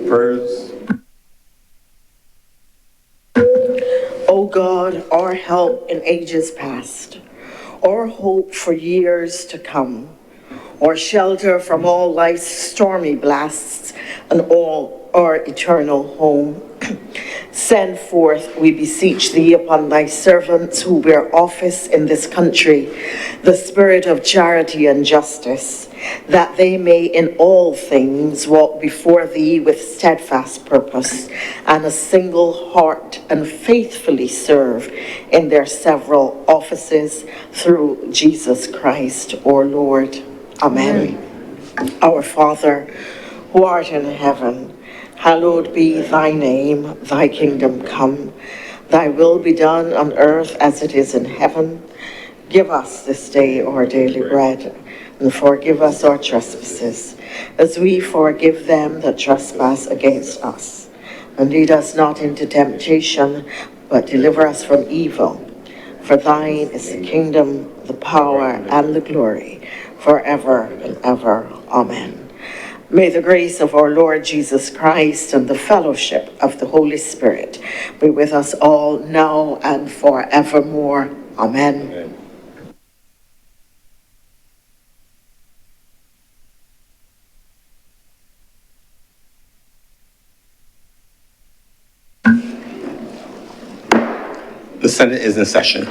prayers. O God, our help in ages past, our hope for years to come, our shelter from all life's stormy blasts, and all our eternal home. Send forth, we beseech thee, upon thy servants who bear office in this country, the spirit of charity and justice, that they may in all things walk before thee with steadfast purpose and a single heart, and faithfully serve in their several offices through Jesus Christ our Lord. Amen. Our Father, who art in heaven, hallowed be thy name, thy kingdom come, thy will be done on earth as it is in heaven. Give us this day our daily bread, and forgive us our trespasses, as we forgive them that trespass against us. And lead us not into temptation, but deliver us from evil. For thine is the kingdom, the power, and the glory, forever and ever. Amen. May the grace of our Lord Jesus Christ and the fellowship of the Holy Spirit be with us all now and forevermore. Amen. Amen. The Senate is in session.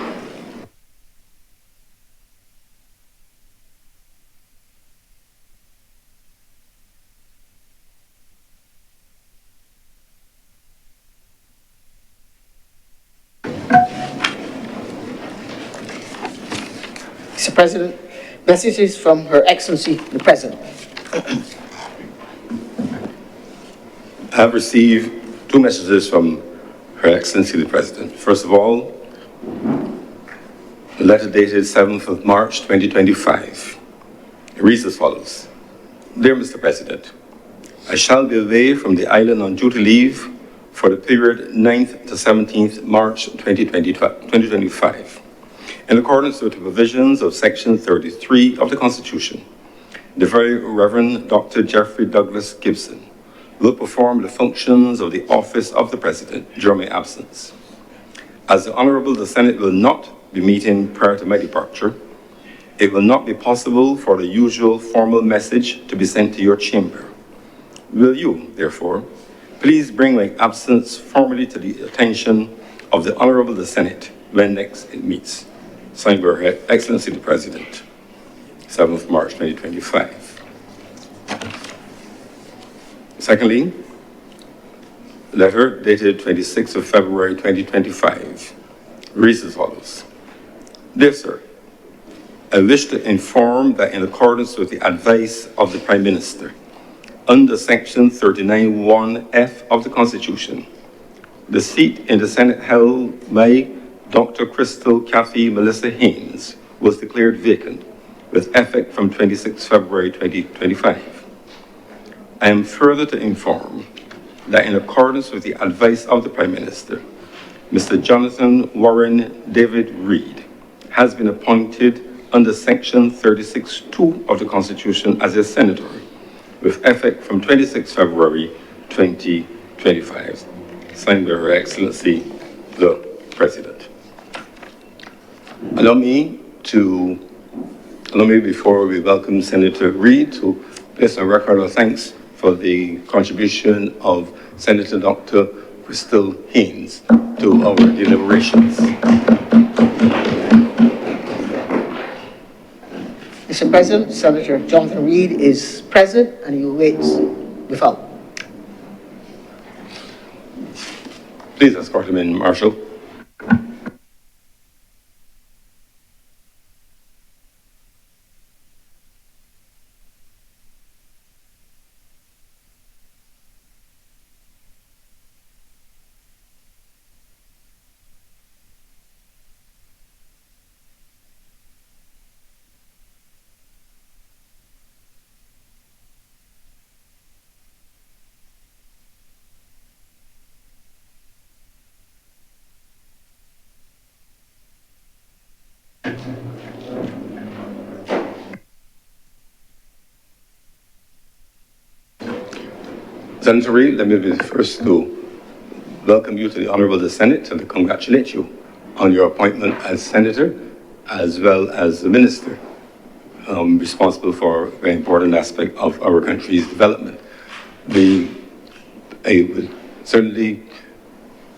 Mr. President, messages from Her Excellency the President. I have received two messages from Her Excellency the President. First of all, a letter dated 7th of March 2025. It reads as follows. Dear Mr. President, I shall be away from the island on duty leave for the period 9th to 17th March 2025. In accordance with the provisions of Section 33 of the Constitution, the Very Reverend Dr. Jeffrey Douglas Gibson will perform the functions of the office of the President during my absence. As the Honorable the Senate will not be meeting prior to my departure, it will not be possible for the usual formal message to be sent to your chamber. Will you, therefore, please bring my absence formally to the attention of the Honorable the Senate when next it meets? Signed by Her Excellency the President, 7th March 2025. Secondly, letter dated 26th of February 2025 reads as follows. Dear Sir, I wish to inform that in accordance with the advice of the Prime Minister, under Section 39(1)(f) of the Constitution, the seat in the Senate held by Dr. Crystal Kathy Melissa Haynes was declared vacant with effect from 26 February 2025. I am further to inform that in accordance with the advice of the Prime Minister, Mr. Jonathan Warren David Reed has been appointed under Section 36(2) of the Constitution as a senator with effect from 26 February 2025. Signed by Her Excellency the President. Allow me, before we welcome Senator Reid, to place on record our thanks for the contribution of Senator Dr. Crystal Haynes to our deliberations. Mr. President, Senator Jonathan Reid is present and he awaits the vote. Please escort him in, Marshal. Senator Reid, let me be the first to welcome you to the Honorable the Senate and to congratulate you on your appointment as Senator as well as the Minister responsible for a very important aspect of our country's development. I would certainly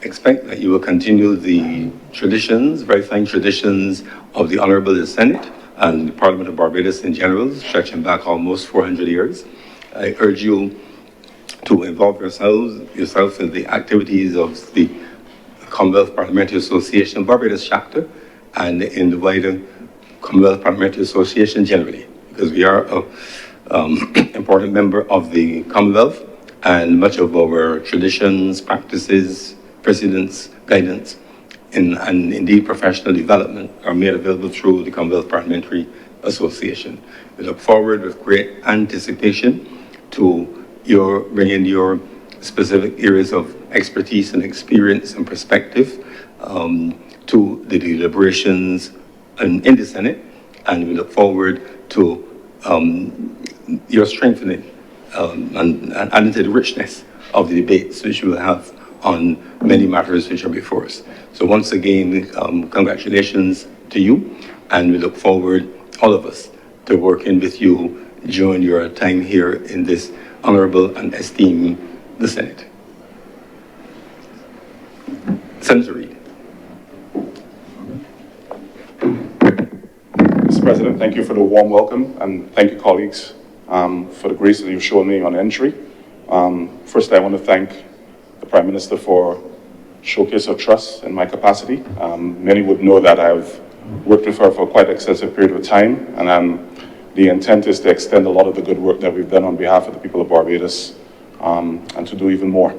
expect that you will continue the traditions, very fine traditions of the Honorable the Senate and the Parliament of Barbados in general, stretching back almost 400 years. I urge you to involve yourself in the activities of the Commonwealth Parliamentary Association Barbados chapter and in the wider Commonwealth Parliamentary Association generally, because we are an important member of the Commonwealth, and much of our traditions, practices, precedents, guidance, and indeed professional development are made available through the Commonwealth Parliamentary Association. We look forward with great anticipation to your bringing your specific areas of expertise and experience and perspective to the deliberations in the Senate, and we look forward to your strengthening and adding to the richness of the debates which we will have on many matters which are before us. So once again, congratulations to you, and we look forward, all of us, to working with you during your time here in this honorable and esteemed the Senate. Senator Reid. Mr. President, thank you for the warm welcome, and thank you, colleagues, for the grace that you've shown me on entry. First, I want to thank the Prime Minister for showcase of trust in my capacity. Many would know that I've worked with her for quite an extensive period of time, and the intent is to extend a lot of the good work that we've done on behalf of the people of Barbados, and to do even more.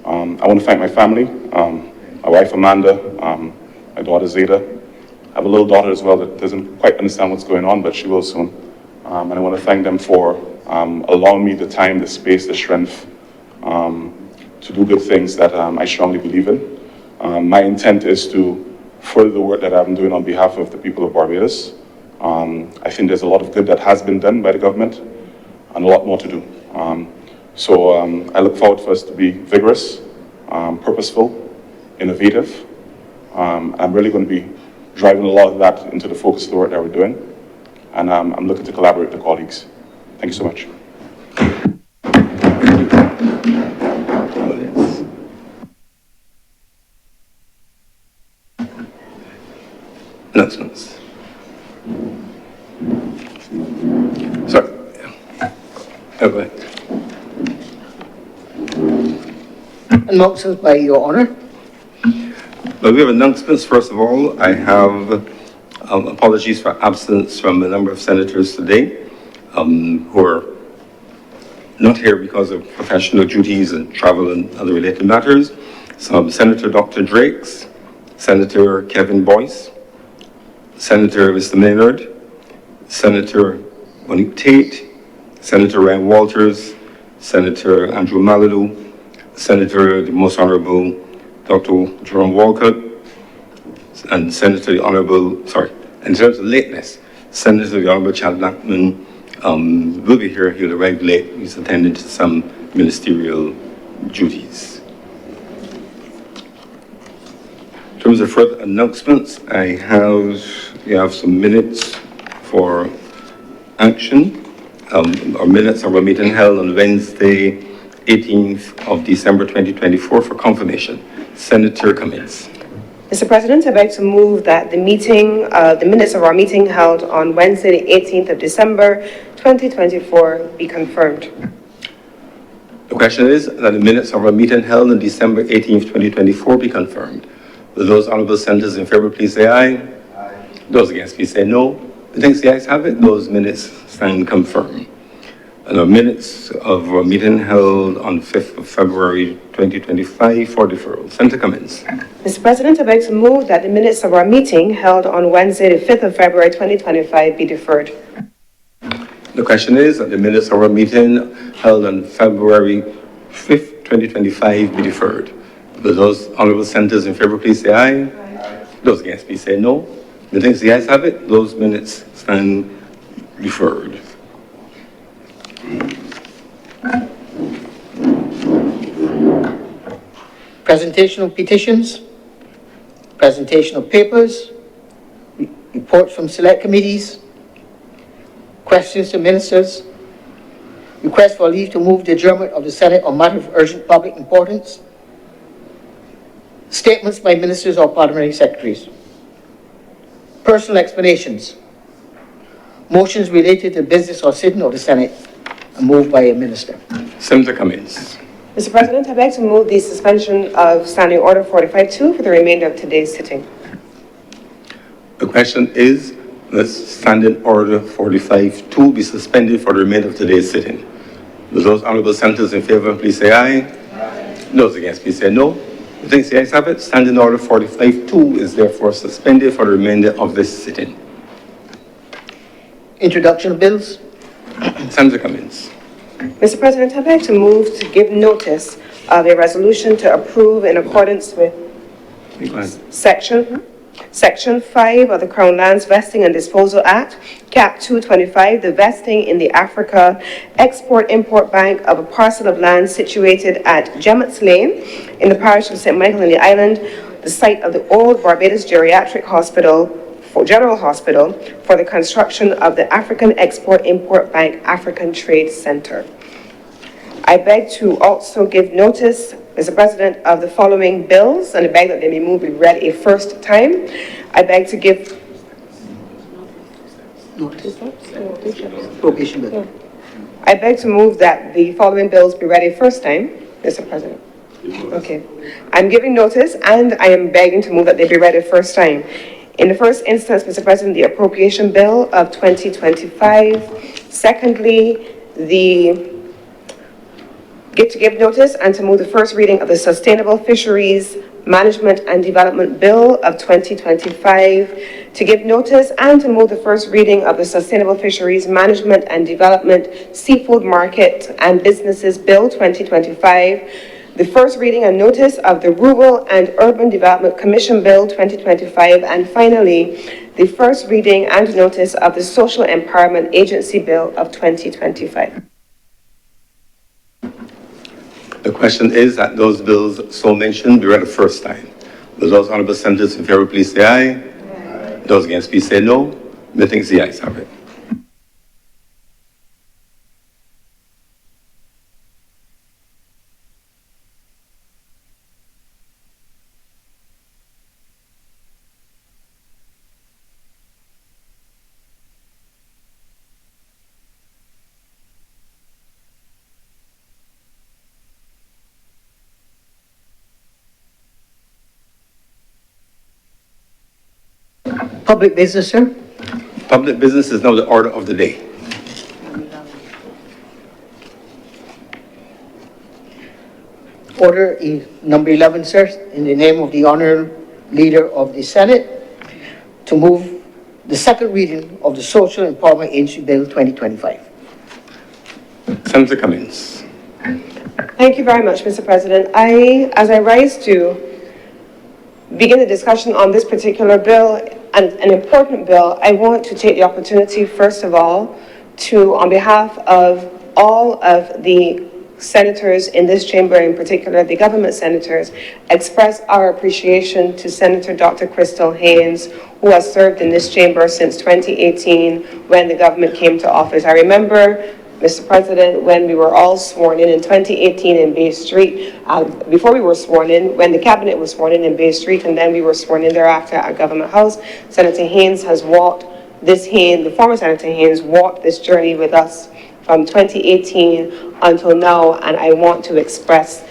I want to thank my family, my wife Amanda, my daughter Zeta. I have a little daughter as well that doesn't quite understand what's going on, but she will soon. And I want to thank them for allowing me the time, the space, the strength to do good things that I strongly believe in. My intent is to further the work that I'm doing on behalf of the people of Barbados. I think there's a lot of good that has been done by the government and a lot more to do. So I look forward for us to be vigorous, purposeful, innovative. I'm really going to be driving a lot of that into the focus of the work that we're doing. And I'm looking to collaborate with the colleagues. Thank you so much. Announcements. Sorry. Go ahead. Announcements by Your Honor. Well, we have announcements. First of all, I have apologies for absence from a number of senators today who are not here because of professional duties and travel and other related matters. So Senator Dr. Drakes, Senator Kevin Boyce, Senator Mr. Maynard, Senator Monique Tate, Senator Ryan Walters, Senator Andrew Maladou, Senator the Most Honorable Dr. Jerome Walcott, and Senator the Honorable, in terms of lateness, Senator the Honorable Chad Blackman will be here. He'll arrive late. He's attending to some ministerial duties. In terms of further announcements, we have some minutes for action, or minutes of a meeting held on Wednesday, 18th of December 2024 for confirmation. Senator Cummins. Mr. President, I'd like to move that the minutes of our meeting held on Wednesday, the 18th of December, 2024 be confirmed. The question is that the minutes of our meeting held on December 18th, 2024 be confirmed. Will those honorable senators in favor please say aye? Aye. Those against please say no. The thanks the ayes have it. Those minutes stand confirmed. And our minutes of our meeting held on 5th of February 2025 for deferral. Senator Cummins. Mr. President, I'd like to move that the minutes of our meeting held on Wednesday, the 5th of February 2025 be deferred. The question is that the minutes of our meeting held on February 5th, 2025 be deferred. Will those honorable senators in favor please say aye? Aye. Those against please say no. The thanks the ayes have it. Those minutes stand deferred. Presentation of petitions, presentation of papers, reports from select committees, questions to ministers, request for leave to move the adjournment of the Senate on matter of urgent public importance, statements by ministers or parliamentary secretaries, personal explanations, motions related to business or sitting of the Senate, and moved by a minister. Senator Cummins. Mr. President, I'd like to move the suspension of Standing Order 45-2 for the remainder of today's sitting. The question is, that Standing Order 45-2 be suspended for the remainder of today's sitting. Will those honorable senators in favor, please say aye. Aye. Those against, please say no. The things the ayes have it. Standing Order 45-2 is therefore suspended for the remainder of this sitting. Introduction of bills. Senator Cummins. Mr. President, I'd like to move to give notice of a resolution to approve in accordance with Go ahead. Section 5 of the Crown Lands Vesting and Disposal Act, Cap 225, the vesting in the Africa Export-Import Bank of a parcel of land situated at Gemmett's Lane in the parish of St. Michael in the island, the site of the old Barbados Geriatric General Hospital for the construction of the African Export-Import Bank African Trade Center. I beg to also give notice, Mr. President, of the following bills, and I beg that they be moved and read a first time. I beg to give Appropriation bill. I beg to move that the following bills be read a first time, Mr. President. Okay. I'm giving notice and I am begging to move that they be read a first time. In the first instance, Mr. President, the appropriation bill of 2025. Secondly, to give notice and to move the first reading of the Sustainable Fisheries Management and Development Bill of 2025, to give notice and to move the first reading of the Sustainable Fisheries Management and Development Seafood Market and Businesses Bill 2025, the first reading and notice of the Rural and Urban Development Commission Bill 2025, and finally, the first reading and notice of the Social Empowerment Agency Bill of 2025. The question is that those bills so mentioned be read the first time. Will those honorable senators in favor, please say aye. Aye. Those against, please say no. The things the ayes have it. Public business, sir. Public business is now the order of the day. Order number 11, sir, in the name of the honorable leader of the Senate, to move the second reading of the Social Empowerment Agency Bill 2025. Senator Cummins. Thank you very much, Mr. President. As I rise to begin the discussion on this particular bill, an important bill, I want to take the opportunity, first of all, to, on behalf of all of the senators in this chamber, in particular the government senators, express our appreciation to Senator Dr. Crystal Haynes, who has served in this chamber since 2018 when the government came to office. I remember, Mr. President, when we were all sworn in 2018 in Bay Street, before we were sworn in, when the cabinet was sworn in Bay Street, and then we were sworn in thereafter at Government House, Senator Haynes has walked the former Senator Haynes walked this journey with us from 2018 until now, and I want to express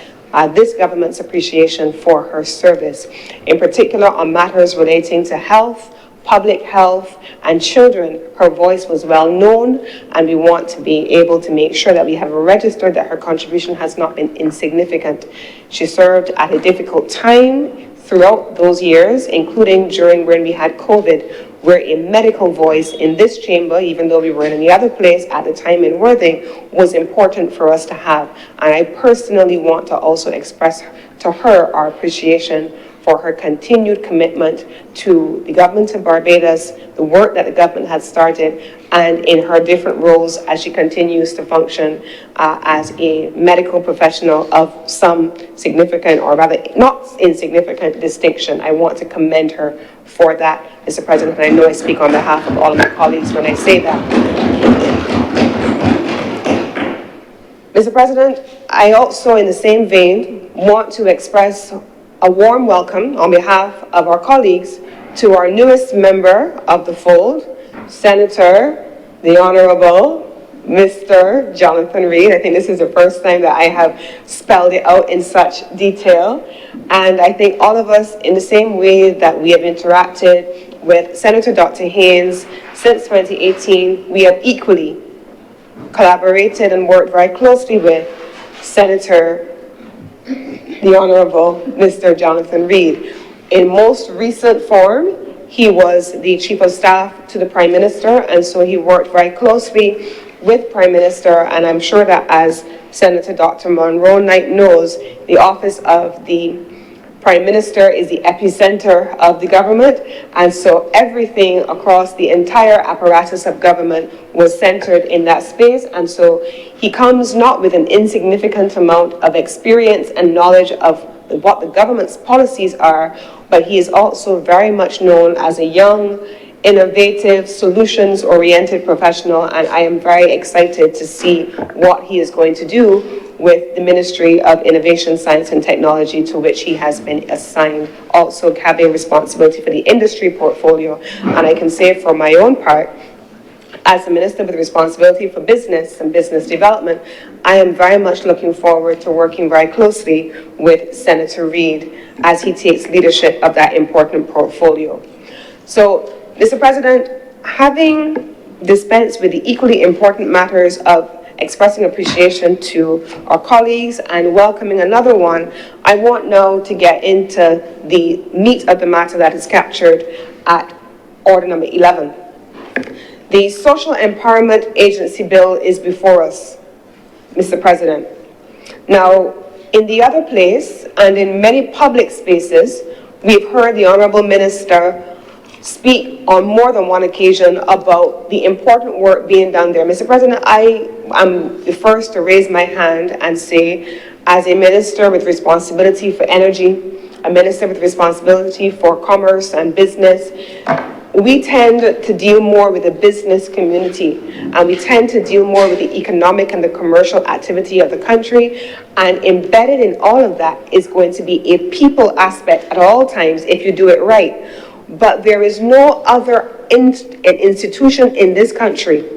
this government's appreciation for her service, in particular on matters relating to health, public health, and children. Her voice was well known, and we want to be able to make sure that we have registered that her contribution has not been insignificant. She served at a difficult time throughout those years, including during when we had COVID, where a medical voice in this chamber, even though we were in any other place at the time in Worthing, was important for us to have. And I personally want to also express to her our appreciation for for her continued commitment to the government of Barbados, the work that the government has started, and in her different roles as she continues to function as a medical professional of some significant, or rather not insignificant, distinction. I want to commend her for that, Mr. President, and I know I speak on behalf of all of my colleagues when I say that. Mr. President, I also, in the same vein, want to express a warm welcome on behalf of our colleagues to our newest member of the fold, Senator, the Honorable Mr. Jonathan Reed. I think this is the first time that I have spelled it out in such detail. And I think all of us, in the same way that we have interacted with Senator Dr. Haynes since 2018, we have equally collaborated and worked very closely with Senator, the Honorable Mr. Jonathan Reed. In most recent form, he was the Chief of Staff to the Prime Minister, and so he worked very closely with Prime Minister, and I'm sure that as Senator Dr. Monroe Knight knows, the office of the Prime Minister is the epicenter of the government, and so everything across the entire apparatus of government was centered in that space, and so he comes not with an insignificant amount of experience and knowledge of what the government's policies are, but he is also very much known as a young, innovative, solutions-oriented professional, and I am very excited to see what he is going to do with the Ministry of Innovation, Science and Technology, to which he has been assigned, also having responsibility for the industry portfolio. And I can say for my own part, as a minister with responsibility for business and business development, I am very much looking forward to working very closely with Senator Reed as he takes leadership of that important portfolio. So, Mr. President, having dispensed with the equally important matters of expressing appreciation to our colleagues and welcoming another one, I want now to get into the meat of the matter that is captured at order number 11. The Social Empowerment Agency Bill is before us, Mr. President. Now, in the other place and in many public spaces, we've heard the Honourable Minister speak on more than one occasion about the important work being done there. Mr. President, I am the first to raise my hand and say, as a minister with responsibility for energy, a minister with responsibility for commerce and business, we tend to deal more with the business community, and we tend to deal more with the economic and the commercial activity of the country, and embedded in all of that is going to be a people aspect at all times if you do it right. But there is no other institution in this country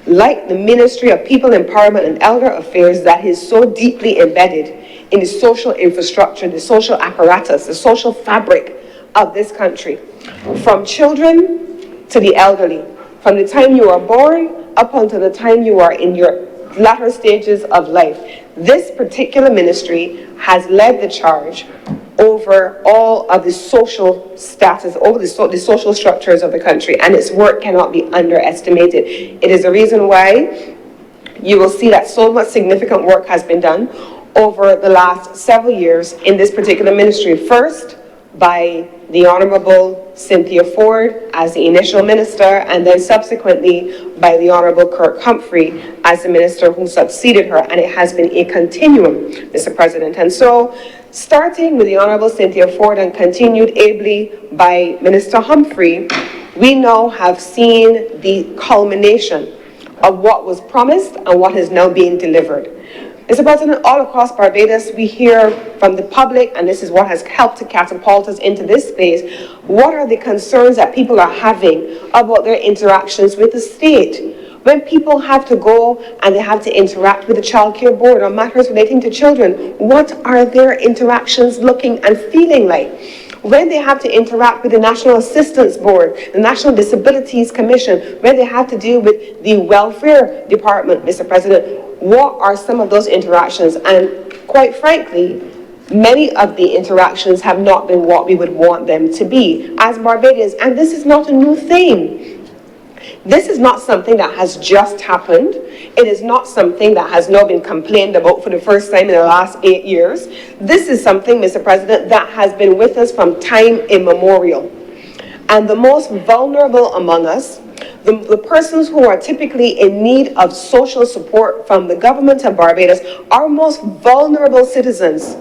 like the Ministry of People Empowerment and Elder Affairs that is so deeply embedded in the social infrastructure, the social apparatus, the social fabric of this country. From children to the elderly, from the time you are born up until the time you are in your latter stages of life. This particular ministry has led the charge over all of the social status, over the social structures of the country, and its work cannot be underestimated. It is the reason why you will see that so much significant work has been done over the last several years in this particular ministry. First, by the Honourable Cynthia Ford as the initial minister, and then subsequently by the Honourable Kirk Humphrey as the minister who succeeded her, and it has been a continuum, Mr. President. And so, starting with the Honourable Cynthia Ford and continued ably by Minister Humphrey, we now have seen the culmination of what was promised and what is now being delivered. Mr. President, all across Barbados, we hear from the public, and this is what has helped to catapult us into this space, what are the concerns that people are having about their interactions with the state? When people have to go and they have to interact with the Child Care Board on matters relating to children, what are their interactions looking and feeling like? When they have to interact with the National Assistance Board, the National Disabilities Commission, when they have to deal with the Welfare Department, Mr. President, what are some of those interactions? And quite frankly, many of the interactions have not been what we would want them to be as Barbadians. And this is not a new thing. This is not something that has just happened. It is not something that has now been complained about for the first time in the last 8 years. This is something, Mr. President, that has been with us from time immemorial. And the most vulnerable among us, the persons who are typically in need of social support from the government of Barbados, our most vulnerable citizens,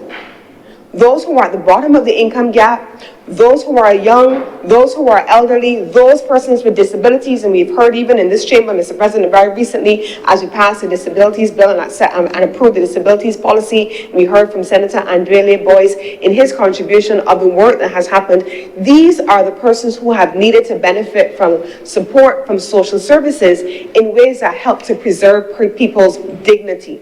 those who are at the bottom of the income gap, those who are young, those who are elderly, those persons with disabilities, and we've heard even in this chamber, Mr. President, very recently, as we passed the disabilities bill and approved the disabilities policy, we heard from Senator Andrele Boyce in his contribution of the work that has happened. These are the persons who have needed to benefit from support from social services in ways that help to preserve people's dignity.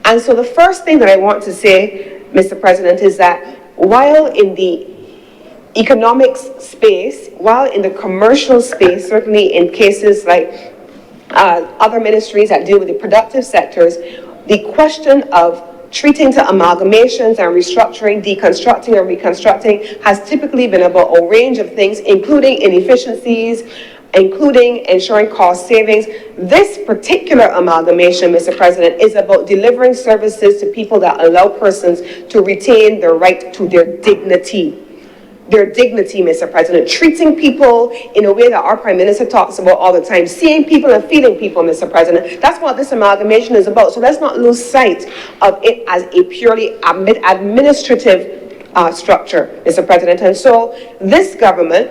And so the first thing that I want to say, Mr. President, is that while in the economics space, while in the commercial space, certainly in cases like other ministries that deal with the productive sectors, the question of treating to amalgamations and restructuring, deconstructing and reconstructing has typically been about a range of things, including inefficiencies, including ensuring cost savings. This particular amalgamation, Mr. President, is about delivering services to people that allow persons to retain their right to their dignity. Their dignity, Mr. President, treating people in a way that our Prime Minister talks about all the time, seeing people and feeling people, Mr. President. That's what this amalgamation is about. So let's not lose sight of it as a purely administrative structure, Mr. President. And so this government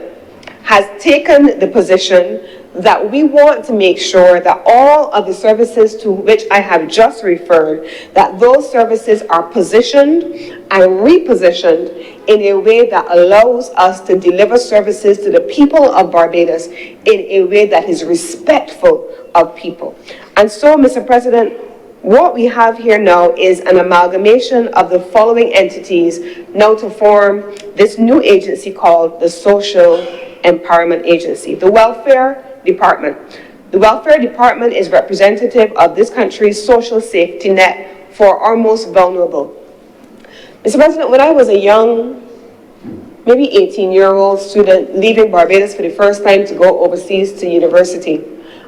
has taken the position that we want to make sure that all of the services to which I have just referred, that those services are positioned and repositioned in a way that allows us to deliver services to the people of Barbados in a way that is respectful of people. And so, Mr. President, what we have here now is an amalgamation of the following entities now to form this new agency called the Social Empowerment Agency, the Welfare Department. The Welfare Department is representative of this country's social safety net for our most vulnerable. Mr. President, when I was a young, maybe 18-year-old student leaving Barbados for the first time to go overseas to university,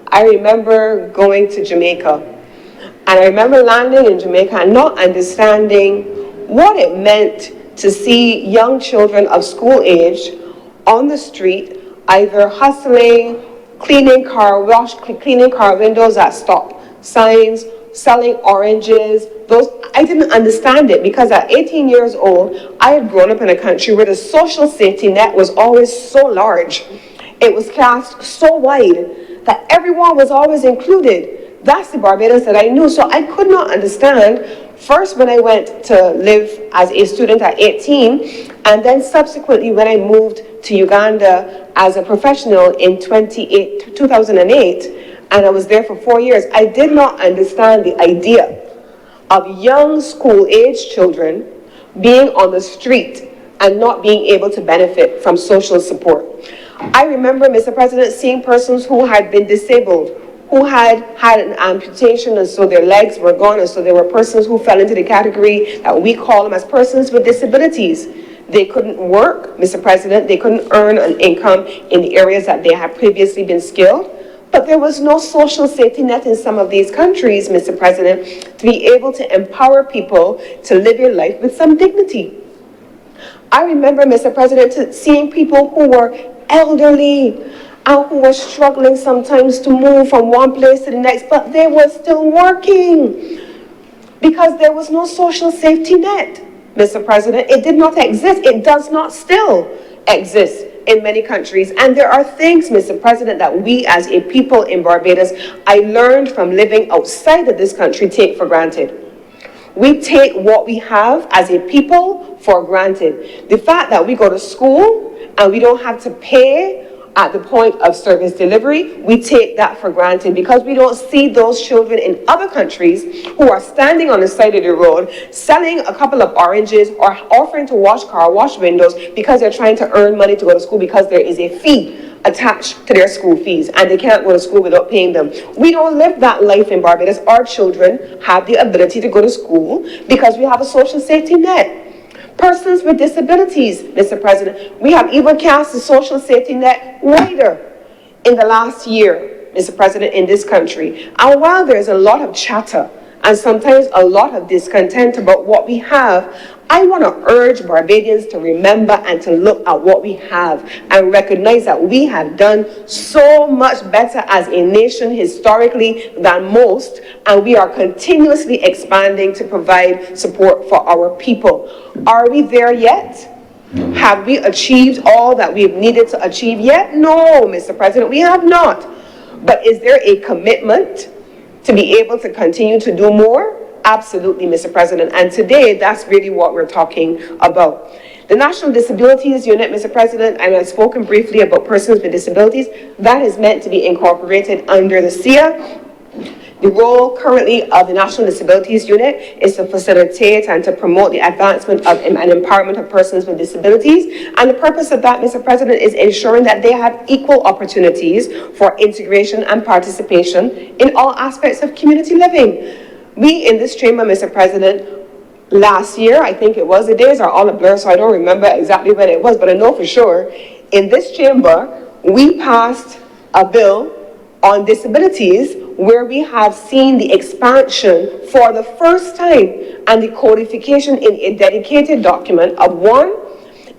I remember going to Jamaica. And I remember landing in Jamaica and not understanding what it meant to see young children of school age on the street, either hustling, cleaning car windows at stop signs, selling oranges. I didn't understand it because at 18 years old, I had grown up in a country where the social safety net was always so large. It was cast so wide that everyone was always included. That's the Barbados that I knew. So I could not understand, first when I went to live as a student at 18, and then subsequently when I moved to Uganda as a professional in 2008, and I was there for 4 years, I did not understand the idea of young school-age children being on the street and not being able to benefit from social support. I remember, Mr. President, seeing persons who had been disabled, who had had an amputation and so their legs were gone, and so there were persons who fell into the category that we call them as persons with disabilities. They couldn't work, Mr. President, they couldn't earn an income in the areas that they had previously been skilled, but there was no social safety net in some of these countries, Mr. President, to be able to empower people to live their life with some dignity. I remember, Mr. President, seeing people who were elderly and who were struggling sometimes to move from one place to the next, but they were still working because there was no social safety net, Mr. President. It did not exist. It does not still exist in many countries. And there are things, Mr. President, that we as a people in Barbados, I learned from living outside of this country, take for granted. We take what we have as a people for granted. The fact that we go to school and we don't have to pay at the point of service delivery, we take that for granted because we don't see those children in other countries who are standing on the side of the road selling a couple of oranges or offering to wash windows because they're trying to earn money to go to school because there is a fee attached to their school fees and they can't go to school without paying them. We don't live that life in Barbados. Our children have the ability to go to school because we have a social safety net. Persons with disabilities, Mr. President, we have even cast the social safety net wider in the last year. Mr. President, in this country. And while there's a lot of chatter and sometimes a lot of discontent about what we have, I want to urge Barbadians to remember and to look at what we have and recognize that we have done so much better as a nation historically than most, and we are continuously expanding to provide support for our people. Are we there yet? Have we achieved all that we've needed to achieve yet? No, Mr. President, we have not. But is there a commitment to be able to continue to do more? Absolutely, Mr. President. And today, that's really what we're talking about. The National Disabilities Unit, Mr. President, and I've spoken briefly about persons with disabilities, that is meant to be incorporated under the SIA. The role currently of the National Disabilities Unit is to facilitate and to promote the advancement of and empowerment of persons with disabilities. And the purpose of that, Mr. President, is ensuring that they have equal opportunities for integration and participation in all aspects of community living. We in this chamber, Mr. President, last year, I think it was, the days are all a blur, so I don't remember exactly when it was, but I know for sure, in this chamber, we passed a bill on disabilities where we have seen the expansion for the first time and the codification in a dedicated document of one,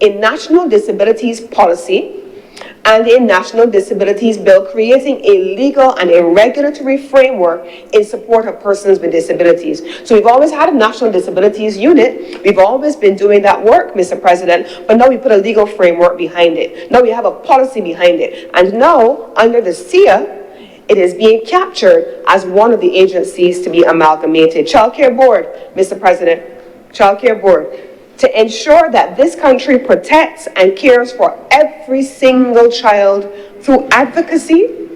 a national disabilities policy, and a national disabilities bill creating a legal and a regulatory framework in support of persons with disabilities. So we've always had a national disabilities unit. We've always been doing that work, Mr. President, but now we put a legal framework behind it. Now we have a policy behind it. And now, under the SIA, it is being captured as one of the agencies to be amalgamated. Child Care Board, Mr. President, Child Care Board, to ensure that this country protects and cares for every single child through advocacy,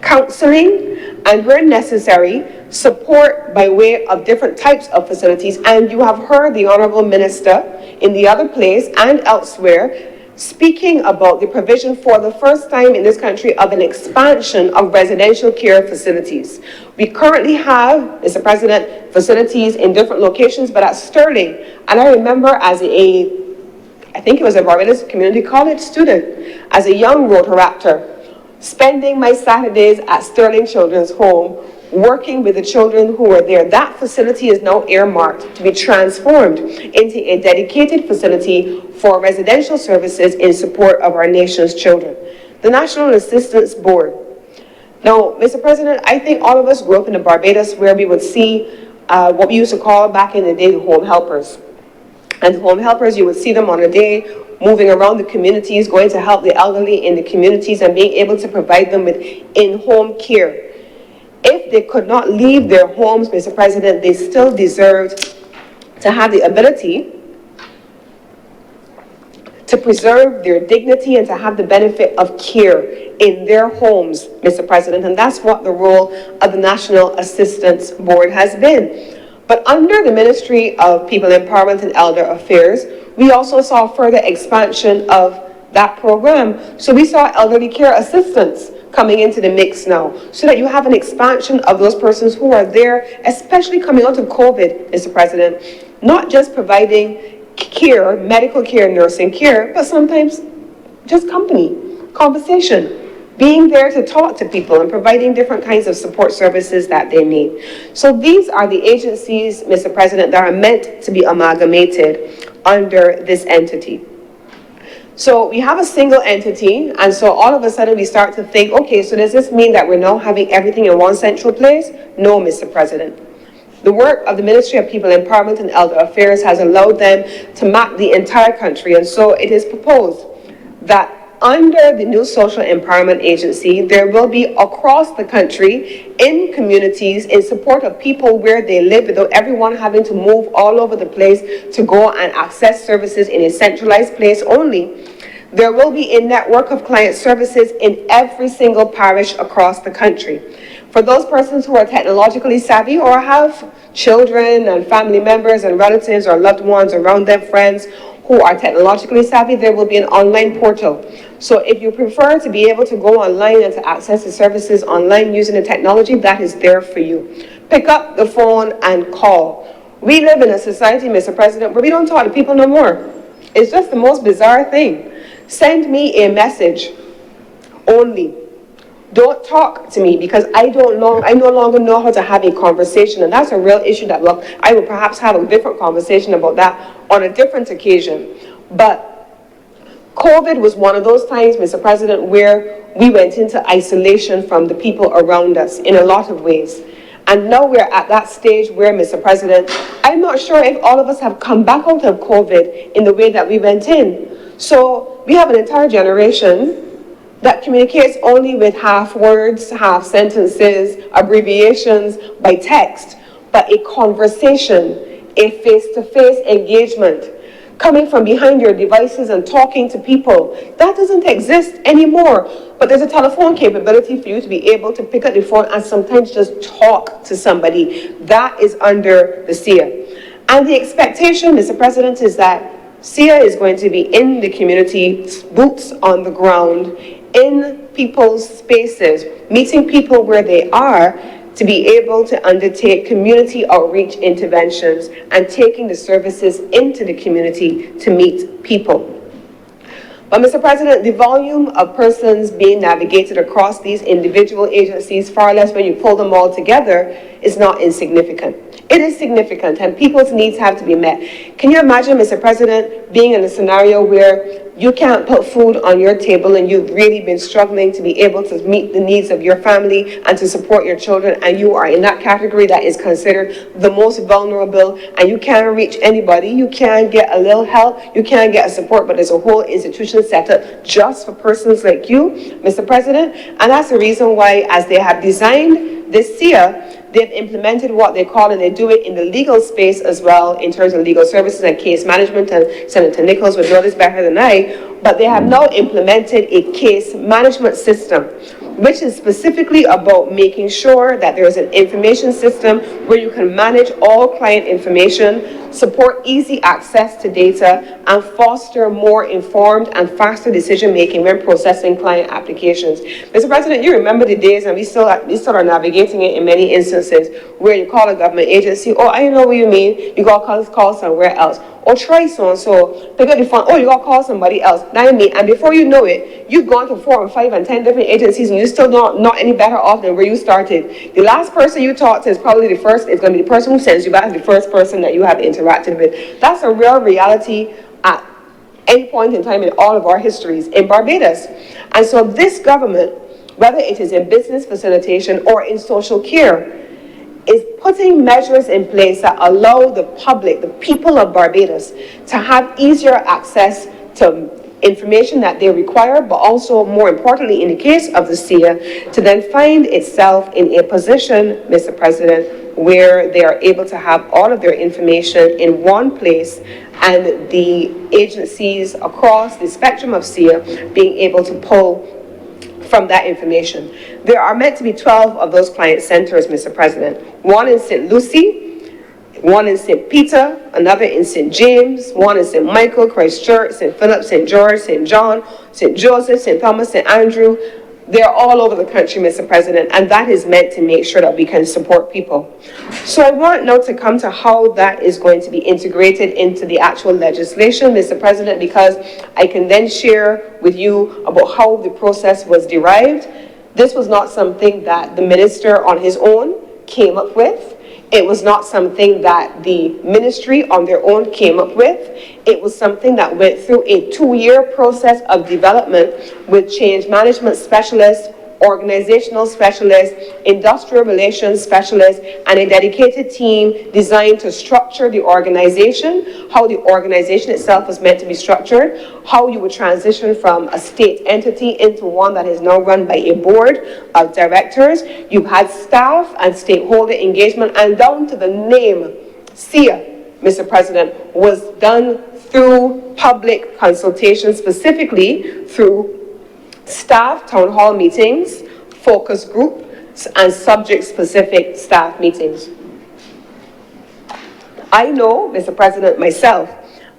counseling, and where necessary, support by way of different types of facilities. And you have heard the Honorable Minister in the other place and elsewhere speaking about the provision for the first time in this country of an expansion of residential care facilities. We currently have, Mr. President, facilities in different locations, but at Sterling, and I remember as I think it was a Barbados Community College student, as a young Rotaraptor, spending my Saturdays at Sterling Children's Home, working with the children who were there. That facility is now earmarked to be transformed into a dedicated facility for residential services in support of our nation's children. The National Assistance Board. Now, Mr. President, I think all of us grew up in the Barbados where we would see what we used to call back in the day the home helpers. And the home helpers, you would see them on a day moving around the communities, going to help the elderly in the communities and being able to provide them with in-home care. If they could not leave their homes, Mr. President, they still deserved to have the ability to preserve their dignity and to have the benefit of care in their homes, Mr. President. And that's what the role of the National Assistance Board has been. But under the Ministry of People Empowerment and Elder Affairs, we also saw further expansion of that program. So we saw elderly care assistants coming into the mix now, so that you have an expansion of those persons who are there, especially coming out of COVID, Mr. President, not just providing care, medical care, nursing care, but sometimes just company, conversation, being there to talk to people and providing different kinds of support services that they need. So these are the agencies, Mr. President, that are meant to be amalgamated under this entity. So we have a single entity, and so all of a sudden we start to think, okay, so does this mean that we're now having everything in one central place? No, Mr. President. The work of the Ministry of People Empowerment and Elder Affairs has allowed them to map the entire country, and so it is proposed that under the new Social Empowerment Agency, there will be across the country in communities in support of people where they live without everyone having to move all over the place to go and access services in a centralized place only. There will be a network of client services in every single parish across the country. For those persons who are technologically savvy or have children and family members and relatives or loved ones around them, friends who are technologically savvy, there will be an online portal. So if you prefer to be able to go online and to access the services online using the technology, that is there for you. Pick up the phone and call. We live in a society, Mr. President, where we don't talk to people no more. It's just the most bizarre thing. Send me a message only. Don't talk to me because I no longer know how to have a conversation. And that's a real issue that I will perhaps have a different conversation about that on a different occasion. But COVID was one of those times, Mr. President, where we went into isolation from the people around us in a lot of ways. And now we're at that stage where, Mr. President, I'm not sure if all of us have come back out of COVID in the way that we went in. So we have an entire generation that communicates only with half words, half sentences, abbreviations by text, but a conversation, a face-to-face engagement, coming from behind your devices and talking to people, that doesn't exist anymore. But there's a telephone capability for you to be able to pick up the phone and sometimes just talk to somebody. That is under the SIA. And the expectation, Mr. President, is that SIA is going to be in the community, boots on the ground, in people's spaces, meeting people where they are, to be able to undertake community outreach interventions and taking the services into the community to meet people. But, Mr. President, the volume of persons being navigated across these individual agencies, far less when you pull them all together, is not insignificant. It is significant, and people's needs have to be met. Can you imagine, Mr. President, being in a scenario where you can't put food on your table and you've really been struggling to be able to meet the needs of your family and to support your children, and you are in that category that is considered the most vulnerable, and you can't reach anybody, you can't get a little help, you can't get a support, but there's a whole institution set up just for persons like you, Mr. President, and that's the reason why, as they have designed this SIA, they've implemented what they call, and they do it in the legal space as well, in terms of legal services and case management, and Senator Nichols would know this better than I, but they have now implemented a case management system, which is specifically about making sure that there is an information system where you can manage all client information, support easy access to data, and foster more informed and faster decision-making when processing client applications. Mr. President, you remember the days, and we still are navigating it in many instances, where you call a government agency, oh, I know what you mean, you got to call somewhere else. Or try so-and-so, pick up the phone, oh, you got to call somebody else. Now me, and before you know it, you've gone to 4 and 5 and 10 different agencies, and you're still not any better off than where you started. The last person you talk to is probably it's going to be the person who sends you back, the first person that you have interacted with. That's a real reality at any point in time in all of our histories in Barbados. And so this government, whether it is in business facilitation or in social care, is putting measures in place that allow the public, the people of Barbados, to have easier access to information that they require, but also, more importantly, in the case of the SIA, to then find itself in a position, Mr. President, where they are able to have all of their information in one place, and the agencies across the spectrum of SIA being able to pull from that information. There are meant to be 12 of those client centers, Mr. President. One in St. Lucie, one in St. Peter, another in St. James, one in St. Michael, Christchurch, St. Philip, St. George, St. John, St. Joseph, St. Thomas, St. Andrew. They're all over the country, Mr. President, and that is meant to make sure that we can support people. So I want now to come to how that is going to be integrated into the actual legislation, Mr. President, because I can then share with you about how the process was derived. This was not something that the minister on his own came up with. It was not something that the ministry on their own came up with. It was something that went through a 2-year process of development with change management specialists, organizational specialists, industrial relations specialists, and a dedicated team designed to structure the organization, how the organization itself was meant to be structured, how you would transition from a state entity into one that is now run by a board of directors. You've had staff and stakeholder engagement, and down to the name, SIA, Mr. President, was done through public consultation, specifically through staff town hall meetings, focus groups, and subject-specific staff meetings. I know, Mr. President, myself,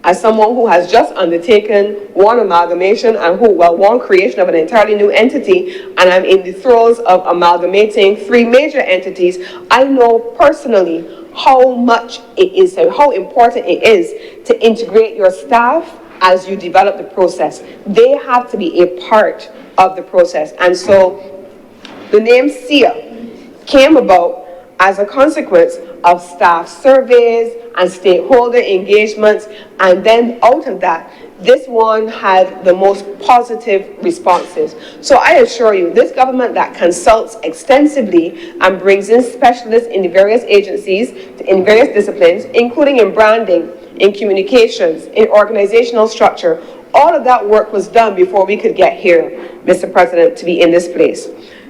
as someone who has just undertaken one amalgamation and one creation of an entirely new entity, and I'm in the throes of amalgamating 3 major entities, I know personally how much it is and how important it is to integrate your staff as you develop the process. They have to be a part of the process. And so The name SEA came about as a consequence of staff surveys and stakeholder engagements, and then out of that, this one had the most positive responses. So I assure you, this government that consults extensively and brings in specialists in the various agencies, in various disciplines, including in branding, in communications, in organizational structure, all of that work was done before we could get here, Mr. President, to be in this place.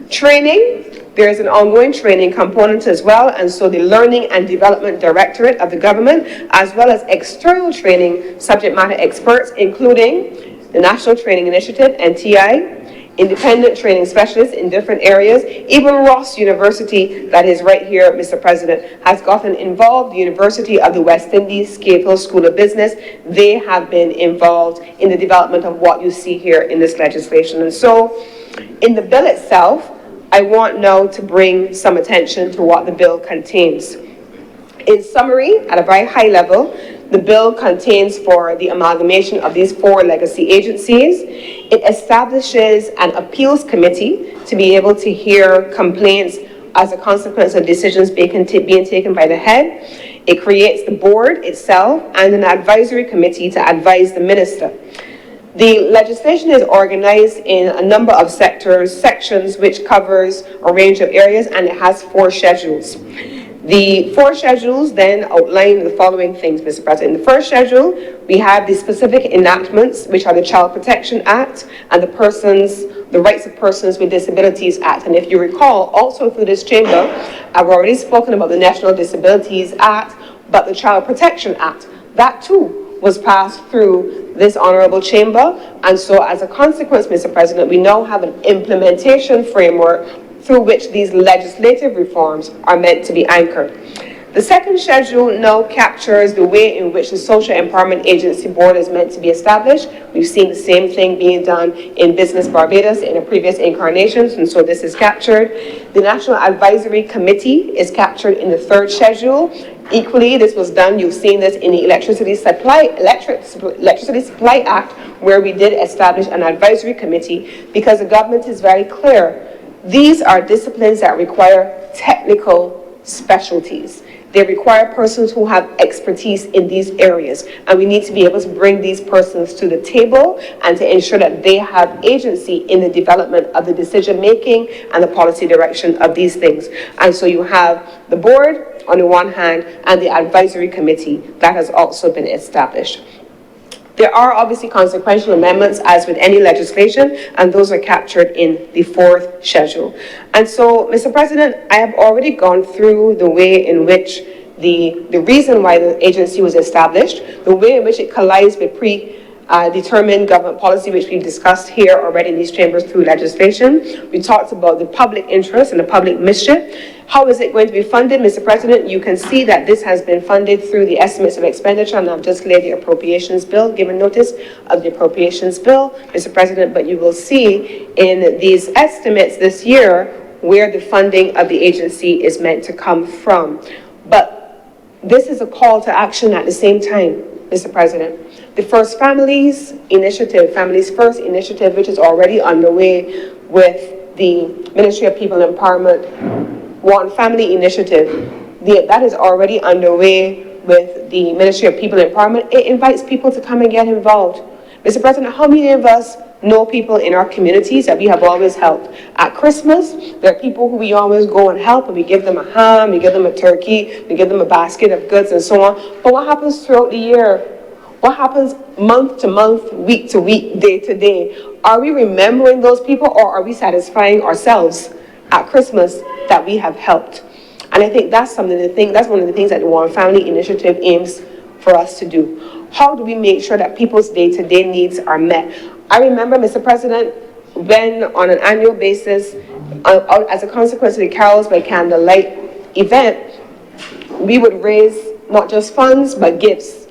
Training, there is an ongoing training component as well, and so the Learning and Development Directorate of the government, as well as external training subject matter experts, including the National Training Initiative, NTI, independent training specialists in different areas. Even Ross University, that is right here, Mr. President, has gotten involved. The University of the West Indies, Scape Hill School of Business, they have been involved in the development of what you see here in this legislation. And so, in the bill itself, I want now to bring some attention to what the bill contains. In summary, at a very high level, the bill contains for the amalgamation of these 4 legacy agencies. It establishes an appeals committee to be able to hear complaints as a consequence of decisions being taken by the head. It creates the board itself and an advisory committee to advise the minister. The legislation is organized in a number of sections, which covers a range of areas, and it has 4 schedules. The 4 schedules then outline the following things, Mr. President. In the first schedule, we have the specific enactments, which are the Child Protection Act and the Rights of Persons with Disabilities Act. And if you recall, also through this chamber, I've already spoken about the National Disabilities Act, but the Child Protection Act, that too was passed through this honorable chamber. And so as a consequence, Mr. President, we now have an implementation framework through which these legislative reforms are meant to be anchored. The second schedule now captures the way in which the Social Empowerment Agency Board is meant to be established. We've seen the same thing being done in Business Barbados in a previous incarnations, and so this is captured. The National Advisory Committee is captured in the third schedule. Equally, this was done, you've seen this in the Electricity Supply Act, where we did establish an advisory committee because the government is very clear. These are disciplines that require technical specialties. They require persons who have expertise in these areas, and we need to be able to bring these persons to the table and to ensure that they have agency in the development of the decision-making and the policy direction of these things. And so you have the board on the one hand and the advisory committee that has also been established. There are obviously consequential amendments, as with any legislation, and those are captured in the 4th schedule. And so, Mr. President, I have already gone through the way in which the reason why the agency was established, the way in which it collides with predetermined government policy, which we've discussed here already in these chambers through legislation. We talked about the public interest and the public mischief. How is it going to be funded, Mr. President? You can see that this has been funded through the estimates of expenditure, and I've just laid the appropriations bill, given notice of the appropriations bill, Mr. President, but you will see in these estimates this year where the funding of the agency is meant to come from. But this is a call to action at the same time, Mr. President. The First Families Initiative, Families First Initiative, which is already underway with the Ministry of People Empowerment, One Family Initiative, that is already underway with the Ministry of People Empowerment. It invites people to come and get involved. Mr. President, how many of us know people in our communities that we have always helped? At Christmas, there are people who we always go and help, and we give them a ham, we give them a turkey, we give them a basket of goods and so on. But what happens throughout the year? What happens month to month, week to week, day to day? Are we remembering those people, or are we satisfying ourselves at Christmas that we have helped? And I think that's one of the things that the One Family Initiative aims for us to do. How do we make sure that people's day-to-day needs are met? I remember, Mr. President, when on an annual basis, as a consequence of the Carols by Candlelight event, we would raise not just funds, but gifts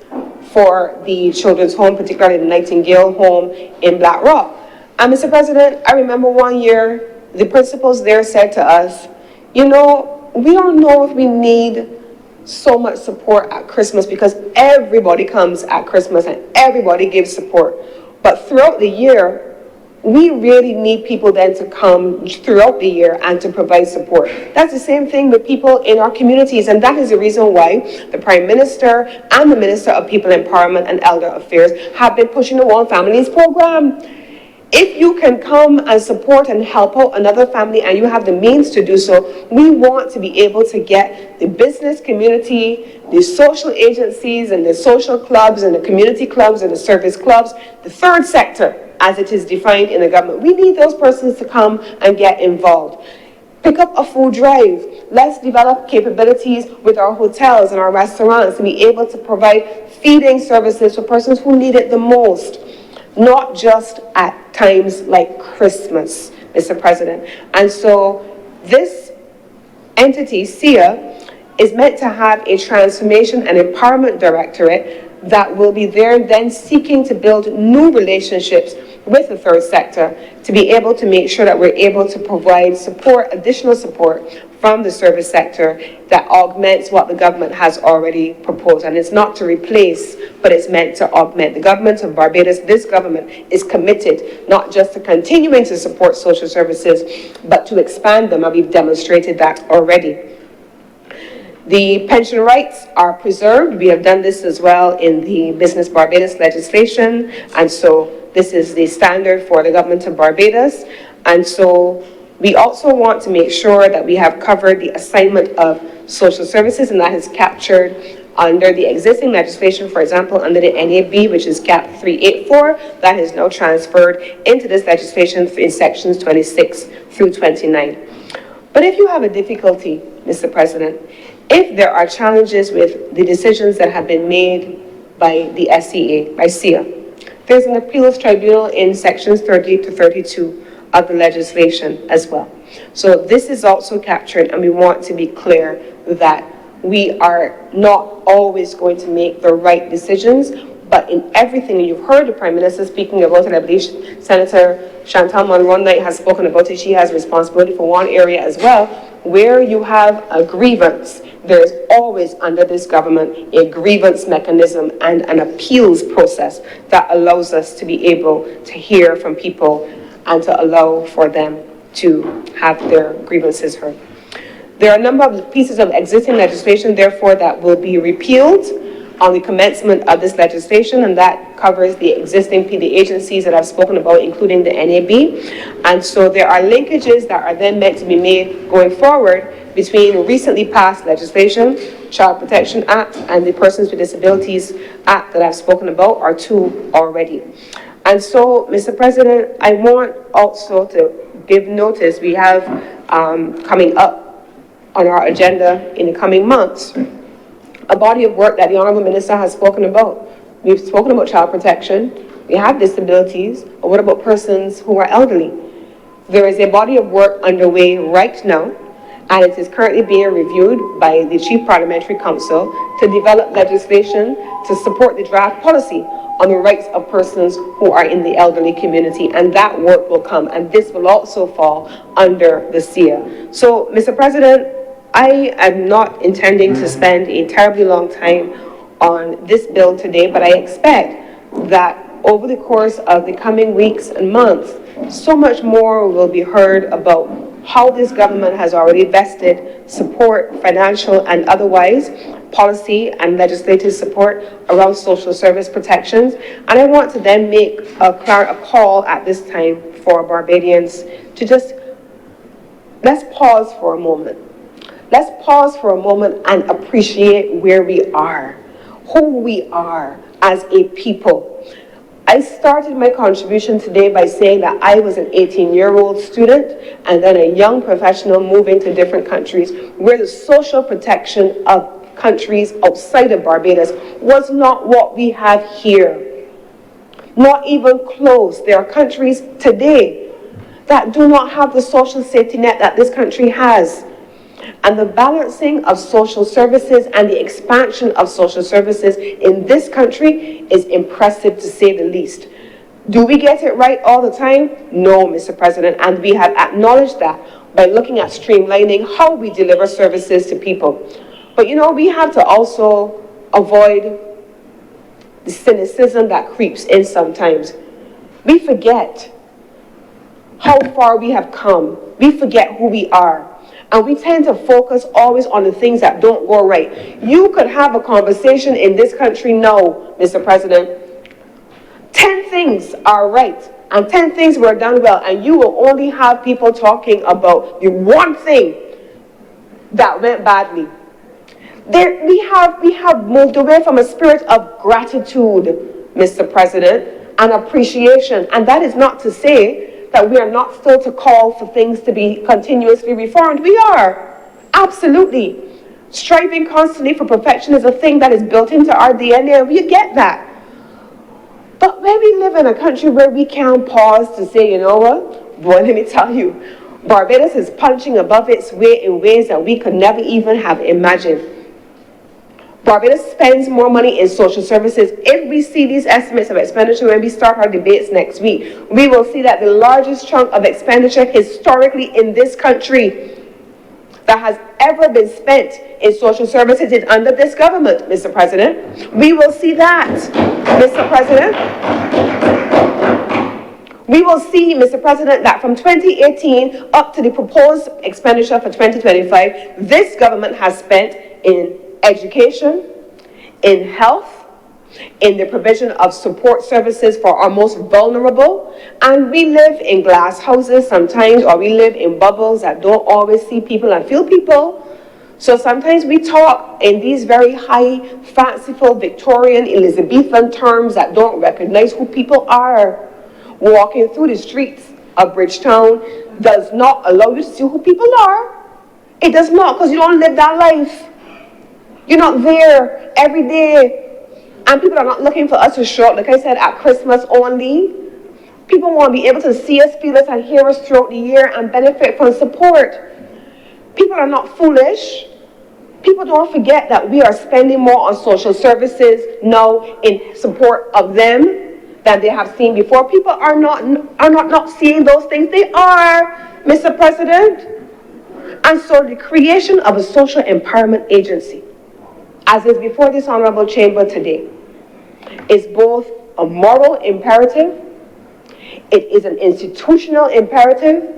for the children's home, particularly the Nightingale home in Black Rock. And Mr. President, I remember one year, the principals there said to us, you know, we don't know if we need so much support at Christmas because everybody comes at Christmas and everybody gives support. But throughout the year, we really need people then to come throughout the year and to provide support. That's the same thing with people in our communities, and that is the reason why the Prime Minister and the Minister of People Empowerment and Elder Affairs have been pushing the One Families program. If you can come and support and help out another family and you have the means to do so, we want to be able to get the business community, the social agencies and the social clubs and the community clubs and the service clubs, the third sector as it is defined in the government. We need those persons to come and get involved. Pick up a food drive. Let's develop capabilities with our hotels and our restaurants to be able to provide feeding services for persons who need it the most. Not just at times like Christmas, Mr. President. And so this entity, SIA, is meant to have a transformation and empowerment directorate that will be there then seeking to build new relationships with the third sector to be able to make sure that we're able to provide support, additional support from the service sector that augments what the government has already proposed. And it's not to replace, but it's meant to augment. The government of Barbados, this government, is committed not just to continuing to support social services, but to expand them, and we've demonstrated that already. The pension rights are preserved. We have done this as well in the Business Barbados legislation, and so this is the standard for the government of Barbados. And so we also want to make sure that we have covered the assignment of social services, and that is captured under the existing legislation, for example, under the NAB, which is CAP 384, that is now transferred into this legislation in sections 26 through 29. But if you have a difficulty, Mr. President, if there are challenges with the decisions that have been made by the SEA, by SIA, there's an appeals tribunal in sections 30 to 32 of the legislation as well. So this is also captured, and we want to be clear that we are not always going to make the right decisions, but in everything, you've heard the Prime Minister speaking about it. I believe Senator Chantal Monroe-Knight has spoken about it. She has responsibility for one area as well, where you have a grievance. There is always under this government a grievance mechanism and an appeals process that allows us to be able to hear from people and to allow for them to have their grievances heard. There are a number of pieces of existing legislation, therefore, that will be repealed on the commencement of this legislation, and that covers the existing PD agencies that I've spoken about, including the NAB. And so there are linkages that are then meant to be made going forward between recently passed legislation, Child Protection Act, and the Persons with Disabilities Act that I've spoken about are two already. And so, Mr. President, I want also to give notice. We have coming up on our agenda in the coming months a body of work that the Honourable Minister has spoken about. We've spoken about child protection. We have disabilities. But what about persons who are elderly? There is a body of work underway right now, and it is currently being reviewed by the Chief Parliamentary Council to develop legislation to support the draft policy on the rights of persons who are in the elderly community, and that work will come, and this will also fall under the SIA. So, Mr. President, I am not intending to spend a terribly long time on this bill today, but I expect that over the course of the coming weeks and months, so much more will be heard about how this government has already vested support, financial and otherwise, policy and legislative support around social service protections. And I want to then make a call at this time for Barbadians to just, let's pause for a moment. Let's pause for a moment and appreciate where we are, who we are as a people. I started my contribution today by saying that I was an 18-year-old student and then a young professional moving to different countries where the social protection of countries outside of Barbados was not what we have here. Not even close. There are countries today that do not have the social safety net that this country has. And the balancing of social services and the expansion of social services in this country is impressive, to say the least. Do we get it right all the time? No, Mr. President, and we have acknowledged that by looking at streamlining how we deliver services to people. But you know, we have to also avoid the cynicism that creeps in sometimes. We forget how far we have come. We forget who we are. And we tend to focus always on the things that don't go right. You could have a conversation in this country now, Mr. President. 10 things are right, and 10 things were done well, and you will only have people talking about the one thing that went badly. We have moved away from a spirit of gratitude, Mr. President, and appreciation. And that is not to say that we are not still to call for things to be continuously reformed. We are, absolutely. Striving constantly for perfection is a thing that is built into our DNA, and we get that. But when we live in a country where we can pause to say, you know what, boy, let me tell you, Barbados is punching above its weight in ways that we could never even have imagined. Barbados spends more money in social services. If we see these estimates of expenditure when we start our debates next week, we will see that the largest chunk of expenditure historically in this country that has ever been spent in social services is under this government, Mr. President. We will see that, Mr. President. We will see, Mr. President, that from 2018 up to the proposed expenditure for 2025, this government has spent in education, in health, in the provision of support services for our most vulnerable. And we live in glass houses sometimes, or we live in bubbles that don't always see people and feel people. So sometimes we talk in these very high, fanciful, Victorian, Elizabethan terms that don't recognize who people are. Walking through the streets of Bridgetown does not allow you to see who people are. It does not, because you don't live that life. You're not there every day. And people are not looking for us to show up, like I said, at Christmas only. People want to be able to see us, feel us, and hear us throughout the year and benefit from support. People are not foolish. People don't forget that we are spending more on social services now in support of them than they have seen before. People are not seeing those things. They are, Mr. President. And so the creation of a social empowerment agency, as is before this honorable chamber today, is both a moral imperative, it is an institutional imperative,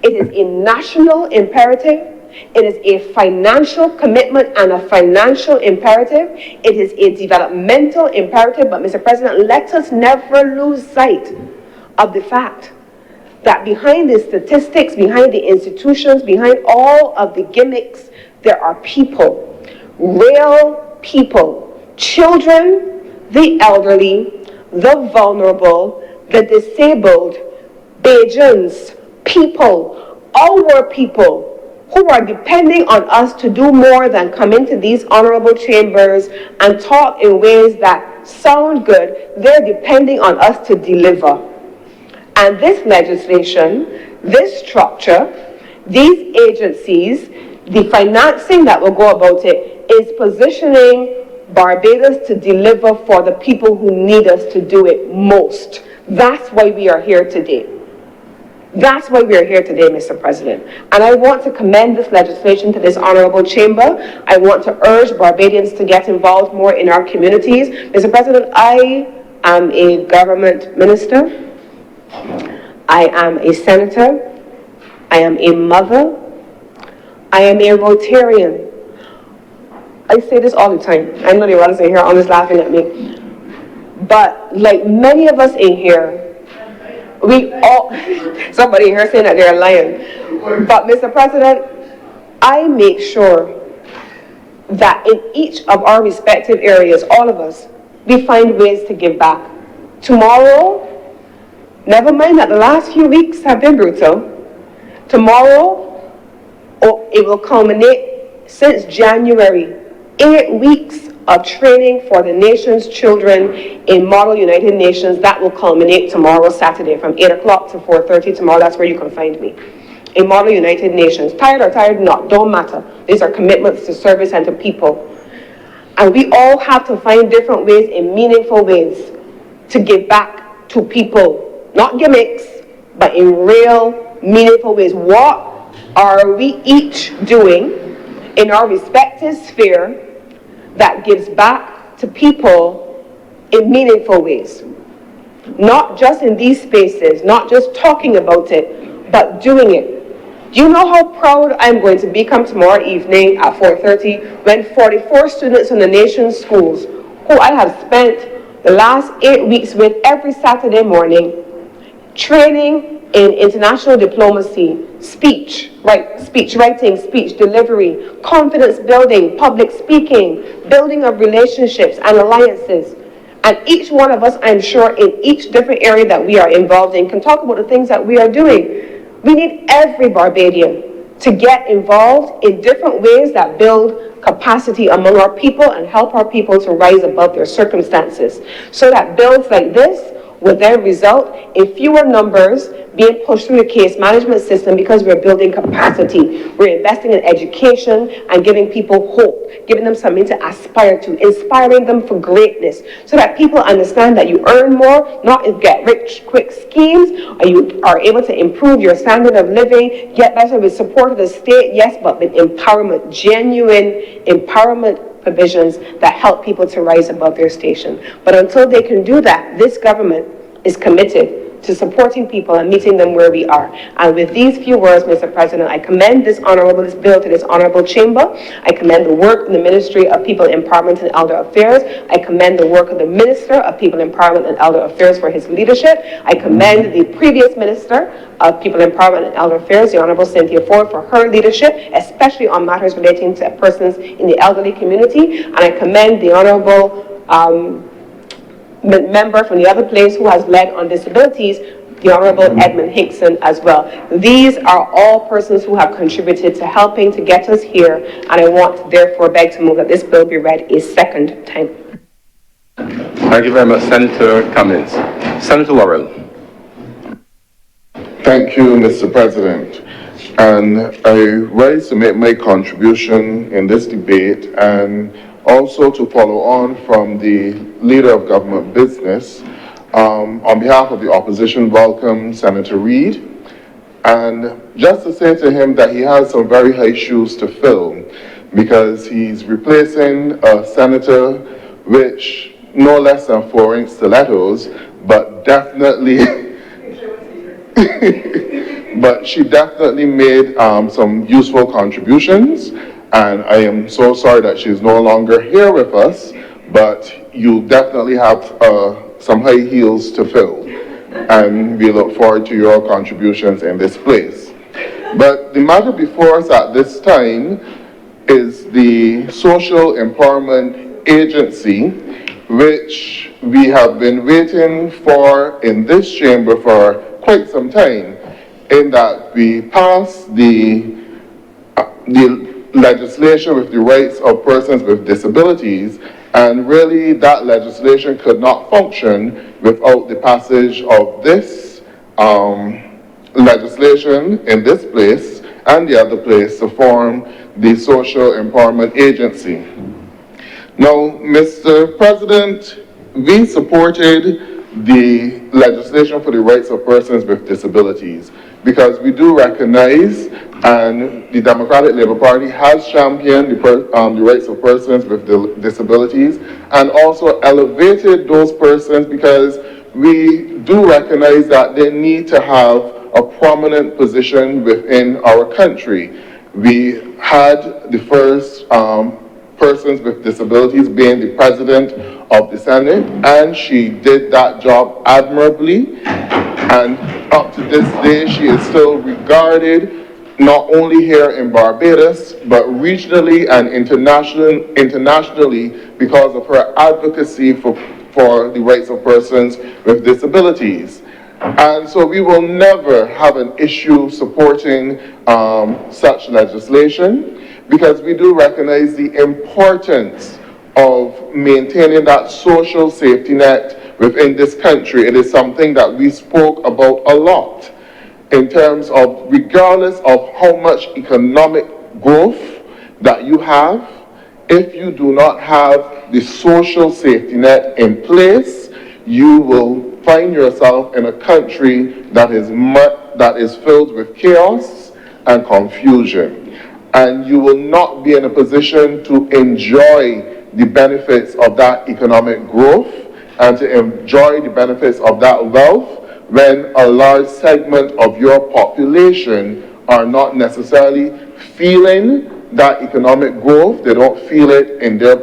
it is a national imperative, it is a financial commitment and a financial imperative, it is a developmental imperative. But Mr. President, let us never lose sight of the fact that behind the statistics, behind the institutions, behind all of the gimmicks, there are people, real people, children, the elderly, the vulnerable, the disabled, Bajans, people, our people who are depending on us to do more than come into these honorable chambers and talk in ways that sound good. They're depending on us to deliver. And this legislation, this structure, these agencies, the financing that will go about it is positioning Barbados to deliver for the people who need us to do it most. That's why we are here today. That's why we are here today, Mr. President. And I want to commend this legislation to this honorable chamber. I want to urge Barbadians to get involved more in our communities. Mr. President, I am a government minister. I am a senator. I am a mother. I am a Rotarian. I say this all the time. I know the ones in here are always laughing at me. But like many of us in here, we all, somebody here saying that they're lying. But Mr. President, I make sure that in each of our respective areas, all of us, we find ways to give back. Tomorrow, never mind that the last few weeks have been brutal. Tomorrow, it will culminate since January. 8 weeks of training for the nation's children in Model United Nations. That will culminate tomorrow, Saturday, from 8 o'clock to 4:30 tomorrow. That's where you can find me. In Model United Nations. Tired or tired not, don't matter. These are commitments to service and to people. And we all have to find different ways, in meaningful ways, to give back to people. Not gimmicks, but in real, meaningful ways. What are we each doing in our respective sphere that gives back to people in meaningful ways? Not just in these spaces, not just talking about it, but doing it. Do you know how proud I'm going to become tomorrow evening at 4:30 when 44 students in the nation's schools, who I have spent the last 8 weeks with every Saturday morning, training in international diplomacy, speech writing, speech delivery, confidence building, public speaking, building of relationships and alliances. And each one of us, I'm sure, in each different area that we are involved in, can talk about the things that we are doing. We need every Barbadian to get involved in different ways that build capacity among our people and help our people to rise above their circumstances. So that bills like this will then result in fewer numbers being pushed through the case management system because we're building capacity. We're investing in education and giving people hope, giving them something to aspire to, inspiring them for greatness, so that people understand that you earn more, not in get-rich-quick schemes, or you are able to improve your standard of living, get better with support of the state, yes, but with empowerment, genuine empowerment provisions that help people to rise above their station. But until they can do that, this government is committed to supporting people and meeting them where we are. And with these few words, Mr. President, I commend this bill to this honorable chamber. I commend the work in the Ministry of People Empowerment and Elder Affairs. I commend the work of the Minister of People Empowerment and Elder Affairs for his leadership. I commend the previous Minister of People Empowerment and Elder Affairs, the Honorable Cynthia Ford, for her leadership, especially on matters relating to persons in the elderly community. And I commend the Honorable member from the other place who has led on disabilities, the Honorable Edmund Hickson as well. These are all persons who have contributed to helping to get us here, and I want to therefore beg to move that this bill be read a second time. Thank you very much, Senator Cummins. Senator Worrell. Thank you, Mr. President. And I rise to make my contribution in this debate and also to follow on from the Leader of Government Business. On behalf of the opposition, welcome Senator Reid. And just to say to him that he has some very high shoes to fill, because he's replacing a senator which no less than 4-inch stilettos, but definitely but she definitely made some useful contributions, and I am so sorry that she's no longer here with us, but you definitely have some high heels to fill, and we look forward to your contributions in this place. But the matter before us at this time is the Social Empowerment Agency, which we have been waiting for in this chamber for quite some time, in that we passed the legislation with the rights of persons with disabilities, and really that legislation could not function without the passage of this legislation in this place and the other place to form the Social Empowerment Agency. Now, Mr. President, we supported the legislation for the rights of persons with disabilities because we do recognize, and the Democratic Labour Party has championed the rights of persons with disabilities and also elevated those persons, because we do recognize that they need to have a prominent position within our country. We had the first persons with disabilities being the President of the Senate, and she did that job admirably, and up to this day she is still regarded not only here in Barbados but regionally and internationally because of her advocacy for the rights of persons with disabilities. And so we will never have an issue supporting such legislation, because we do recognize the importance of maintaining that social safety net within this country. It is something that we spoke about a lot in terms of, regardless of how much economic growth that you have, if you do not have the social safety net in place, you will find yourself in a country that is filled with chaos and confusion. And you will not be in a position to enjoy the benefits of that economic growth and to enjoy the benefits of that wealth when a large segment of your population are not necessarily feeling that economic growth. They don't feel it in their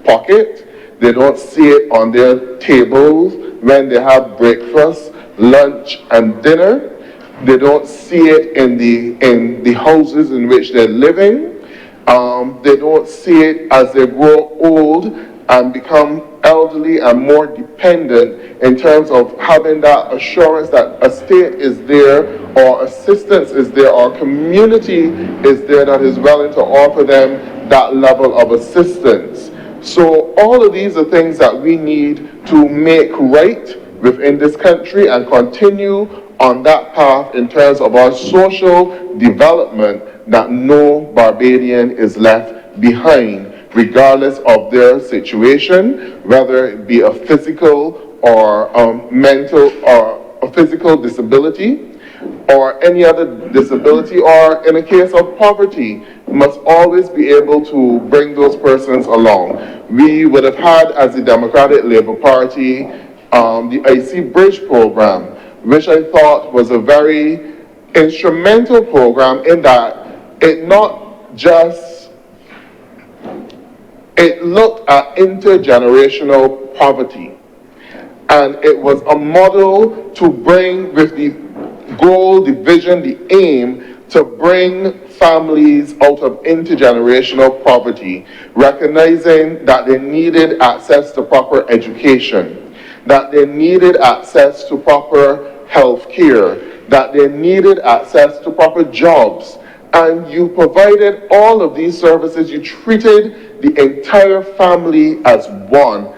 pocket. They don't see it on their tables when they have breakfast, lunch, and dinner. They don't see it in the houses in which they're living. They don't see it as they grow old and become elderly and more dependent in terms of having that assurance that a state is there or assistance is there or community is there that is willing to offer them that level of assistance. So all of these are things that we need to make right within this country and continue on that path in terms of our social development, that no Barbadian is left behind, regardless of their situation, whether it be a physical or mental or a physical disability or any other disability, or in a case of poverty, we must always be able to bring those persons along. We would have had, as the Democratic Labour Party, the IC Bridge program, which I thought was a very instrumental program in that it not just, it looked at intergenerational poverty. And it was a model to bring, with the goal, the vision, the aim, to bring families out of intergenerational poverty, recognizing that they needed access to proper education, that they needed access to proper health care, that they needed access to proper jobs. And you provided all of these services. You treated the entire family as one,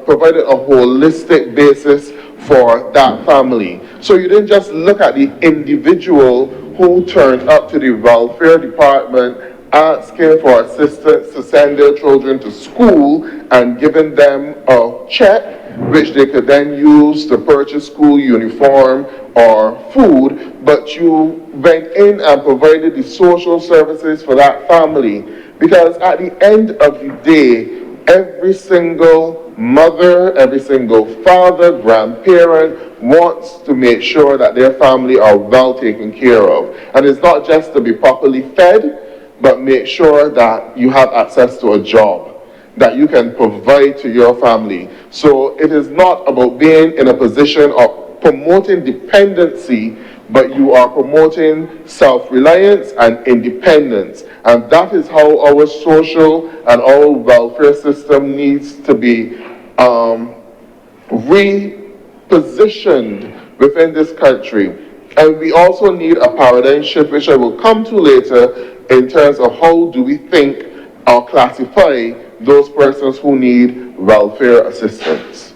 provided a holistic basis for that family. So you didn't just look at the individual who turned up to the welfare department asking for assistance to send their children to school and giving them a check which they could then use to purchase school uniform or food, but you went in and provided the social services for that family. Because at the end of the day, every single mother, every single father, grandparent wants to make sure that their family are well taken care of. And it's not just to be properly fed, but make sure that you have access to a job that you can provide to your family. So it is not about being in a position of promoting dependency, but you are promoting self-reliance and independence. And that is how our social and our welfare system needs to be repositioned within this country. And we also need a paradigm shift, which I will come to later, in terms of how do we think or classify those persons who need welfare assistance.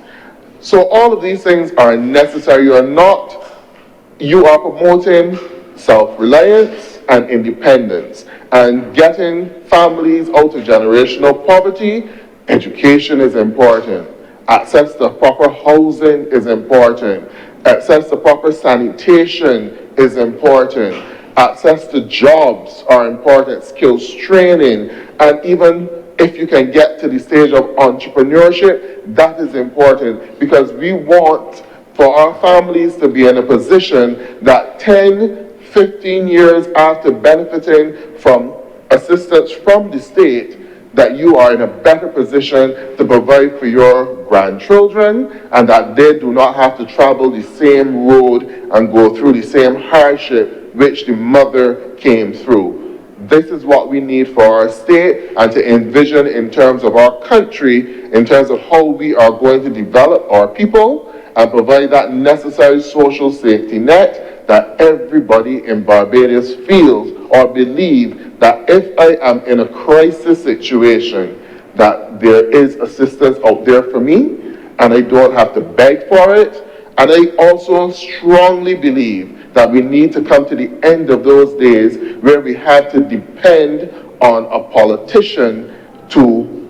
So all of these things are necessary. You are promoting self-reliance and independence and getting families out of generational poverty. Education is important. Access to proper housing is important. Access to proper sanitation is important. Access to jobs are important, skills training, and even if you can get to the stage of entrepreneurship, that is important, because we want for our families to be in a position that 10, 15 years after benefiting from assistance from the state, that you are in a better position to provide for your grandchildren, and that they do not have to travel the same road and go through the same hardship which the mother came through. This is what we need for our state and to envision in terms of our country, in terms of how we are going to develop our people and provide that necessary social safety net that everybody in Barbados feels or believes that if I am in a crisis situation, that there is assistance out there for me and I don't have to beg for it. And I also strongly believe that we need to come to the end of those days where we have to depend on a politician to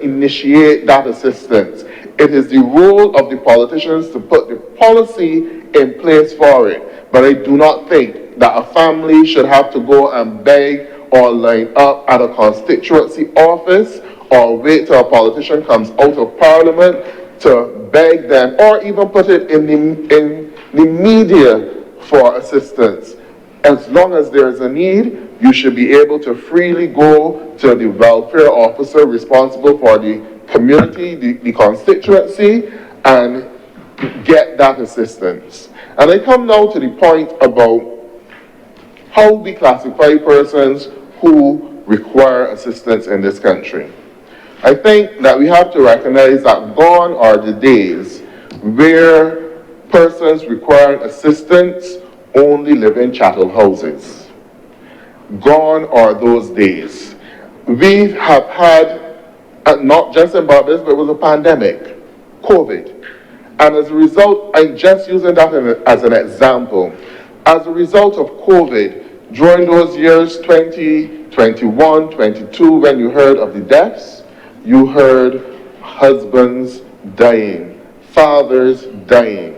initiate that assistance. It is the role of the politicians to put the policy in place for it. But I do not think that a family should have to go and beg or line up at a constituency office or wait till a politician comes out of parliament to beg them or even put it in the media for assistance. As long as there is a need, you should be able to freely go to the welfare officer responsible for the community, the constituency, and get that assistance. And I come now to the point about how we classify persons who require assistance in this country. I think that we have to recognize that gone are the days where persons requiring assistance only live in chattel houses. Gone are those days. We have had, not just in Barbados, but it was a pandemic, COVID. And as a result, I'm just using that as an example. As a result of COVID, during those years, 2021, 22, when you heard of the deaths, you heard husbands dying, fathers dying.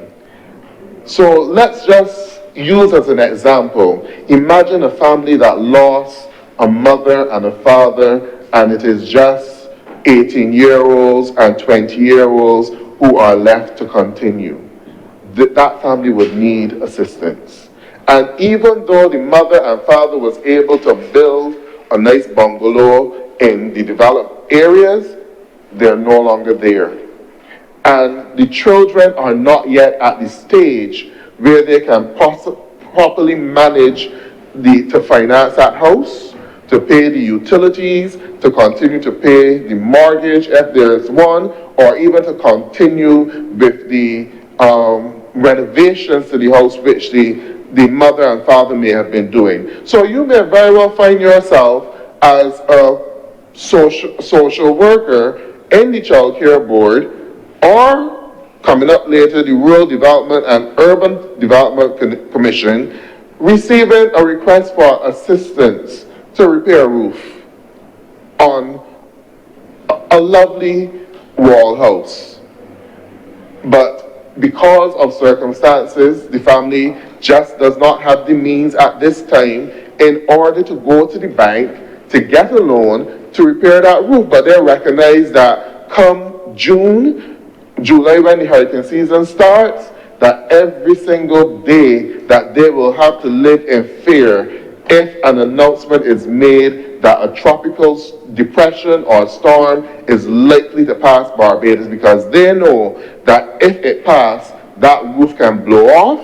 So let's just use as an example, imagine a family that lost a mother and a father, and it is just 18-year-olds and 20-year-olds who are left to continue. That family would need assistance. And even though the mother and father was able to build a nice bungalow in the developed areas, they're no longer there. And the children are not yet at the stage where they can properly manage to finance that house, to pay the utilities, to continue to pay the mortgage if there is one, or even to continue with the renovations to the house which the mother and father may have been doing. So you may very well find yourself as a social worker in the Child Care Board, or coming up later, the Rural Development and Urban Development Commission, receiving a request for assistance to repair a roof on a lovely wall house. But because of circumstances, the family just does not have the means at this time in order to go to the bank to get a loan to repair that roof. But they recognize that come July, when the hurricane season starts, that every single day that they will have to live in fear if an announcement is made that a tropical depression or storm is likely to pass Barbados, because they know that if it passes, that roof can blow off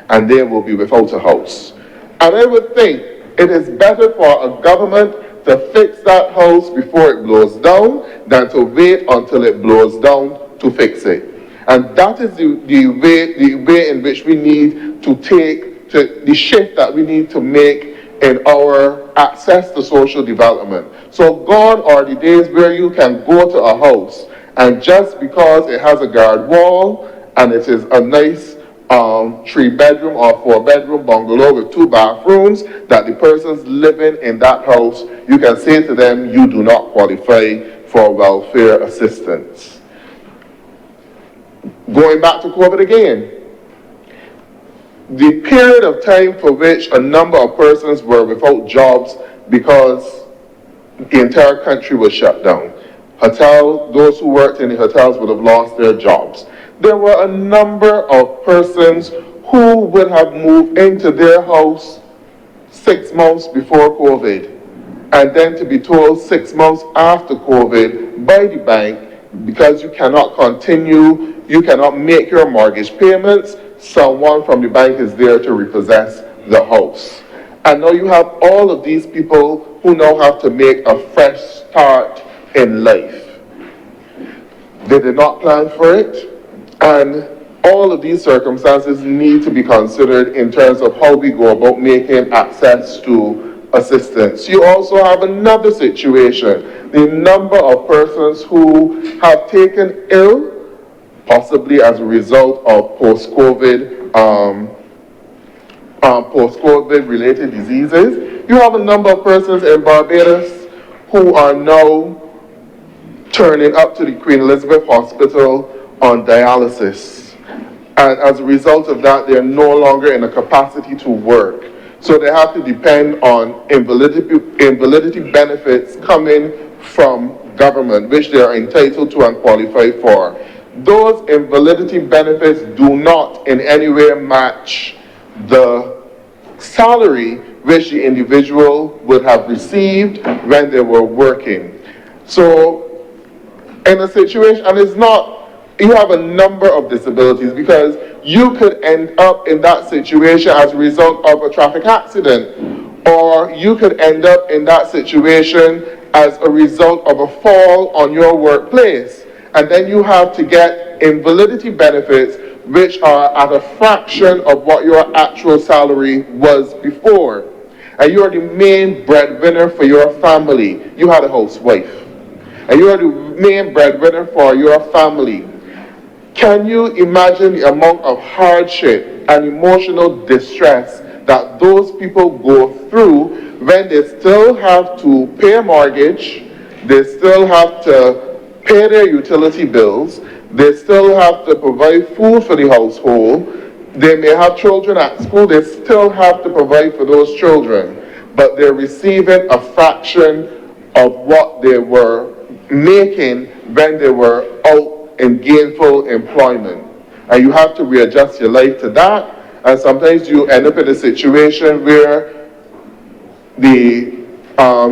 and they will be without a house. And I would think it is better for a government to fix that house before it blows down than to wait until it blows down to fix it. And that is the way in which we need to take the shift that we need to make in our access to social development. So gone are the days where you can go to a house and just because it has a guard wall and it is a nice 3-bedroom or 4-bedroom bungalow with 2 bathrooms, that the person's living in that house, you can say to them, you do not qualify for welfare assistance. Going back to COVID again, the period of time for which a number of persons were without jobs because the entire country was shut down. Those who worked in the hotels would have lost their jobs. There were a number of persons who would have moved into their house 6 months before COVID, and then to be told 6 months after COVID by the bank, because you cannot continue, you cannot make your mortgage payments, someone from the bank is there to repossess the house. And now you have all of these people who now have to make a fresh start in life. They did not plan for it, and all of these circumstances need to be considered in terms of how we go about making access to assistance. You also have another situation, the number of persons who have taken ill, possibly as a result of post-COVID related diseases. You have a number of persons in Barbados who are now turning up to the Queen Elizabeth Hospital on dialysis. And as a result of that, they're no longer in a capacity to work. So they have to depend on invalidity benefits coming from government, which they are entitled to and qualified for. those invalidity benefits do not in any way match the salary which the individual would have received when they were working. So in a situation, and it's not, you have a number of disabilities, because you could end up in that situation as a result of a traffic accident, or you could end up in that situation as a result of a fall on your workplace, and then you have to get invalidity benefits which are at a fraction of what your actual salary was before. And you are the main breadwinner for your family. You had a housewife, and you are the main breadwinner for your family. Can you imagine the amount of hardship and emotional distress that those people go through when they still have to pay a mortgage, they still have to pay their utility bills, they still have to provide food for the household, they may have children at school, they still have to provide for those children, but they're receiving a fraction of what they were making when they were out in gainful employment. And you have to readjust your life to that, and sometimes you end up in a situation where the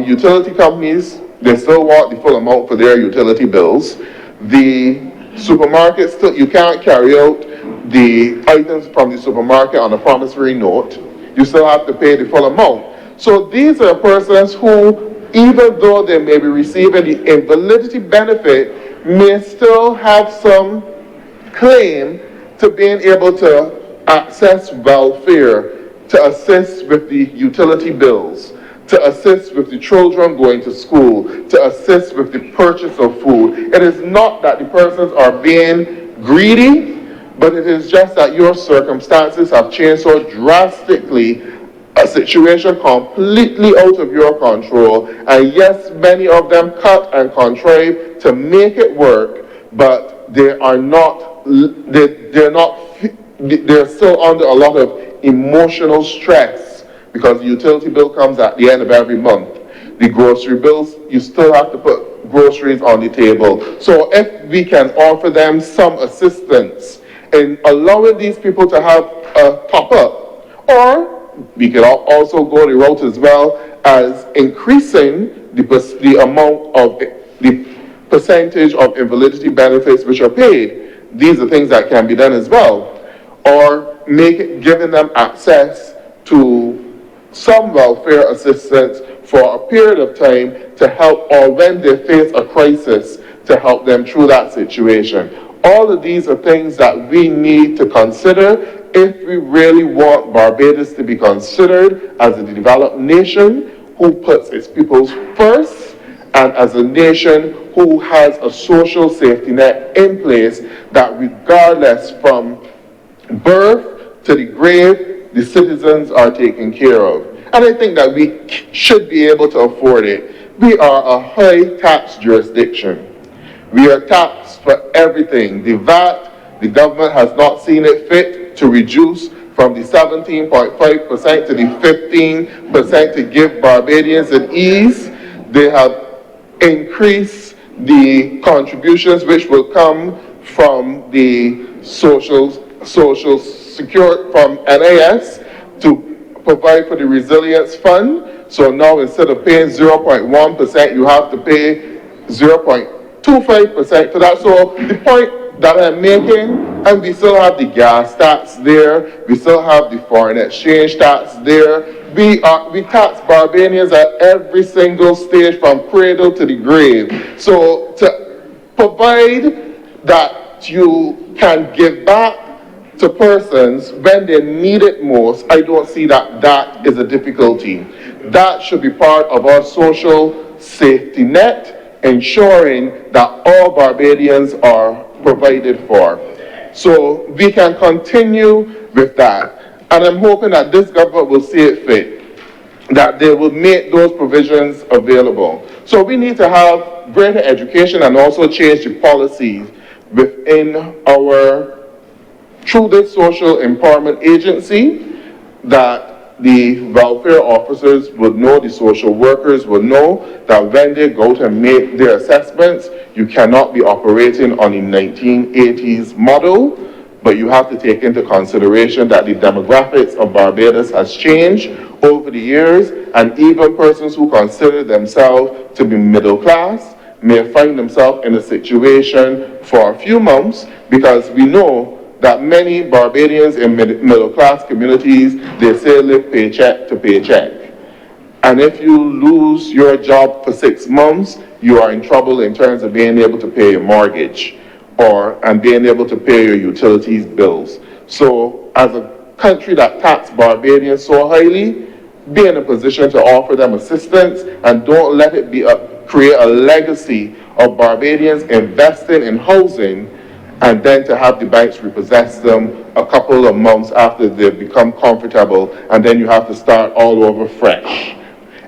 utility companies, they still want the full amount for their utility bills. The supermarkets, still, you can't carry out the items from the supermarket on a promissory note. You still have to pay the full amount. So these are persons who, even though they may be receiving the invalidity benefit, may still have some claim to being able to access welfare, to assist with the utility bills, to assist with the children going to school, to assist with the purchase of food. It is not that the persons are being greedy, but it is just that your circumstances have changed so drastically, a situation completely out of your control. And yes, many of them cut and contrive to make it work, but they are not, they're still under a lot of emotional stress, because the utility bill comes at the end of every month. The grocery bills, you still have to put groceries on the table. So if we can offer them some assistance in allowing these people to have a top-up, or we can also go the route as well as increasing the amount of the percentage of invalidity benefits which are paid. These are things that can be done as well. Or giving them access to some welfare assistance for a period of time to help, or when they face a crisis, to help them through that situation. All of these are things that we need to consider if we really want Barbados to be considered as a developed nation who puts its people first, and as a nation who has a social safety net in place that, regardless from birth to the grave, the citizens are taken care of. And I think that we should be able to afford it. We are a high tax jurisdiction. We are taxed for everything. The VAT, the government has not seen it fit to reduce from the 17.5% to the 15% to give Barbadians an ease. They have increased the contributions which will come from the social security, from NAS, to provide for the resilience fund. So now instead of paying 0.1%, you have to pay 0.25% for that. So the point that I'm making, and we still have the gas tax there, we still have the foreign exchange tax there. We tax Barbadians at every single stage from cradle to the grave. So to provide that you can give back to persons when they need it most, I don't see that that is a difficulty. That should be part of our social safety net, ensuring that all Barbadians are provided for. So we can continue with that. And I'm hoping that this government will see it fit, that they will make those provisions available. So we need to have greater education and also change the policies within our, through this social empowerment agency, that the welfare officers would know, the social workers would know that when they go to make their assessments, you cannot be operating on the 1980s model, but you have to take into consideration that the demographics of Barbados has changed over the years, and even persons who consider themselves to be middle class may find themselves in a situation for a few months, because we know that many Barbadians in middle class communities, they say live paycheck to paycheck. And if you lose your job for 6 months, you are in trouble in terms of being able to pay your mortgage and being able to pay your utilities bills. So as a country that tax Barbadians so highly, be in a position to offer them assistance, and don't let it be create a legacy of Barbadians investing in housing and then to have the banks repossess them a couple of months after they've become comfortable, and then you have to start all over fresh.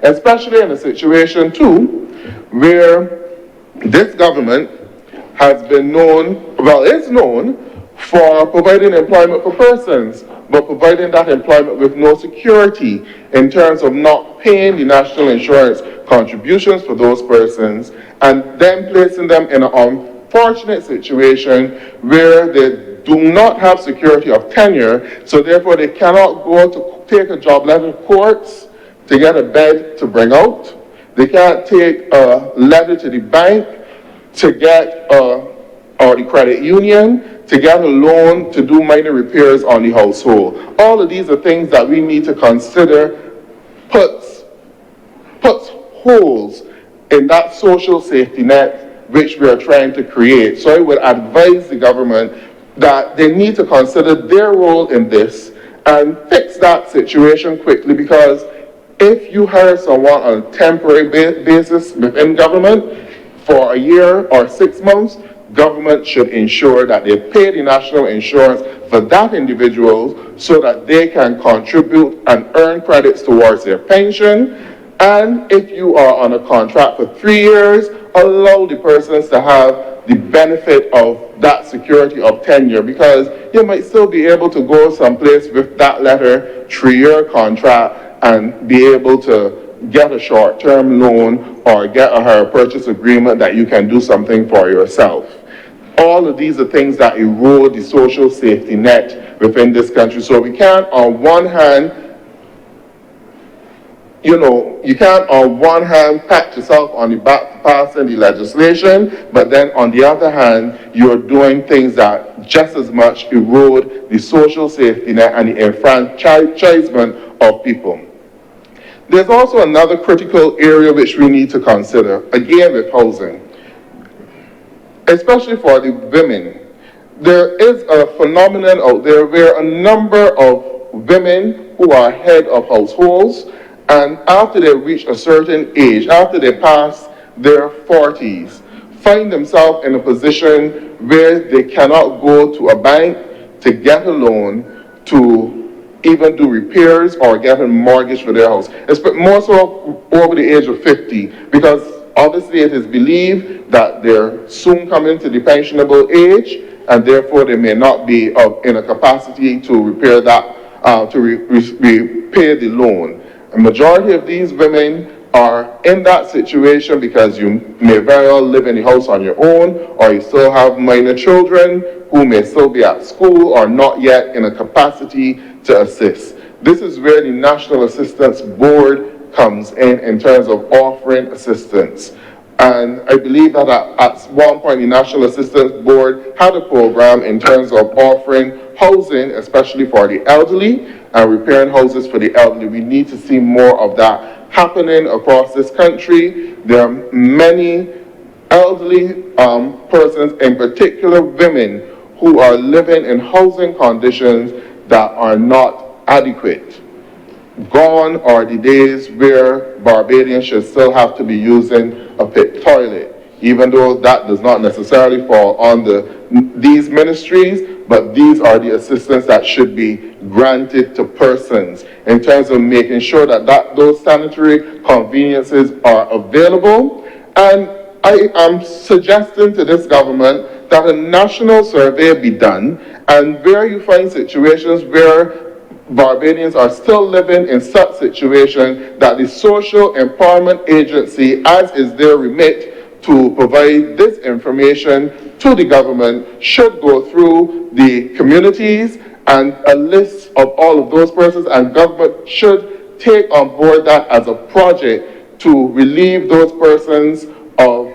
Especially in a situation too, where this government has been known, well, is known for providing employment for persons, but providing that employment with no security in terms of not paying the national insurance contributions for those persons, and then placing them in an unfortunate situation where they do not have security of tenure, so therefore they cannot go to take a job letter to courts to get a bed to bring out. They can't take a letter to the bank to get, or the credit union, to get a loan to do minor repairs on the household. All of these are things that we need to consider puts holes in that social safety net which we are trying to create. So I would advise the government that they need to consider their role in this and fix that situation quickly, because if you hire someone on a temporary basis within government for a year or 6 months, government should ensure that they pay the national insurance for that individual so that they can contribute and earn credits towards their pension. And if you are on a contract for 3 years, allow the persons to have the benefit of that security of tenure, because you might still be able to go someplace with that letter, 3-year contract, and be able to get a short-term loan or get a hire purchase agreement that you can do something for yourself. All of these are things that erode the social safety net within this country. So we can't, on one hand, you can't on one hand pat yourself on the back for passing the legislation, but then on the other hand, you're doing things that just as much erode the social safety net and the enfranchisement of people. There's also another critical area which we need to consider, again with housing, especially for the women. There is a phenomenon out there where a number of women who are head of households, and after they reach a certain age, after they pass their 40s, find themselves in a position where they cannot go to a bank to get a loan to even do repairs or get a mortgage for their house. It's more so over the age of 50, because obviously it is believed that they're soon coming to the pensionable age, and therefore they may not be in a capacity to repair that, to repay the loan. A majority of these women are in that situation because you may very well live in the house on your own, or you still have minor children who may still be at school or not yet in a capacity to assist. This is where the National Assistance Board comes in terms of offering assistance. And I believe that at one point the National Assistance Board had a program in terms of offering housing, especially for the elderly, and repairing houses for the elderly. We need to see more of that happening across this country. There are many elderly persons, in particular women, who are living in housing conditions that are not adequate. Gone are the days where Barbadians should still have to be using a pit toilet, even though that does not necessarily fall on these ministries, but these are the assistance that should be granted to persons in terms of making sure that those sanitary conveniences are available. And I am suggesting to this government that a national survey be done, and where you find situations where Barbadians are still living in such situation that the Social Empowerment Agency, as is their remit to provide this information to the government, should go through the communities and a list of all of those persons, and government should take on board that as a project to relieve those persons of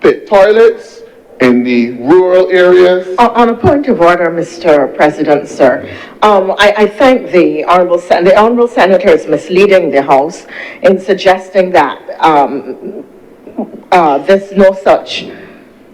pit toilets in the rural areas. On a point of order, Mr. President, sir, I think the Honourable Senator is misleading the House in suggesting that there's no such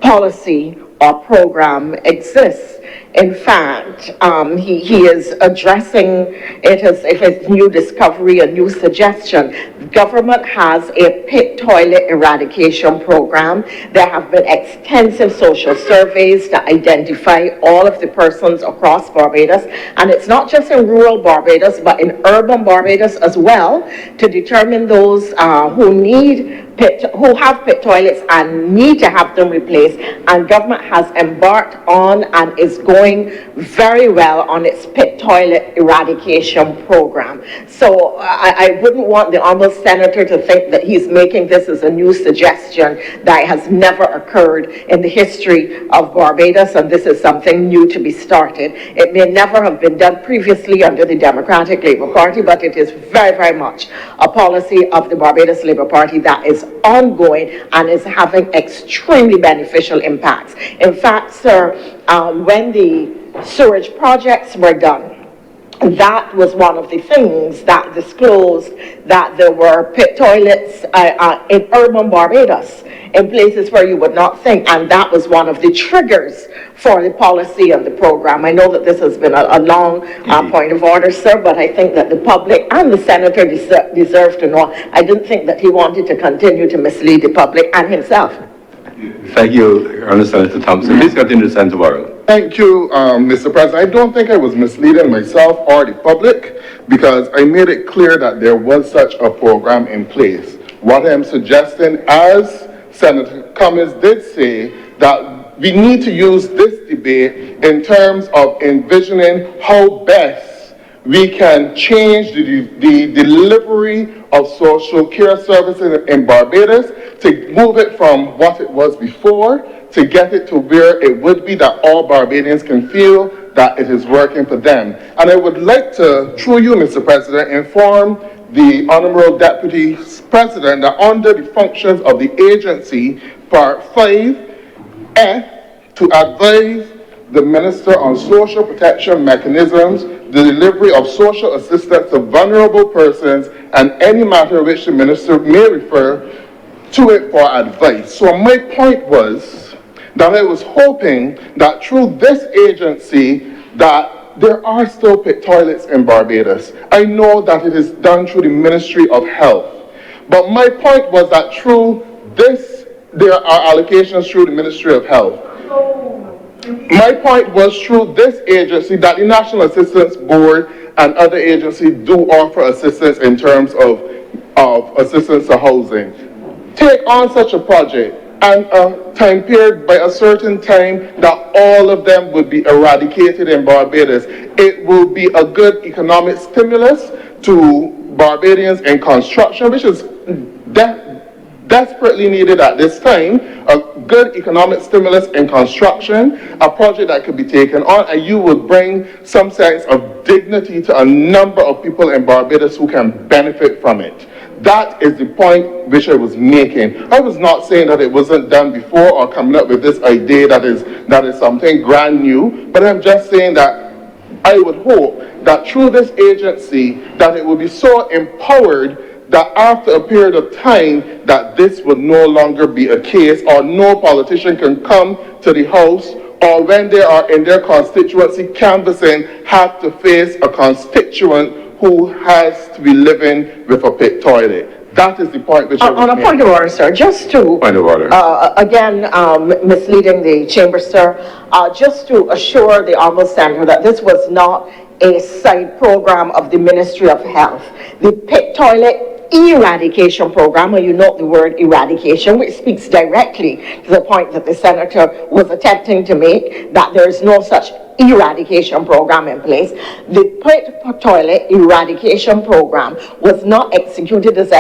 policy or program exists. In fact, he is addressing it as if it's new discovery, a new suggestion. Government has a pit toilet eradication program. There have been extensive social surveys to identify all of the persons across Barbados, and it's not just in rural Barbados, but in urban Barbados as well, to determine those who have pit toilets and need to have them replaced. And government has embarked on and is going very well on its pit toilet eradication program. So I wouldn't want the Honourable Senator to think that he's making this as a new suggestion that has never occurred in the history of Barbados, and this is something new to be started. It may never have been done previously under the Democratic Labour Party, but it is very, very much a policy of the Barbados Labour Party that is ongoing and is having extremely beneficial impacts. In fact, sir, when the sewage projects were done, that was one of the things that disclosed that there were pit toilets in urban Barbados, in places where you would not think, and that was one of the triggers for the policy and the program. I know that this has been a long point of order, sir, but I think that the public and the Senator deserve to know. I didn't think that he wanted to continue to mislead the public and himself. Thank you, Honourable Senator Thompson. Please continue, Senator Morris. Thank you, Mr. President. I don't think I was misleading myself or the public, because I made it clear that there was such a program in place. What I'm suggesting, as Senator Cummins did say, that we need to use this debate in terms of envisioning how best we can change the delivery of social care services in Barbados, to move it from what it was before to get it to where it would be that all Barbadians can feel that it is working for them. And I would like to, through you, Mr. President, inform the Honourable Deputy President that under the functions of the agency, Part 5F, to advise the Minister on social protection mechanisms, the delivery of social assistance to vulnerable persons, and any matter which the Minister may refer to it for advice. So my point was that I was hoping that through this agency that there are still pit toilets in Barbados. I know that it is done through the Ministry of Health, but my point was that through this, there are allocations through the Ministry of Health. My point was through this agency that the National Assistance Board and other agencies do offer assistance in terms of assistance to housing. Take on such a project and a time period by a certain time that all of them would be eradicated in Barbados. It will be a good economic stimulus to Barbadians in construction, which is desperately needed at this time. A good economic stimulus in construction, a project that could be taken on, and you would bring some sense of dignity to a number of people in Barbados who can benefit from it. That is the point which I was making. I was not saying that it wasn't done before or coming up with this idea that is something brand new, but I'm just saying that I would hope that through this agency that it will be so empowered that after a period of time that this would no longer be a case, or no politician can come to the House, or when they are in their constituency canvassing, have to face a constituent who has to be living with a pit toilet. That is the point which on a point of order, sir, just to Point of order. Again, misleading the chamber, sir, just to assure the Honourable Senator that this was not a side program of the Ministry of Health. The pit toilet eradication program, or you note the word eradication, which speaks directly to the point that the Senator was attempting to make, that there is no such eradication program in place. The pit toilet eradication program was not executed as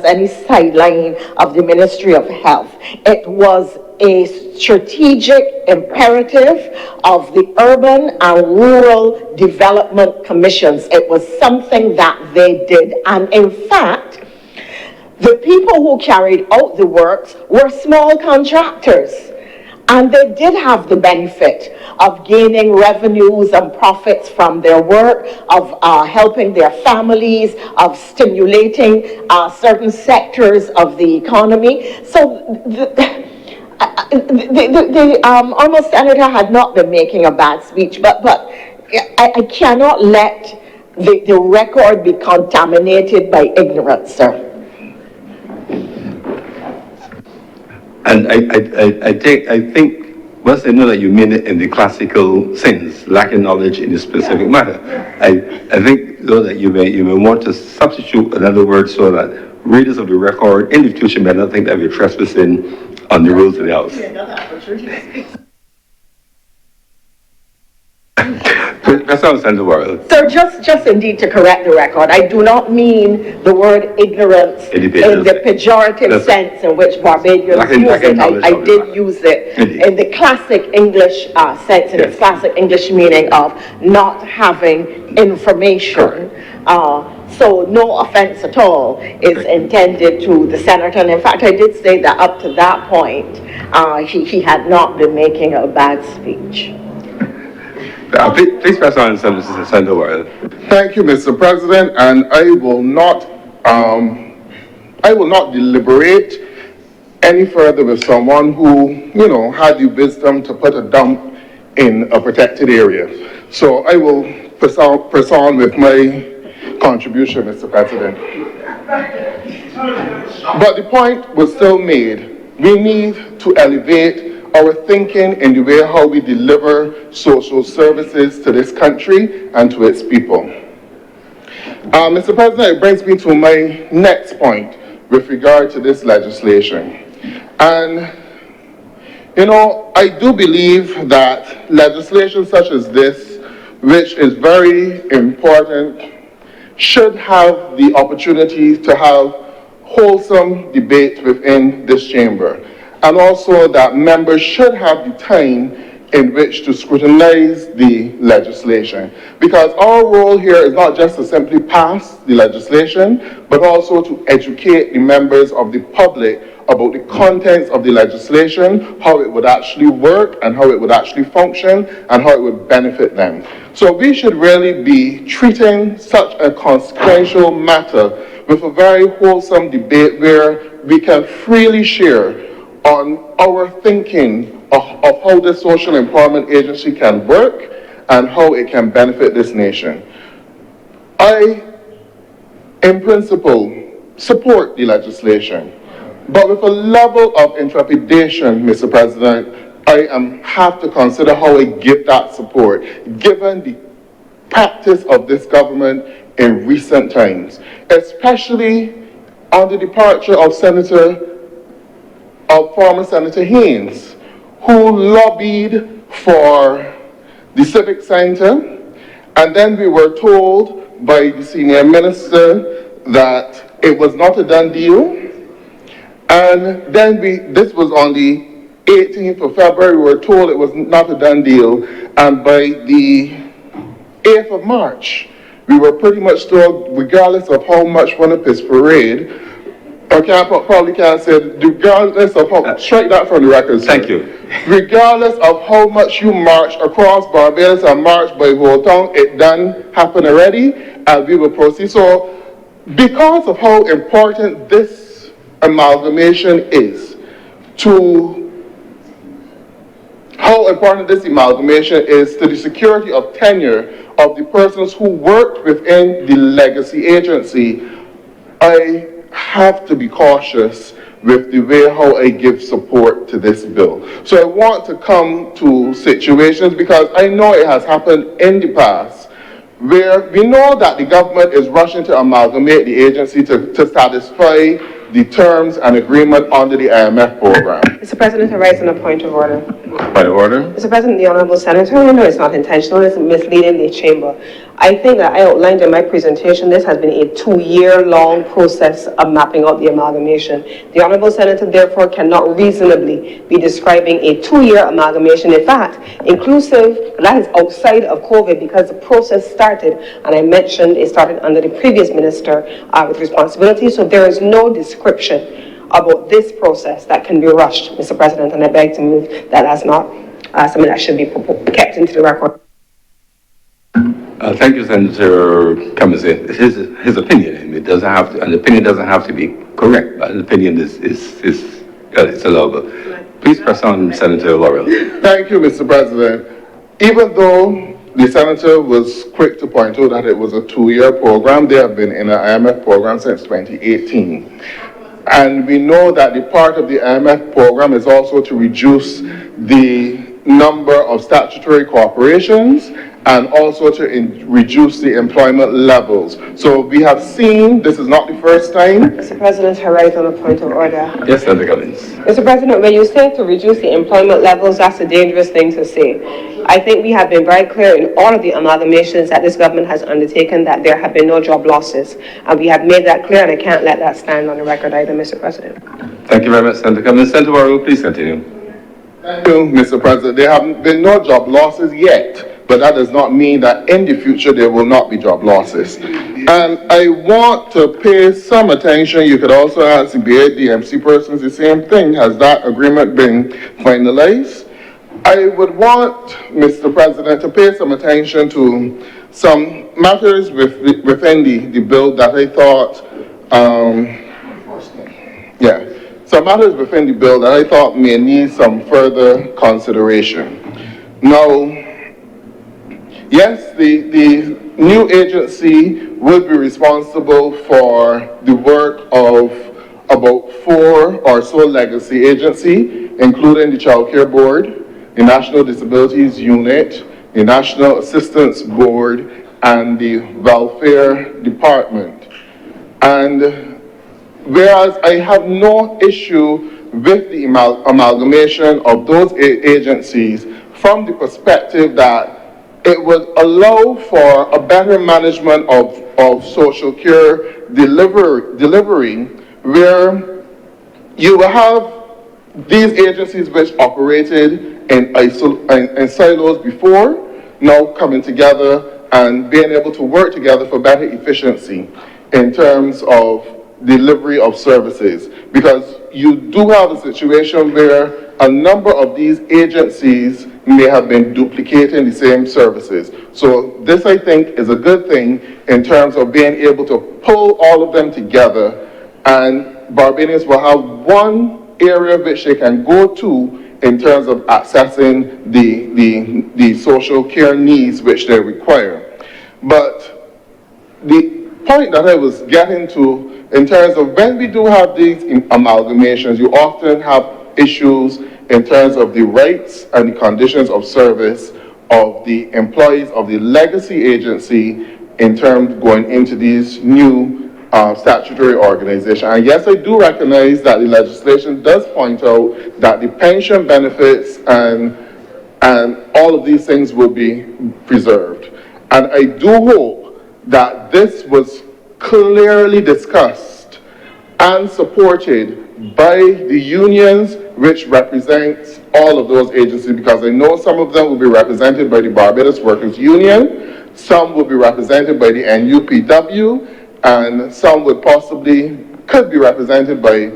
any sideline of the Ministry of Health. It was a strategic imperative of the Urban and Rural Development Commissions. It was something that they did, and in fact, the people who carried out the works were small contractors. And they did have the benefit of gaining revenues and profits from their work, of helping their families, of stimulating certain sectors of the economy. So the almost senator had not been making a bad speech, but I cannot let the record be contaminated by ignorance, sir. And I think, once I know that you mean it in the classical sense, lacking knowledge in the specific matter, I think though that you may want to substitute another word so that readers of the record in the future may not think that we're trespassing on the rules of the House. That's how it's in the world. So just indeed to correct the record, I do not mean the word ignorance in the pejorative sense in which Barbadians use it. I did use it in the classic English sense, in its classic English meaning of not having information. So no offense at all is intended to the senator. And in fact, I did say that up to that point, he had not been making a bad speech. Please pass on, Senator Worrell. Thank you, Mr. President, and I will not deliberate any further with someone who, had the wisdom to put a dump in a protected area. So I will press on with my contribution, Mr. President. But the point was still made. We need to elevate our thinking in the way how we deliver social services to this country and to its people. Mr. President, it brings me to my next point with regard to this legislation. And, I do believe that legislation such as this, which is very important, should have the opportunity to have wholesome debate within this chamber. And also that members should have the time in which to scrutinize the legislation. Because our role here is not just to simply pass the legislation, but also to educate the members of the public about the contents of the legislation, how it would actually work, and how it would actually function, and how it would benefit them. So we should really be treating such a consequential matter with a very wholesome debate where we can freely share on our thinking of how the social employment agency can work and how it can benefit this nation. I, in principle, support the legislation, but with a level of intrepidation, Mr. President, I have to consider how I give that support, given the practice of this government in recent times, especially on the departure of former Senator Haynes, who lobbied for the Civic Center, and then we were told by the senior minister that it was not a done deal, and then this was on the 18th of February, we were told it was not a done deal, and by the 8th of March, we were pretty much told, regardless of how much one of his parade, I probably can't say, regardless of how, strike that from the record, sir. Thank you. Regardless of how much you march across Barbados and march by whole town, it done happen already, and we will proceed. So, because of how important this amalgamation is to the security of tenure of the persons who worked within the legacy agency, I have to be cautious with the way how I give support to this bill. So I want to come to situations, because I know it has happened in the past, where we know that the government is rushing to amalgamate the agency to satisfy the terms and agreement under the IMF program. Mr. President, I rise on a point of order. Point of order. Mr. President, the Honourable Senator, I know it's not intentional, it's misleading the chamber. I think that I outlined in my presentation, this has been a 2-year-long process of mapping out the amalgamation. The Honourable Senator therefore cannot reasonably be describing a 2-year amalgamation. In fact, inclusive, that is outside of COVID because the process started, and I mentioned it started under the previous minister with responsibility, so there is no description about this process that can be rushed, Mr. President, and I beg to move that as not something that should be kept into the record. Thank you, Senator Cummins. His opinion, and it doesn't have to, an opinion doesn't have to be correct, but an opinion is it's allowable. Please press on, Senator Laurel. Thank you, Mr. President. Even though the senator was quick to point out that it was a 2-year program, they have been in an IMF program since 2018. And we know that the part of the IMF program is also to reduce the number of statutory corporations and also to reduce the employment levels. So we have seen, this is not the first time. Mr. President, I rise on a point of order. Yes, Senator Cummins. Mr. President, when you say to reduce the employment levels, that's a dangerous thing to say. I think we have been very clear in all of the amalgamations that this government has undertaken that there have been no job losses. And we have made that clear, and I can't let that stand on the record either, Mr. President. Thank you very much, Senator Cummins. Senator Laurel, please continue. Thank you, Mr. President. There have been no job losses yet, but that does not mean that in the future there will not be job losses. And I want to pay some attention. You could also ask the DMC persons the same thing. Has that agreement been finalized? I would want, Mr. President, to pay some attention to some matters within the bill that I thought, some matters within the bill that I thought may need some further consideration. Now, yes, the new agency will be responsible for the work of about 4 or so legacy agencies, including the Child Care Board, the National Disabilities Unit, the National Assistance Board, and the Welfare Department. And whereas I have no issue with the amalgamation of those agencies from the perspective that it would allow for a better management of social care delivery, where you will have these agencies which operated in silos before, now coming together and being able to work together for better efficiency in terms of delivery of services. Because you do have a situation where a number of these agencies may have been duplicating the same services. So this, I think, is a good thing in terms of being able to pull all of them together, and Barbadians will have one area which they can go to in terms of accessing the social care needs which they require. But the point that I was getting to in terms of when we do have these amalgamations, you often have issues in terms of the rights and the conditions of service of the employees of the legacy agency in terms of going into these new statutory organizations. And yes, I do recognize that the legislation does point out that the pension benefits and all of these things will be preserved. And I do hope that this was clearly discussed and supported by the unions which represents all of those agencies, because I know some of them will be represented by the Barbados Workers Union, some will be represented by the NUPW, and some could be represented by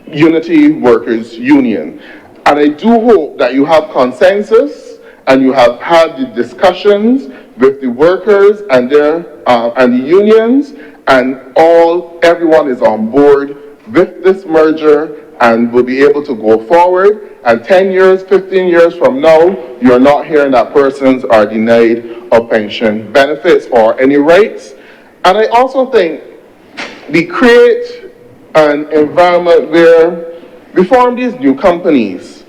Unity Workers Union. And I do hope that you have consensus and you have had the discussions with the workers and the unions, and everyone is on board with this merger and will be able to go forward. And 10 years, 15 years from now, you're not hearing that persons are denied of pension benefits or any rights. And I also think we create an environment where we form these new companies.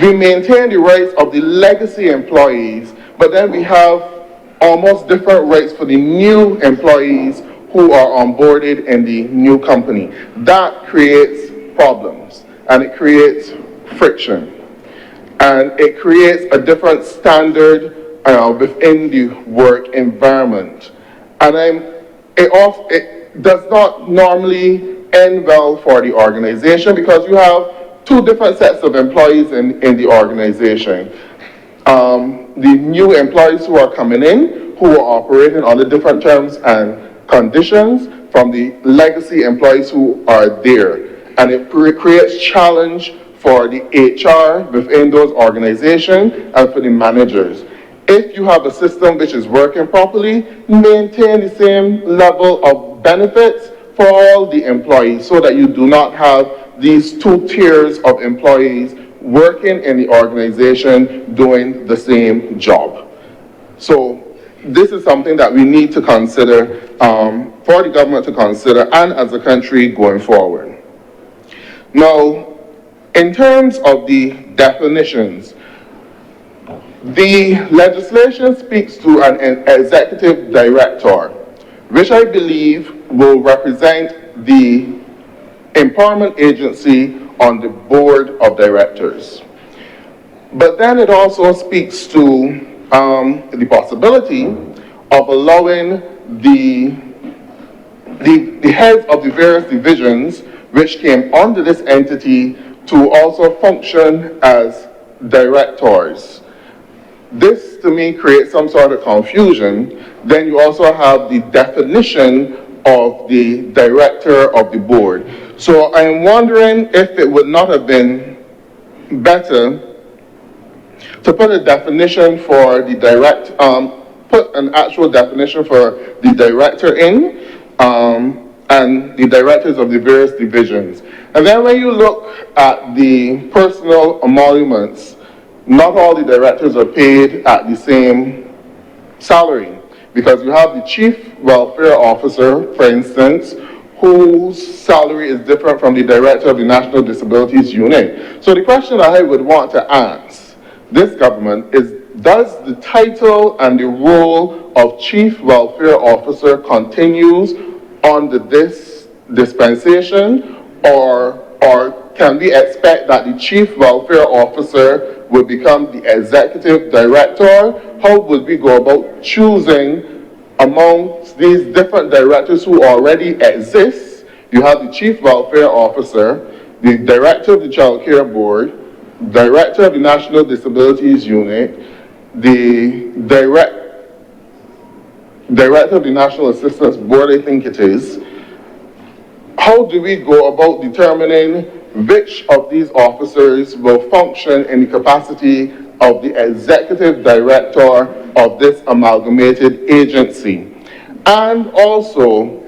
We maintain the rights of the legacy employees, but then we have almost different rights for the new employees who are onboarded in the new company. That creates problems and it creates friction. And it creates a different standard within the work environment. And it does not normally end well for the organization because you have two different sets of employees in the organization. The new employees who are coming in, who are operating under different terms and conditions from the legacy employees who are there. And it creates challenge for the HR within those organizations and for the managers. If you have a system which is working properly, maintain the same level of benefits for all the employees so that you do not have these two tiers of employees working in the organization doing the same job. So this is something that we need to consider for the government to consider and as a country going forward. Now, in terms of the definitions, the legislation speaks to an executive director, which I believe will represent the empowerment agency on the board of directors. But then it also speaks to the possibility of allowing the heads of the various divisions which came under this entity to also function as directors. This to me creates some sort of confusion. Then you also have the definition of the director of the board. So I'm wondering if it would not have been better to put a definition for the put an actual definition for the director in, and the directors of the various divisions. And then when you look at the personal emoluments, not all the directors are paid at the same salary, because you have the chief welfare officer, for instance, whose salary is different from the director of the National Disabilities Unit. So the question that I would want to ask this government is, does the title and the role of chief welfare officer continues under this dispensation, or can we expect that the chief welfare officer will become the executive director? How would we go about choosing amongst these different directors who already exist? You have the chief welfare officer, the director of the child care board, director of the National Disabilities Unit, the director of the National Assistance Board, I think it is. How do we go about determining which of these officers will function in the capacity of the executive director of this amalgamated agency? And also,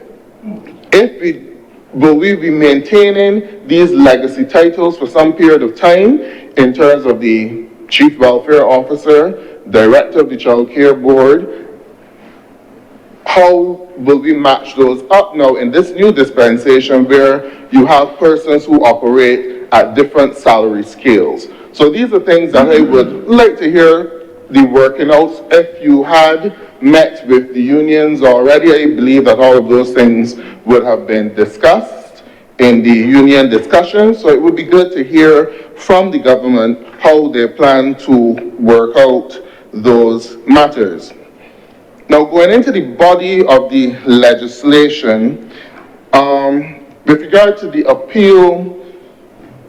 will we be maintaining these legacy titles for some period of time in terms of the chief welfare officer, director of the child care board? How will we match those up now in this new dispensation where you have persons who operate at different salary scales? So these are things that I would like to hear the working out. If you had met with the unions already, I believe that all of those things would have been discussed in the union discussion. So it would be good to hear from the government how they plan to work out those matters. Now, going into the body of the legislation, with regard to the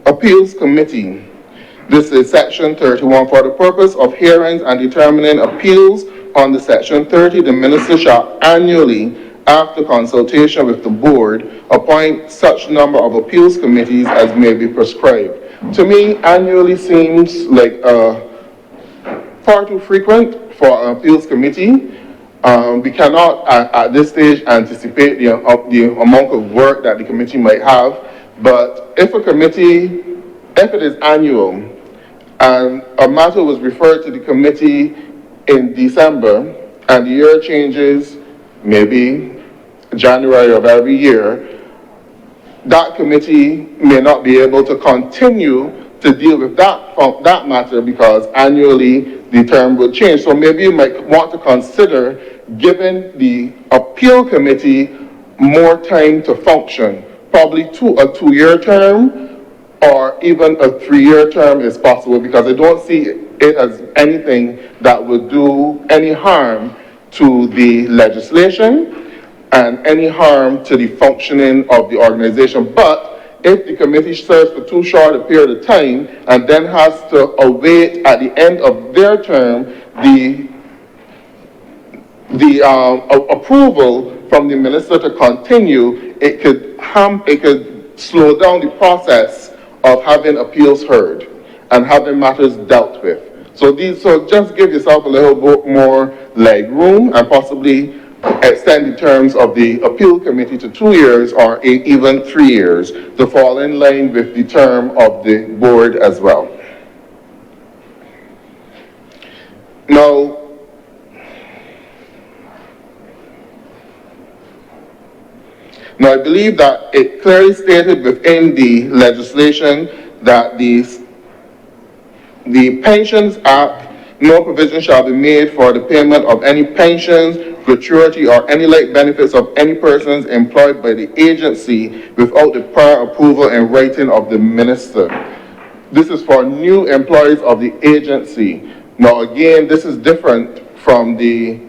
appeals committee, this is section 31. For the purpose of hearings and determining appeals on the section 30, the minister shall annually, after consultation with the board, appoint such number of appeals committees as may be prescribed. To me, annually seems like far too frequent for an appeals committee. We cannot at this stage anticipate the amount of work that the committee might have, but if it is annual and a matter was referred to the committee in December and the year changes maybe January of every year, that committee may not be able to continue to deal with that matter because annually the term will change. So maybe you might want to consider giving the appeal committee more time to function. Probably a 2-year term or even a 3-year term is possible, because I don't see it as anything that would do any harm to the legislation and any harm to the functioning of the organization. But if the committee serves for too short a period of time and then has to await at the end of their term the approval from the minister to continue, it could slow down the process of having appeals heard and having matters dealt with. So just give yourself a little bit more leg room and possibly extend the terms of the appeal committee to 2 years or even 3 years to fall in line with the term of the board as well. Now, I believe that it clearly stated within the legislation that the Pensions Act, no provision shall be made for the payment of any pensions, gratuity, or any like benefits of any persons employed by the agency without the prior approval in writing of the minister. This is for new employees of the agency. Now, again, this is different from the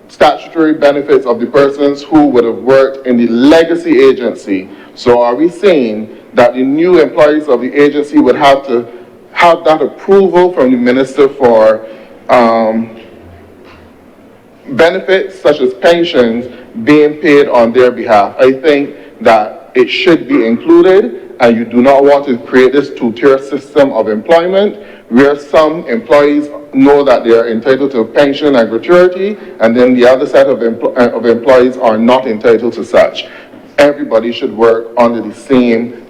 statutory benefits of the persons who would have worked in the legacy agency. So are we saying that the new employees of the agency would have to have that approval from the minister for benefits such as pensions being paid on their behalf? I think that it should be included, and you do not want to create this two-tier system of employment where some employees know that they are entitled to a pension and gratuity, and then the other set of employees are not entitled to such. Everybody should work under the same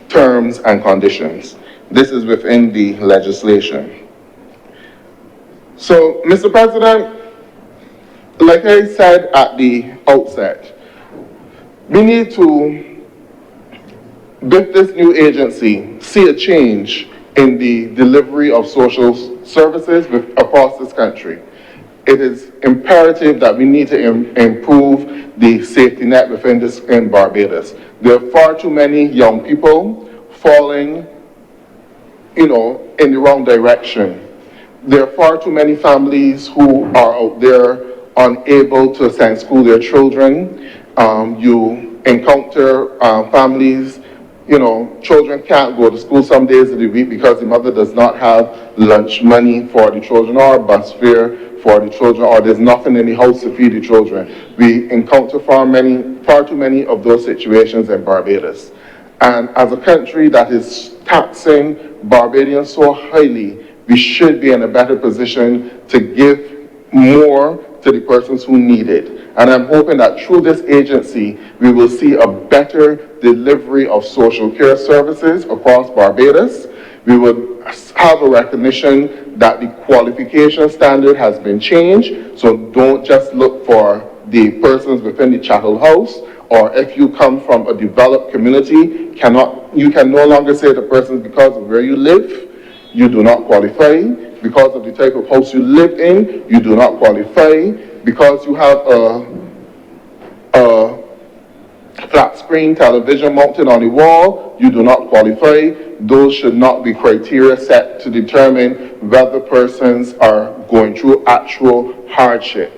terms and conditions. This is within the legislation. So, Mr. President, like I said at the outset, we need to, with this new agency, see a change in the delivery of social services across this country. It is imperative that we need to improve the safety net in Barbados. There are far too many young people falling, in the wrong direction. There are far too many families who are out there unable to send school their children. You encounter families, children can't go to school some days of the week because the mother does not have lunch money for the children or bus fare for the children, or there's nothing in the house to feed the children. We encounter far too many of those situations in Barbados. And as a country that is taxing Barbadians so highly, we should be in a better position to give more to the persons who need it. And I'm hoping that through this agency, we will see a better delivery of social care services across Barbados. We would have a recognition that the qualification standard has been changed. So don't just look for the persons within the chattel house, or if you come from a developed community, you can no longer say to persons, because of where you live, you do not qualify. Because of the type of house you live in, you do not qualify. Because you have a flat screen television mounted on the wall, you do not qualify. Those should not be criteria set to determine whether persons are going through actual hardship.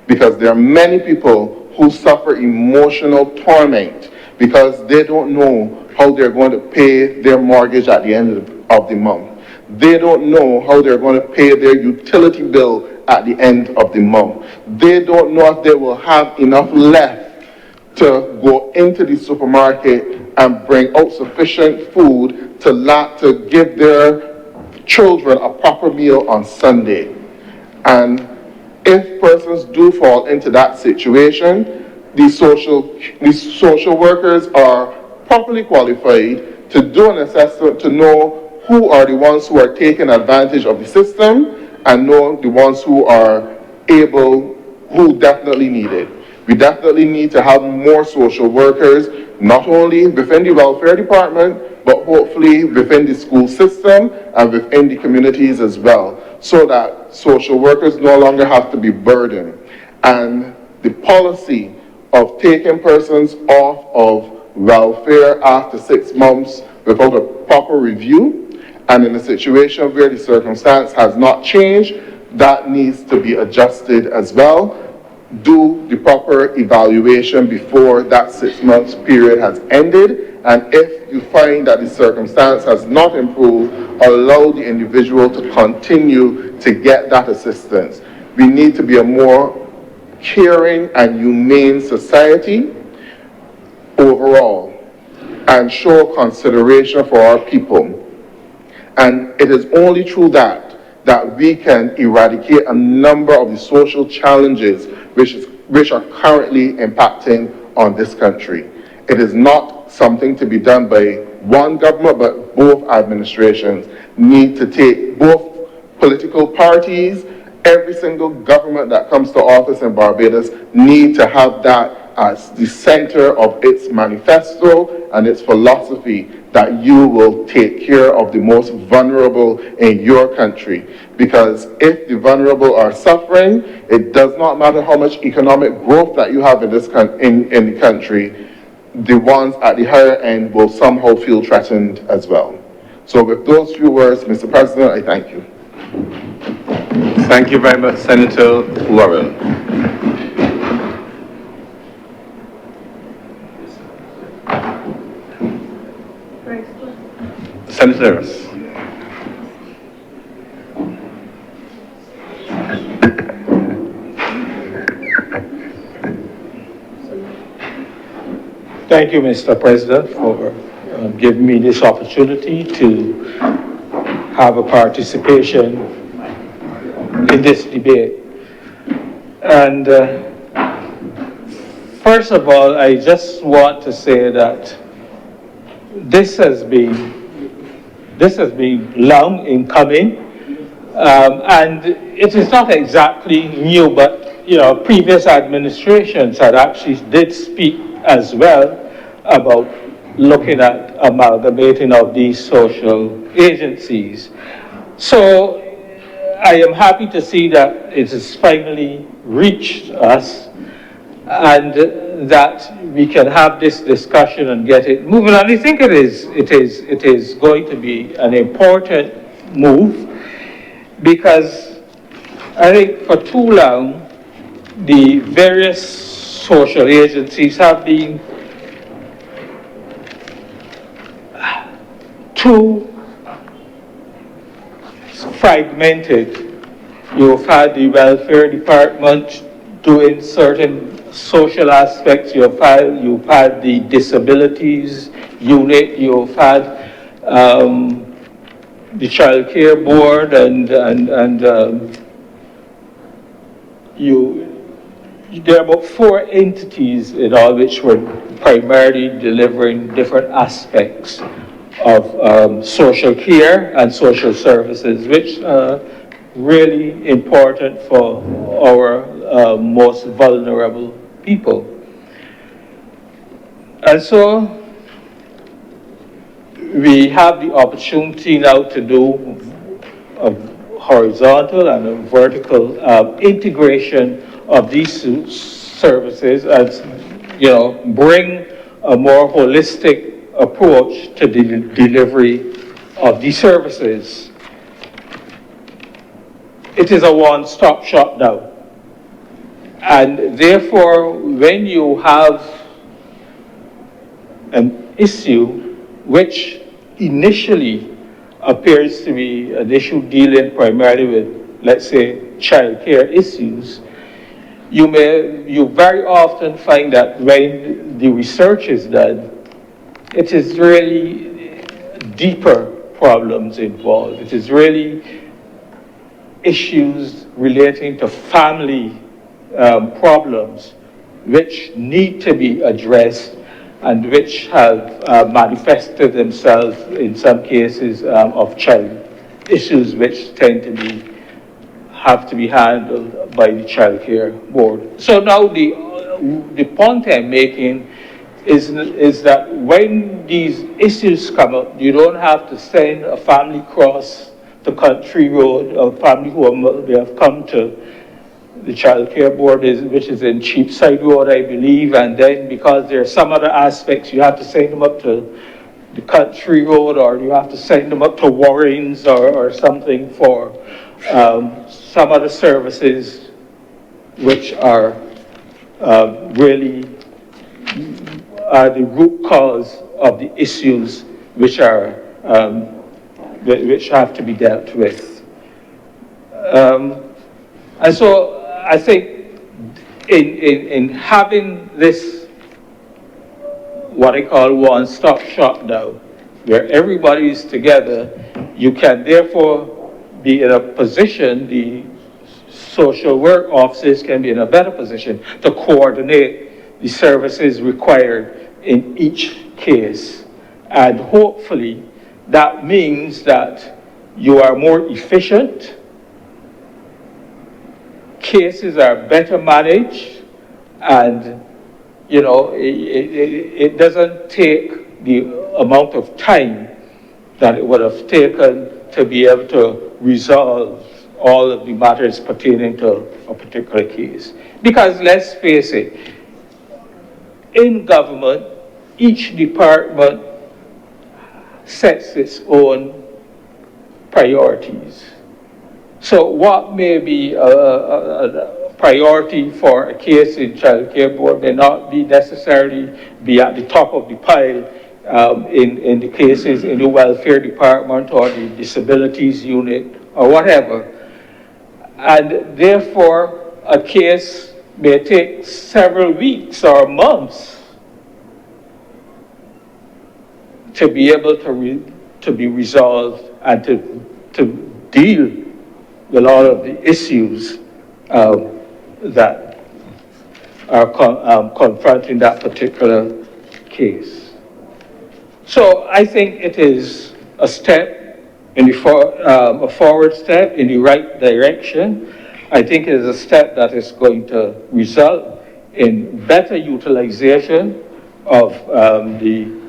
Because there are many people who suffer emotional torment because they don't know how they're going to pay their mortgage at the end of the month. They don't know how they're going to pay their utility bill at the end of the month. They don't know if they will have enough left to go into the supermarket and bring out sufficient food to give their children a proper meal on Sunday. And if persons do fall into that situation, these social workers are properly qualified to do an assessment to know who are the ones who are taking advantage of the system and know the ones who are who definitely need it. We definitely need to have more social workers, not only within the welfare department, but hopefully within the school system and within the communities as well, so that social workers no longer have to be burdened. And the policy of taking persons off of welfare after 6 months without a proper review, and in a situation where the circumstance has not changed, that needs to be adjusted as well. Do the proper evaluation before that 6 months period has ended, and if you find that the circumstance has not improved, allow the individual to continue to get that assistance. We need to be a more caring and humane society overall and show consideration for our people. And it is only through that we can eradicate a number of the social challenges which are currently impacting on this country. It is not something to be done by one government, but both administrations need to take, both political parties, every single government that comes to office in Barbados need to have that as the center of its manifesto and its philosophy, that you will take care of the most vulnerable in your country. Because if the vulnerable are suffering, it does not matter how much economic growth that you have in this in the country, the ones at the higher end will somehow feel threatened as well. So with those few words, Mr. President, I thank you. Thank you very much, Senator Worrell. Senator Harris. Thank you, Mr. President, for giving me this opportunity to have a participation in this debate. And first of all, I just want to say that this has been long in coming, and it is not exactly new, but previous administrations had actually did speak as well about looking at amalgamating of these social agencies. So I am happy to see that it has finally reached us and that we can have this discussion and get it moving. And I think it is going to be an important move, because I think for too long the various social agencies have been too fragmented. You've had the welfare department doing certain social aspects, you've had the disabilities unit, you've had the child care board, and there are about 4 entities in all which were primarily delivering different aspects of social care and social services, which are really important for our most vulnerable people. And so we have the opportunity now to do a horizontal and a vertical integration of these services, and bring a more holistic approach to the delivery of these services. It is a one-stop shop now. And therefore, when you have an issue which initially appears to be an issue dealing primarily with, let's say, child care issues, you very often find that when the research is done, it is really deeper problems involved. It is really issues relating to family problems which need to be addressed and which have manifested themselves in some cases of child issues which tend to have to be handled by the child care board. So now the point I'm making is that when these issues come up, you don't have to send a family across the country road, a family who have come to the Child Care Board, which is in Cheapside Road, I believe, and then because there are some other aspects, you have to send them up to the Country Road, or you have to send them up to Warren's or something for some other services which are really the root cause of the issues which are which have to be dealt with. And so I think in having this, what I call one-stop shop now, where everybody is together, you can therefore be in a position, the social work officers can be in a better position to coordinate the services required in each case. And hopefully that means that you are more efficient, cases are better managed, and it doesn't take the amount of time that it would have taken to be able to resolve all of the matters pertaining to a particular case. Because let's face it, in government, each department sets its own priorities. So what may be a priority for a case in Child Care Board may not be necessarily be at the top of the pile in the cases in the Welfare Department or the Disabilities Unit or whatever. And therefore, a case may take several weeks or months to be able to be resolved and to deal with all of the issues that are confronting that particular case. So I think it is a step in a forward step in the right direction. I think it is a step that is going to result in better utilization of the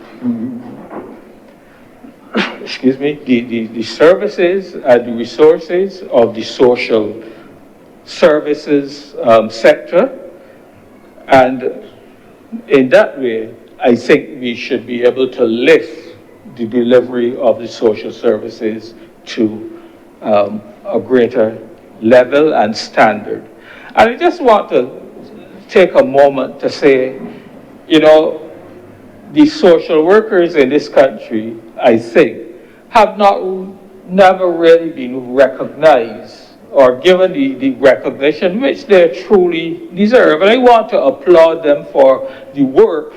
services and the resources of the social services sector. And in that way, I think we should be able to lift the delivery of the social services to a greater level and standard. And I just want to take a moment to say, the social workers in this country, I think, have never really been recognized or given the recognition which they truly deserve. And I want to applaud them for the work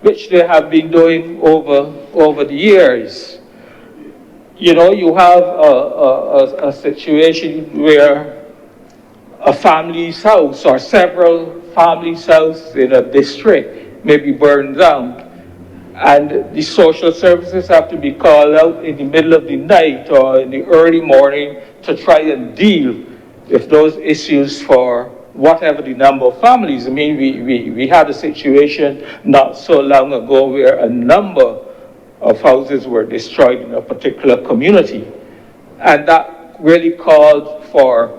which they have been doing over the years. You have a situation where a family's house or several families' house in a district may be burned down, and the social services have to be called out in the middle of the night or in the early morning to try and deal with those issues for whatever the number of families. I mean, we had a situation not so long ago where a number of houses were destroyed in a particular community. And that really called for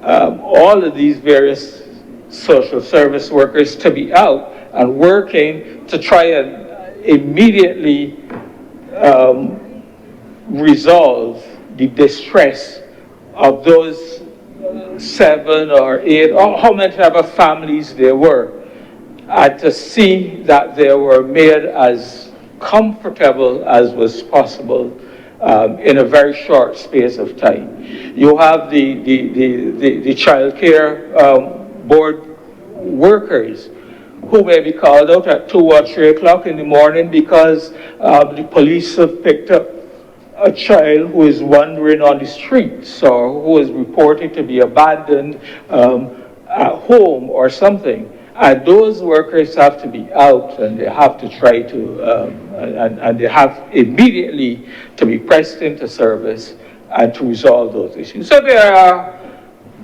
all of these various social service workers to be out and working to try and immediately resolve the distress of those 7 or 8 or how many ever families there were, and to see that they were made as comfortable as was possible in a very short space of time. You have the child care board workers who may be called out at 2 or 3 o'clock in the morning because the police have picked up a child who is wandering on the streets or who is reported to be abandoned at home or something. And those workers have to be out, and they have to try to, and they have immediately to be pressed into service and to resolve those issues. So they are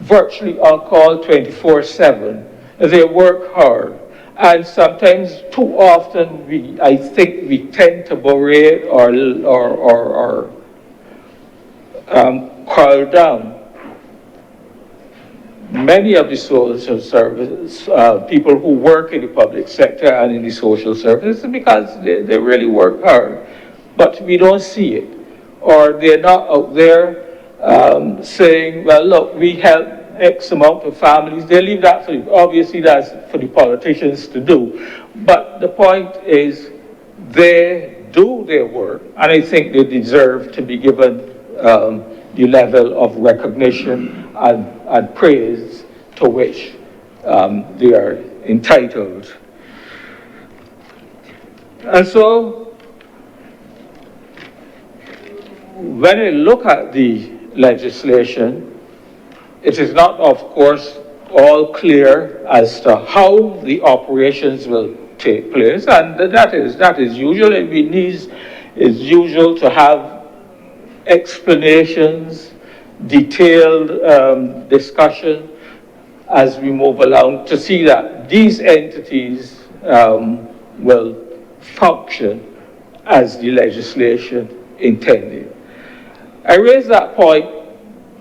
virtually on call 24/7. They work hard. And sometimes, too often, I think we tend to berate or call down many of the social service people who work in the public sector and in the social services because they really work hard, but we don't see it, or they're not out there saying, well, look, we help X amount of families. They leave that for, obviously that's for the politicians to do, but the point is they do their work, and I think they deserve to be given the level of recognition and praise to which they are entitled. And so, when I look at the legislation, it is not, of course, all clear as to how the operations will take place, and that is usual. It's usual to have explanations, detailed discussion as we move along to see that these entities will function as the legislation intended. I raise that point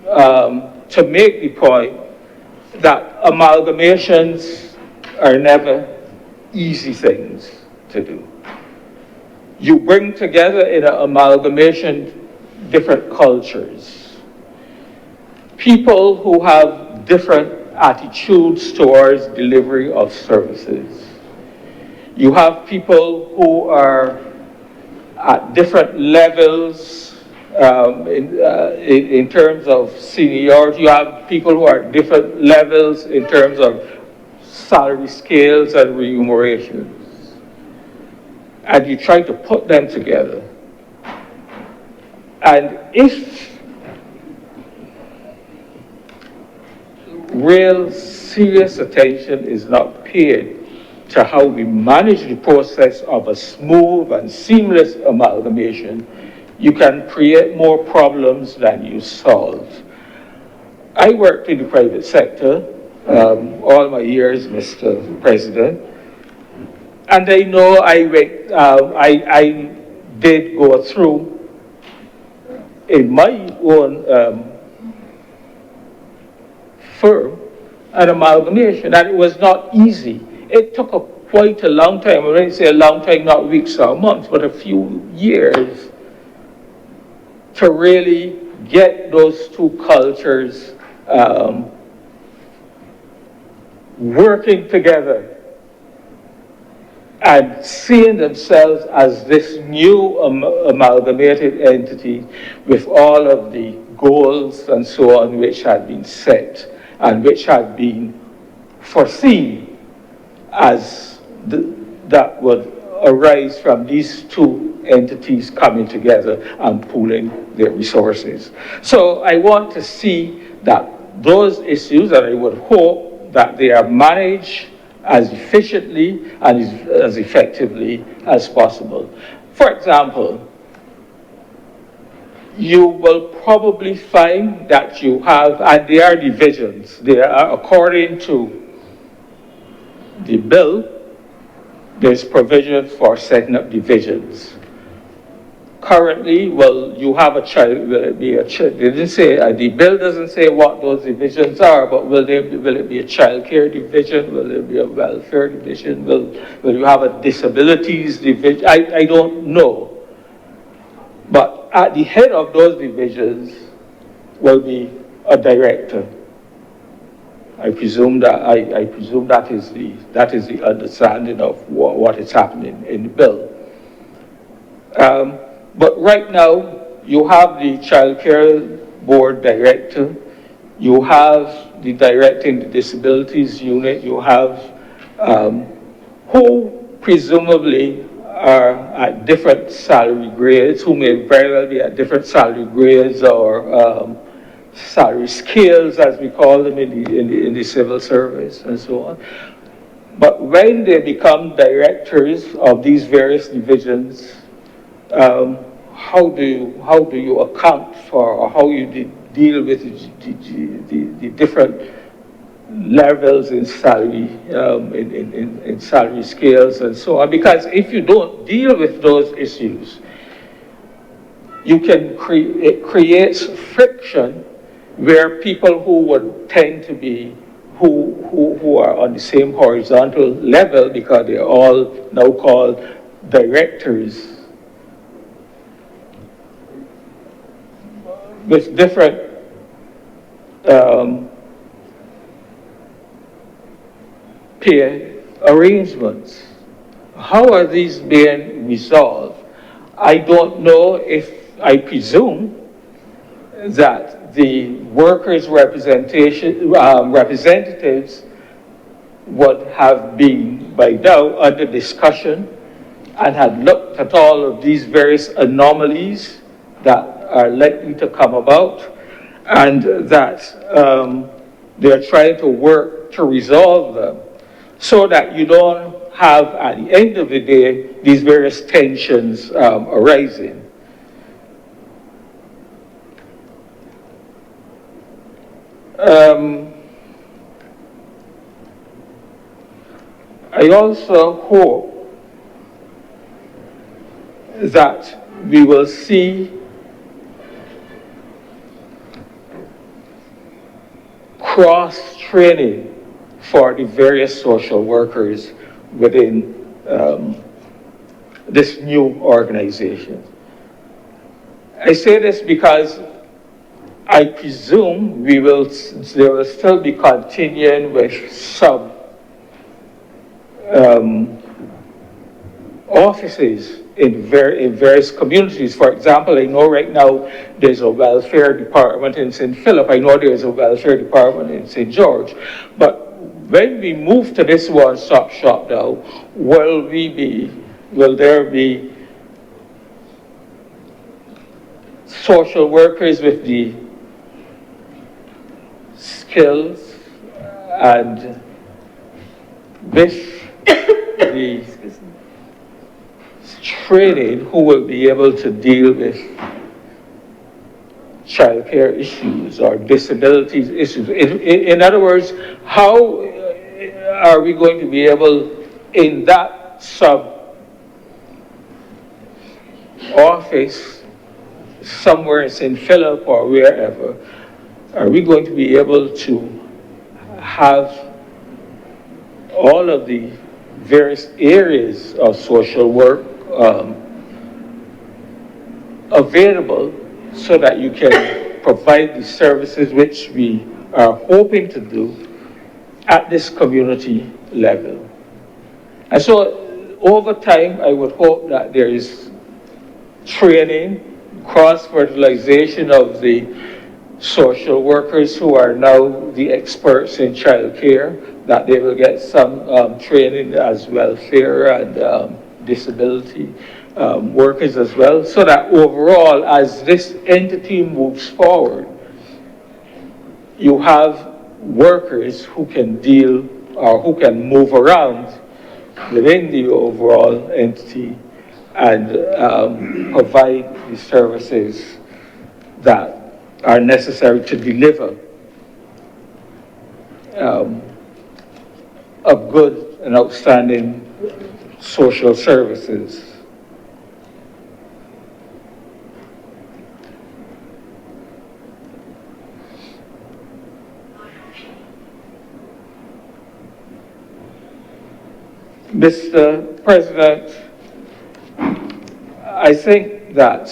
to make the point that amalgamations are never easy things to do. You bring together in an amalgamation different cultures, people who have different attitudes towards delivery of services. You have people who are at different levels in terms of seniority. You have people who are at different levels in terms of salary scales and remunerations. And you try to put them together. And if real serious attention is not paid to how we manage the process of a smooth and seamless amalgamation, you can create more problems than you solve. I worked in the private sector all my years, Mr. President, and I know I did go through in my own firm an amalgamation, and it was not easy. It took quite a long time. When I say a long time, not weeks or months, but a few years to really get those two cultures working together and seeing themselves as this new amalgamated entity with all of the goals and so on which had been set and which had been foreseen as that would arise from these two entities coming together and pooling their resources. So I want to see that those issues, and I would hope that they are managed as efficiently and as effectively as possible. For example, you will probably find that you have, and there are divisions. There are, according to the bill, there's provision for setting up divisions. Currently, well, you have a child, will it be a child? They didn't say, the bill doesn't say what those divisions are, but will it be a child care division? Will it be a welfare division? Will you have a disabilities division? I don't know. But at the head of those divisions will be a director. I presume that is the understanding of what is happening in the bill. But right now, you have the Child Care Board Director, you have the Director in the Disabilities Unit, you have who presumably are at different salary grades, who may very well be at different salary grades or salary scales, as we call them in the civil service and so on. But when they become directors of these various divisions, how do you account for, or how you deal with the different levels in salary, in salary scales and so on? Because if you don't deal with those issues, you can it creates friction where people who would tend to be who are on the same horizontal level, because they're all now called directors with different pay arrangements. How are these being resolved? I don't know. If I presume that the workers' representatives would have been by now under discussion and had looked at all of these various anomalies that are likely to come about, and that they're trying to work to resolve them, so that you don't have, at the end of the day, these various tensions arising. I also hope that we will see cross-training for the various social workers within this new organization. I say this because I presume there will still be continuing with some offices in various communities. For example, I know right now there's a welfare department in St. Philip. I know there's a welfare department in St. George. But when we move to this one-stop shop now, will there be social workers with the skills and with the training who will be able to deal with childcare issues or disabilities issues? In other words, how are we going to be able, in that sub-office somewhere in St. Philip or wherever, are we going to be able to have all of the various areas of social work available, so that you can provide the services which we are hoping to do at this community level? And so over time, I would hope that there is training, cross-fertilization of the social workers who are now the experts in child care, that they will get some training as welfare and disability workers as well, so that overall, as this entity moves forward, you have workers who can deal or who can move around within the overall entity and provide the services that are necessary to deliver of good and outstanding social services. Mr. President, I think that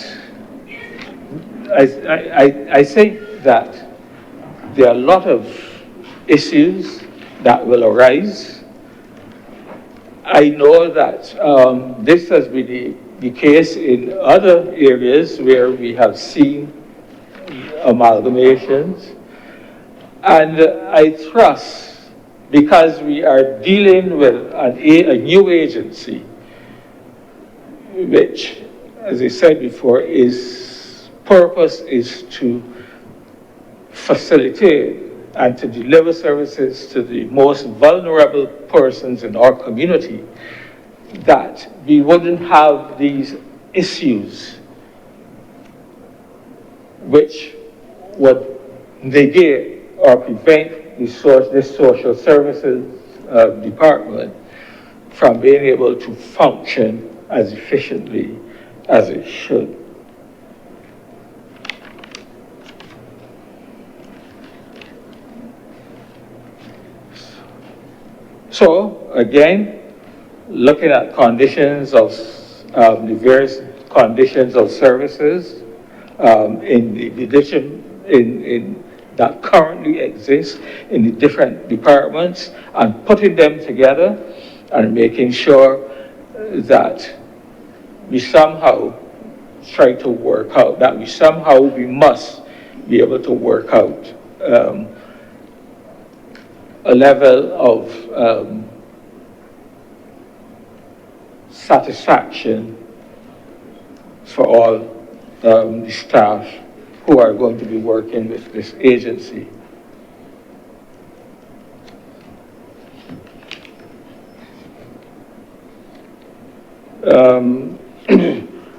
there are a lot of issues that will arise. I know that this has been the case in other areas where we have seen amalgamations, and I trust, because we are dealing with a new agency, which, as I said before, its purpose is to facilitate and to deliver services to the most vulnerable persons in our community, that we wouldn't have these issues which would negate or prevent this social services department from being able to function as efficiently as it should. So again, looking at conditions of the various conditions of services in the in that currently exist in the different departments, and putting them together and making sure that we somehow try to work out, that we must be able to work out a level of satisfaction for all the staff who are going to be working with this agency.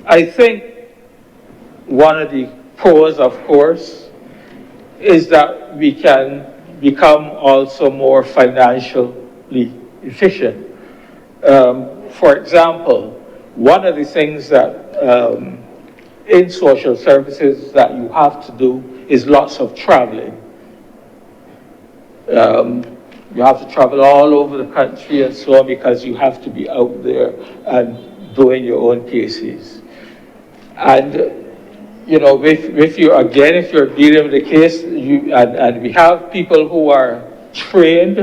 I think one of the pros, of course, is that we can become also more financially efficient. For example, one of the things that in social services that you have to do is lots of traveling. You have to travel all over the country and so on because you have to be out there and doing your own cases. And, you know, if you, again, if you're dealing with a case, and we have people who are trained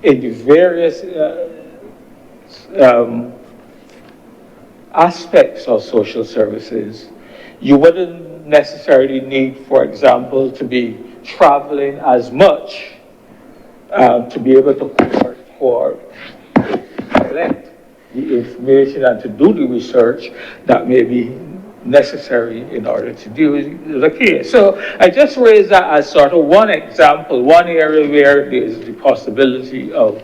in the various aspects of social services, you wouldn't necessarily need, for example, to be traveling as much to be able to collect the information and to do the research that may be necessary in order to deal with the case. So I just raised that as sort of one example, one area where there is the possibility of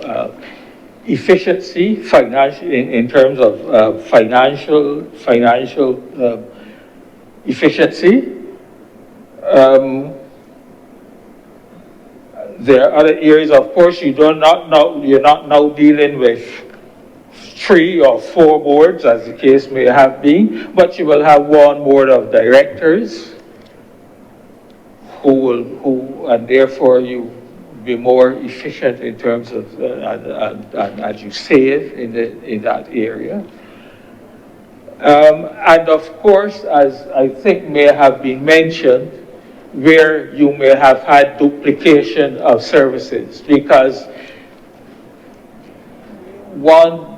efficiency, financial, in terms of financial efficiency. There are other areas, of course, you're not now dealing with 3 or 4 boards, as the case may have been, but you will have one board of directors and therefore you be more efficient in terms of, and you save in that area. And of course, as I think may have been mentioned, where you may have had duplication of services, because one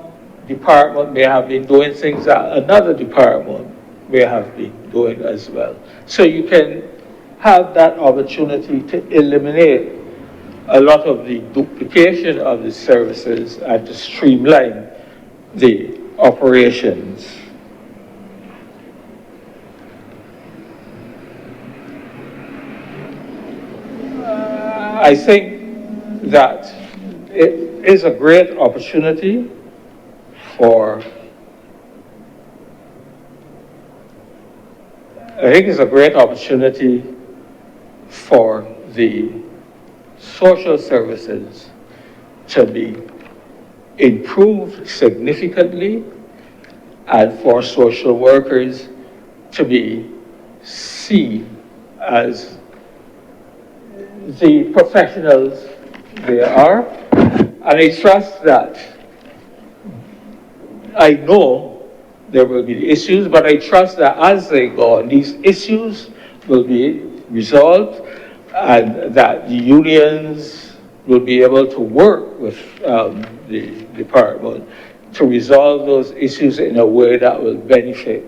department may have been doing things that another department may have been doing as well. So you can have that opportunity to eliminate a lot of the duplication of the services and to streamline the operations. I think that it is a great opportunity for the social services to be improved significantly and for social workers to be seen as the professionals they are. And I trust that, I know there will be issues, but I trust that as they go on, these issues will be resolved and that the unions will be able to work with the department to resolve those issues in a way that will benefit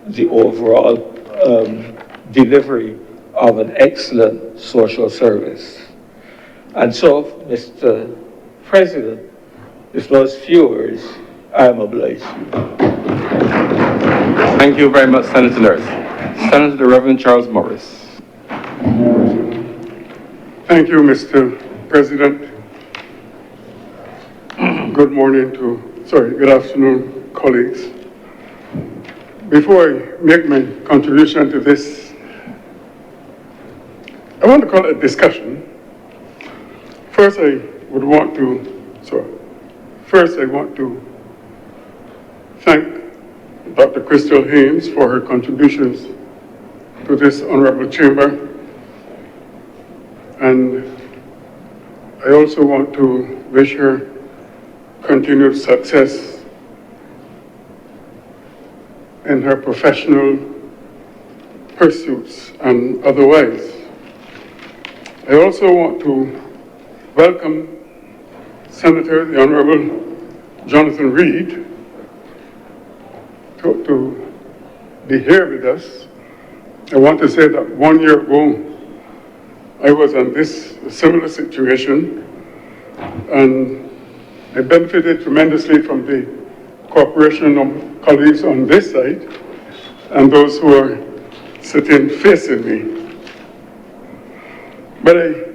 the overall delivery of an excellent social service. And so, Mr. President, with those few words, I am obliged to you. Thank you very much, Senator Nurse. Senator the Reverend Charles Morris. Thank you, Mr. President. Good afternoon, colleagues. Before I make my contribution to this, I want to call it a discussion. First, I want to thank Dr. Crystal Haynes for her contributions to this honorable chamber. And I also want to wish her continued success in her professional pursuits and otherwise. I also want to welcome Senator, the Honorable Jonathan Reed, to be here with us. I want to say that 1 year ago, I was in this similar situation, and I benefited tremendously from the cooperation of colleagues on this side and those who are sitting facing me. But I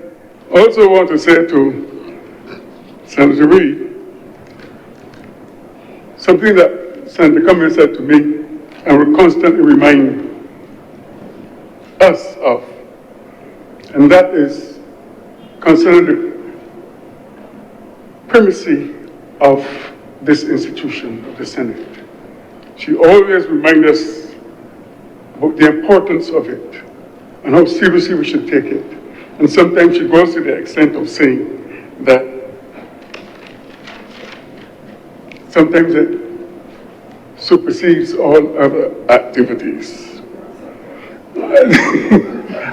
also want to say to Senator Reid something that Senator Cummings said to me and will constantly remind us of, and that is concerning the primacy of this institution, of the Senate. She always reminds us about the importance of it and how seriously we should take it. And sometimes she goes to the extent of saying that sometimes it supersedes all other activities.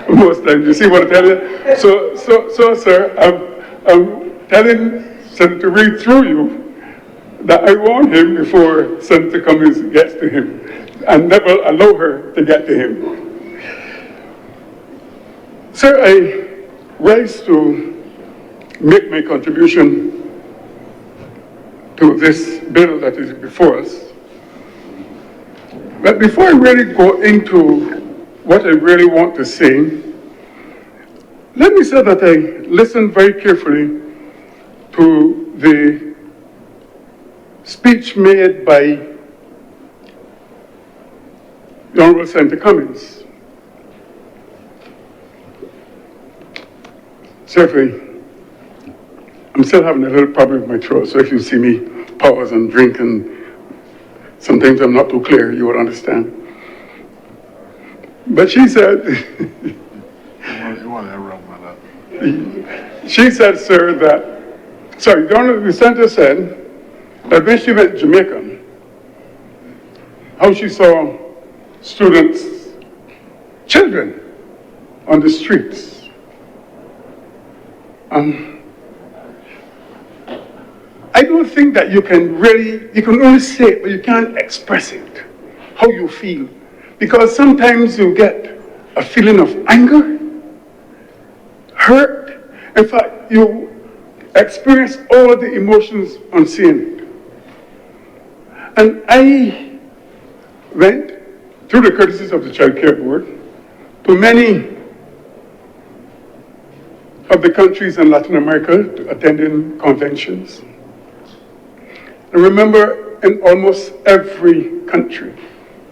Most times, you see what I'm telling you? So, sir, I'm telling Senator Reid through you that I warn him before Senator Cummings gets to him and never allow her to get to him. Sir, I rise to make my contribution to this bill that is before us. But before I really go into what I really want to say, let me say that I listened very carefully to the speech made by the Honorable Senator Cummings. Certainly, I'm still having a little problem with my throat, so if you see me pause and drink and sometimes I'm not too clear, you will understand. But she said, she said, sir, the senator said that when she went to Jamaica, how she saw students, children on the streets. I don't think that you can only say it, but you can't express it, how you feel. Because sometimes you get a feeling of anger, hurt. In fact, you experience all of the emotions on seeing it. And I went, through the courtesies of the Child Care Board, to many of the countries in Latin America attending conventions. I remember in almost every country,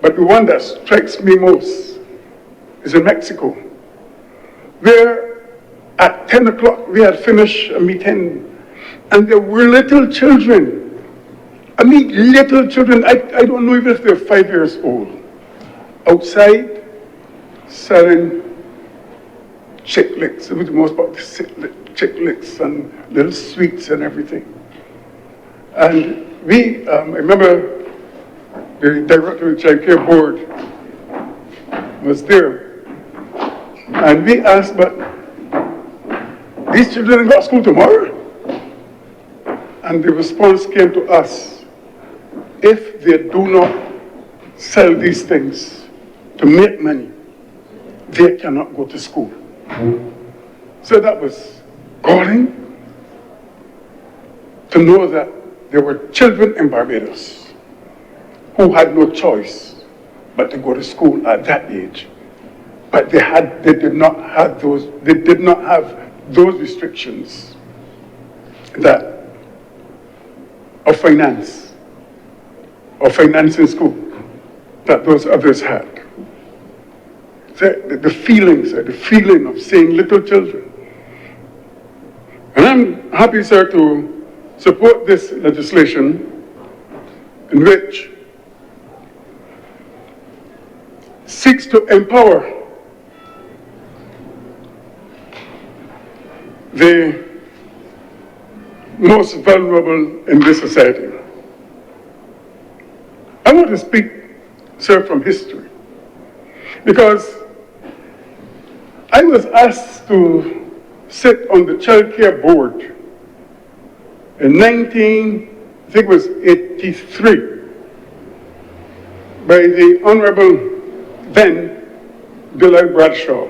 but the one that strikes me most is in Mexico, where at 10 o'clock we had finished a meeting and there were little children. I mean, little children, I don't know even if they're 5 years old, outside selling chiclets. It was the most part chiclets and little sweets and everything. And we, I remember the director of the Child Care Board was there. And we asked, but these children go to school tomorrow? And the response came to us, if they do not sell these things to make money, they cannot go to school. So that was galling to know that there were children in Barbados who had no choice but to go to school at that age. But they did not have those restrictions that of finance or financing school that those others had. So the feeling of seeing little children. And I'm happy, sir, to support this legislation in which seeks to empower the most vulnerable in this society. I want to speak, sir, from history, because I was asked to sit on the child care board in 1983 by the Honorable then Delight Bradshaw.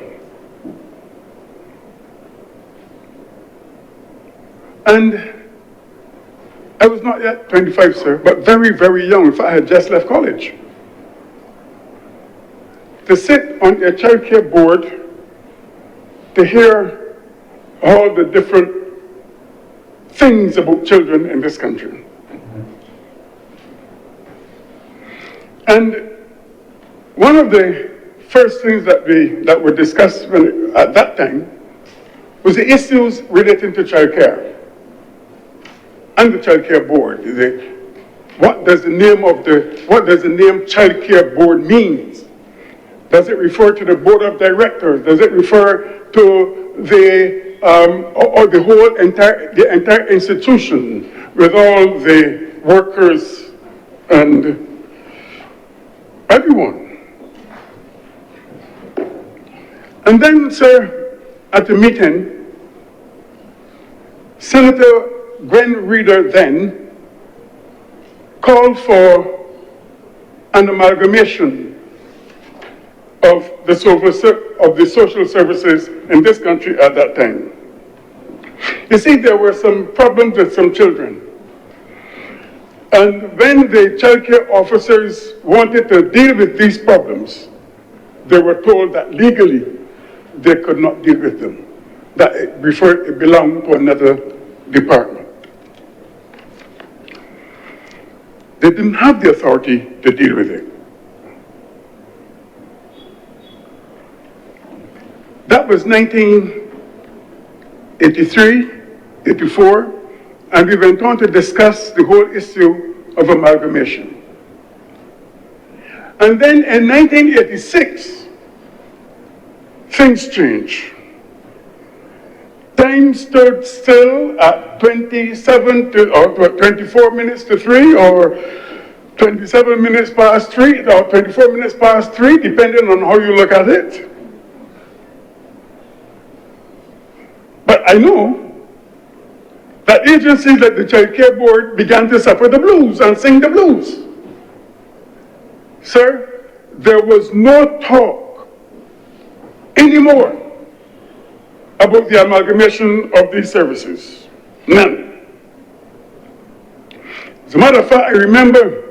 And I was not yet 25, sir, but very, very young. In fact, I had just left college. To sit on a child care board, to hear all the different things about children in this country. And one of the first things that were discussed at that time was the issues relating to child care and the child care board. What does the name child care board mean? Does it refer to the board of directors? Does it refer to the entire institution with all the workers and everyone? And then, sir, at the meeting, Senator Gwen Reeder then called for an amalgamation of the social services in this country at that time. You see, there were some problems with some children. And when the child care officers wanted to deal with these problems, they were told that legally they could not deal with them, that it belonged to another department. They didn't have the authority to deal with it. That was 1983, 84, and we went on to discuss the whole issue of amalgamation. And then in 1986, things changed. Time stood still at 24 minutes to 3, or 27 minutes past 3, or 24 minutes past 3, depending on how you look at it. But I know that agencies like the Child Care Board began to suffer the blues and sing the blues. Sir, there was no talk anymore about the amalgamation of these services. None. As a matter of fact, I remember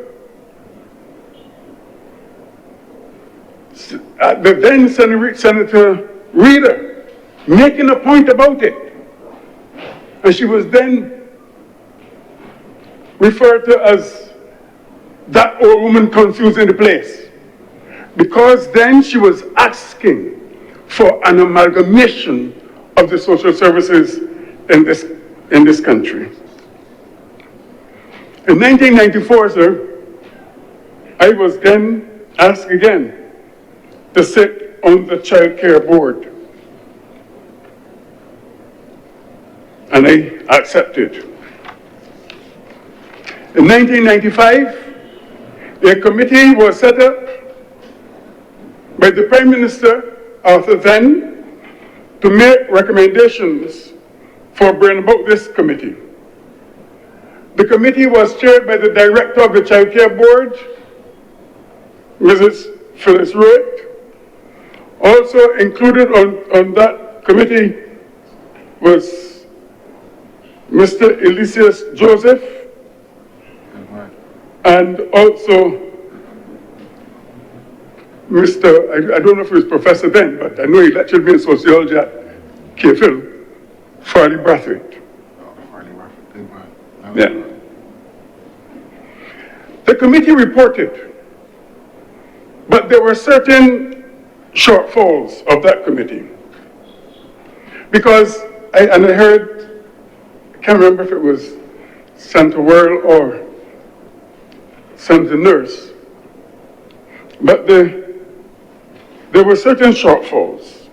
the then Senator Reeder making a point about it. And she was then referred to as that old woman confusing the place. Because then she was asking for an amalgamation of the social services in this country. In 1994, sir, I was then asked again to sit on the Child Care Board. And I accepted. In 1995, a committee was set up by the Prime Minister of the then to make recommendations for bringing about this committee. The committee was chaired by the Director of the Child Care Board, Mrs. Phyllis Root. Also included on that committee was Mr. Elysius Joseph, and also Mr. I don't know if he was professor then, but I know he lectured me in sociology at K-Phil, Farley Brathwaite. Yeah. The committee reported, but there were certain shortfalls of that committee. Because I heard, I can't remember if it was Santa World or Santa Nurse, but there were certain shortfalls.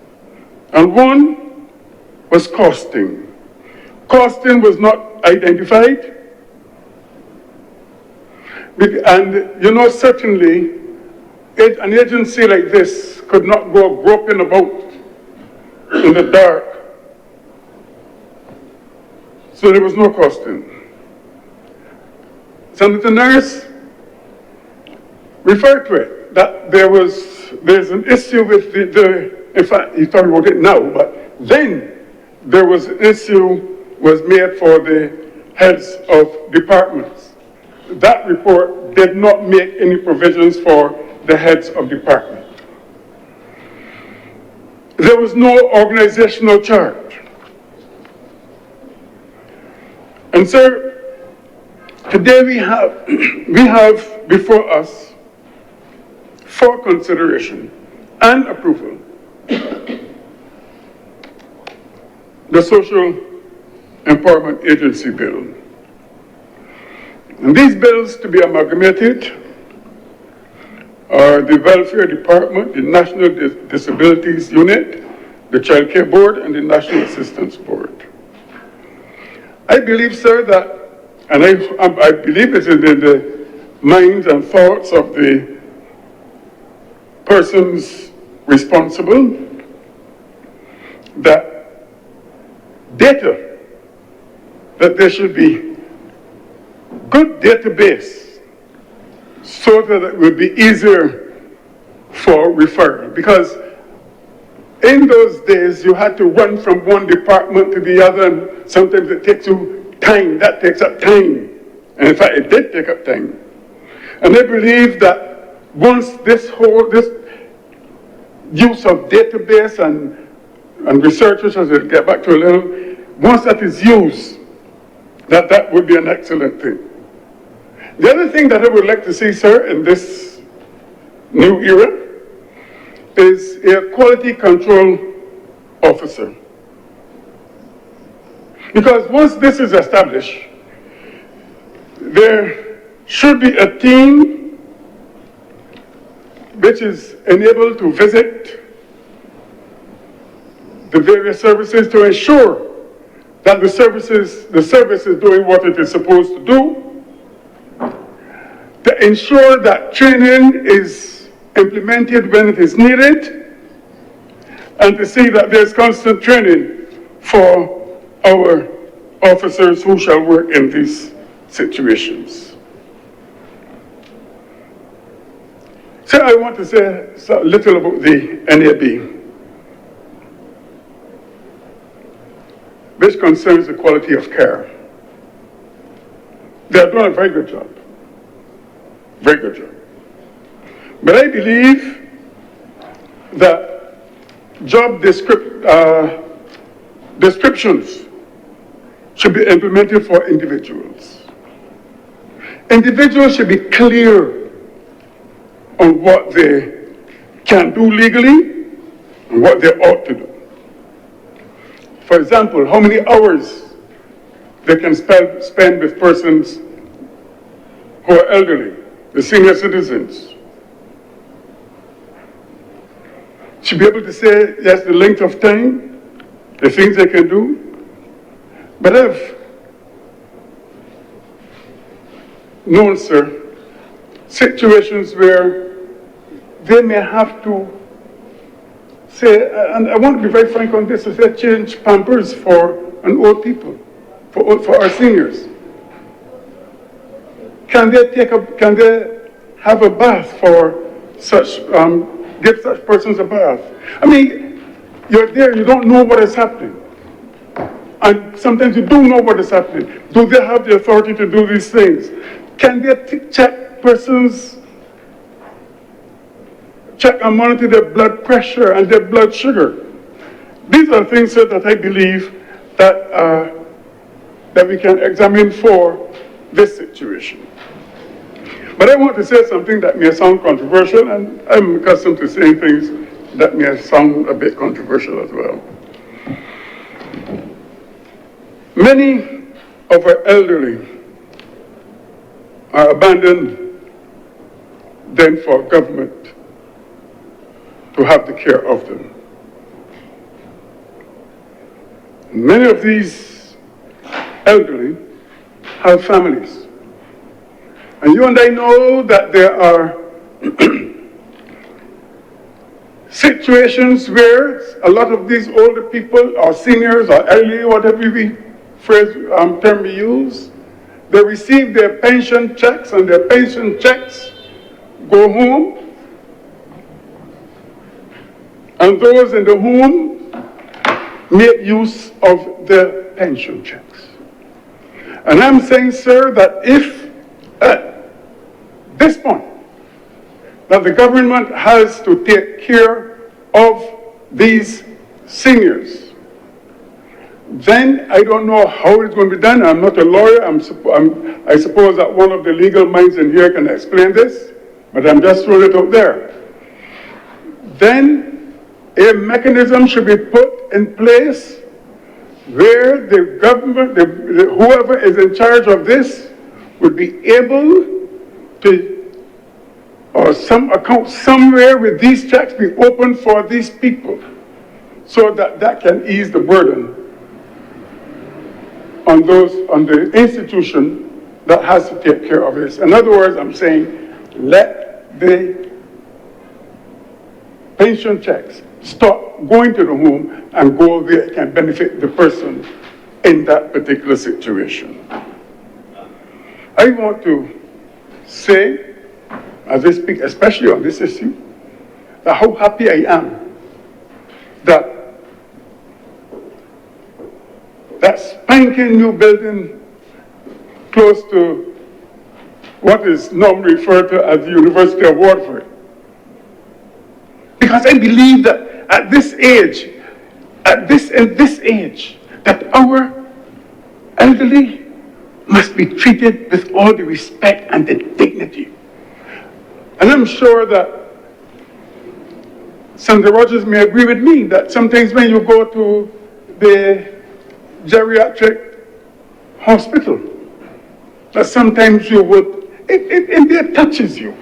And one was costing. Costing was not identified. And you know, certainly, an agency like this could not go groping about in the dark. So there was no costing. Senator Norris referred to it, that there's an issue with in fact, he's talking about it now, but then there was an issue was made for the heads of departments. That report did not make any provisions for the heads of department. There was no organizational chart. And sir, today we have before us for consideration and approval the Social Empowerment Agency Bill. And these bills to be amalgamated are the Welfare Department, the National Disabilities Unit, the Child Care Board, and the National Assistance Board. I believe, sir, that, and I believe it's in the minds and thoughts of the persons responsible, that data, that there should be good database so that it would be easier for referral. Because in those days, you had to run from one department to the other, and sometimes it takes you time. That takes up time. And in fact, it did take up time. And I believe that once this use of database and researchers, as we'll get back to a little, once that is used, that would be an excellent thing. The other thing that I would like to see, sir, in this new era is a quality control officer. Because once this is established, there should be a team which is enabled to visit the various services to ensure that the service is doing what it is supposed to do, to ensure that training is implemented when it is needed, and to see that there's constant training for our officers who shall work in these situations. So I want to say a little about the NAB, which concerns the quality of care. They are doing a very good job. Very good job. But I believe that job descriptions should be implemented for individuals. Individuals should be clear on what they can do legally and what they ought to do. For example, how many hours they can spend with persons who are elderly, the senior citizens. Should be able to say, yes, the length of time, the things they can do. But I've known, sir, situations where they may have to say, and I want to be very frank on this, to say change Pampers for an old people, for our seniors. Can they have a bath for such, give such persons a bath? I mean, you're there, you don't know what is happening. And sometimes you do know what is happening. Do they have the authority to do these things? Can they check persons, check and monitor their blood pressure and their blood sugar? These are things, sir, that I believe that we can examine for this situation. But I want to say something that may sound controversial, and I'm accustomed to saying things that may sound a bit controversial as well. Many of our elderly are abandoned then for government to have the care of them. Many of these elderly have families. And you and I know that there are situations where a lot of these older people, or seniors, or elderly, whatever term we use, they receive their pension checks, and their pension checks go home, and those in the home make use of the pension checks. And I'm saying, sir, that if at this point that the government has to take care of these seniors, then I don't know how it's going to be done. I'm not a lawyer. I suppose that one of the legal minds in here can explain this, but I'm just throwing it out there. Then a mechanism should be put in place where the government, whoever is in charge of this, would be able to, or some account somewhere with these checks be opened for these people, so that that can ease the burden on the institution that has to take care of this. In other words, I'm saying, let the pension checks stop going to the home and go where it can benefit the person in that particular situation. I want to say, as I speak, especially on this issue, that how happy I am that that spanking new building close to what is normally referred to as the University of Waterford. Because I believe that at this age, in this age, that our elderly must be treated with all the respect and the dignity. And I'm sure that Senator Rogers may agree with me that sometimes when you go to the geriatric hospital, that sometimes you would, it touches you.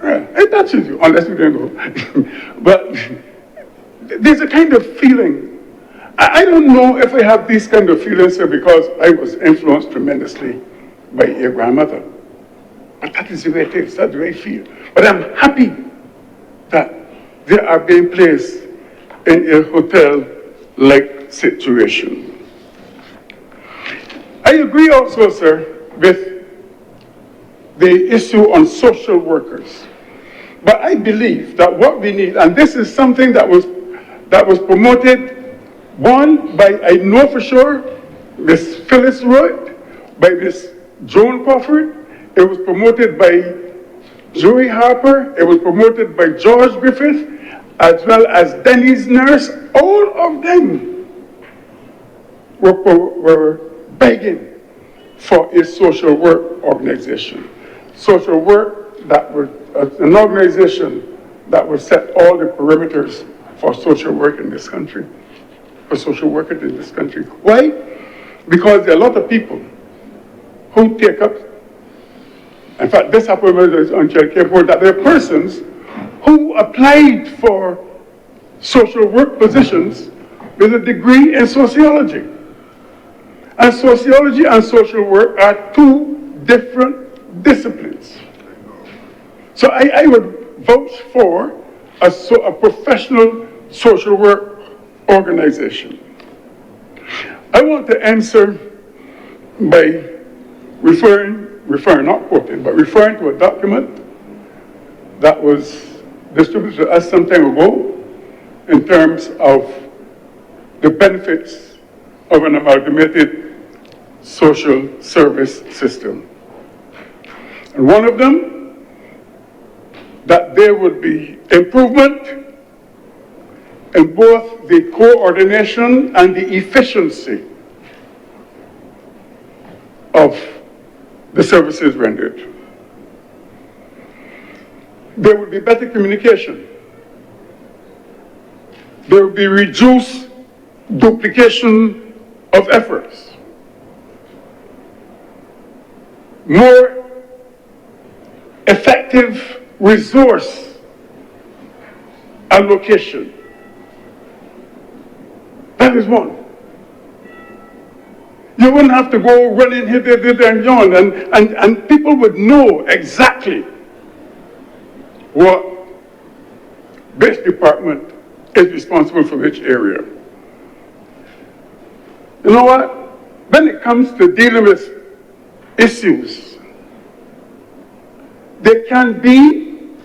It touches you, unless you don't go. But there's a kind of feeling. I don't know if I have these kind of feelings because I was influenced tremendously by a grandmother. But that is the way it is, that's the way I feel. But I'm happy that they are being placed in a hotel-like situation. I agree also, sir, with the issue on social workers. But I believe that what we need, and this is something that was promoted, one, by, I know for sure, Miss Phyllis Roy, by Miss Joan Crawford. It was promoted by Joey Harper. It was promoted by George Griffith, as well as Denny's nurse. All of them were begging for a social work organization. Social work that would, an organization that would set all the perimeters for social work in this country, for social workers in this country. Why? Because there are a lot of people who take up, in fact, this happened on Child Care Board, that there are persons who applied for social work positions with a degree in sociology. And sociology and social work are two different disciplines. So I would vouch for a professional social work organization. I want to answer by referring, not quoting, but referring to a document that was distributed to us some time ago in terms of the benefits of an amalgamated social service system. And one of them, that there would be improvement in both the coordination and the efficiency of the services rendered. There would be better communication. There would be reduced duplication of efforts. More effective resource allocation. That is one. You wouldn't have to go running here, there, and yon, and people would know exactly what which department is responsible for which area. You know what? When it comes to dealing with issues, there can be,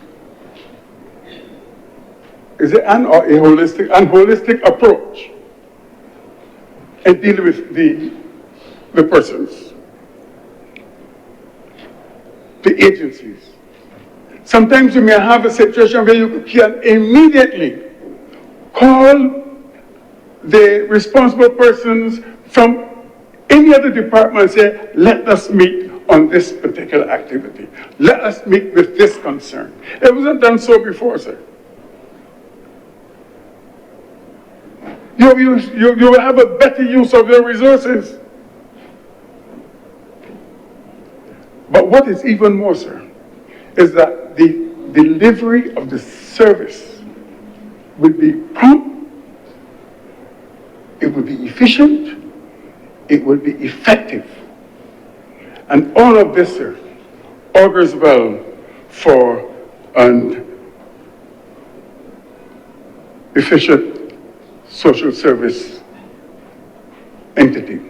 is it an or a holistic approach in dealing with the persons, the agencies. Sometimes you may have a situation where you can immediately call the responsible persons from any other department and say, let us meet on this particular activity. Let us meet with this concern. It wasn't done so before, sir. You will have a better use of your resources. But what is even more, sir, is that the delivery of the service will be prompt, it will be efficient, it will be effective. And all of this, sir, augurs well for an efficient social service entity.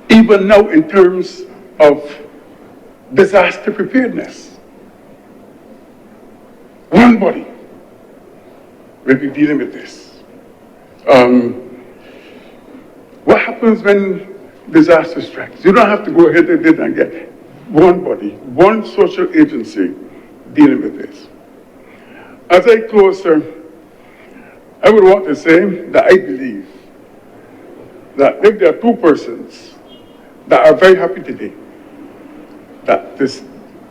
Even now, in terms of disaster preparedness, one body will be dealing with this. What happens when disaster strikes? You don't have to go ahead and get one body, one social agency dealing with this. As I close, sir, I would want to say that I believe that if there are two persons that are very happy today, that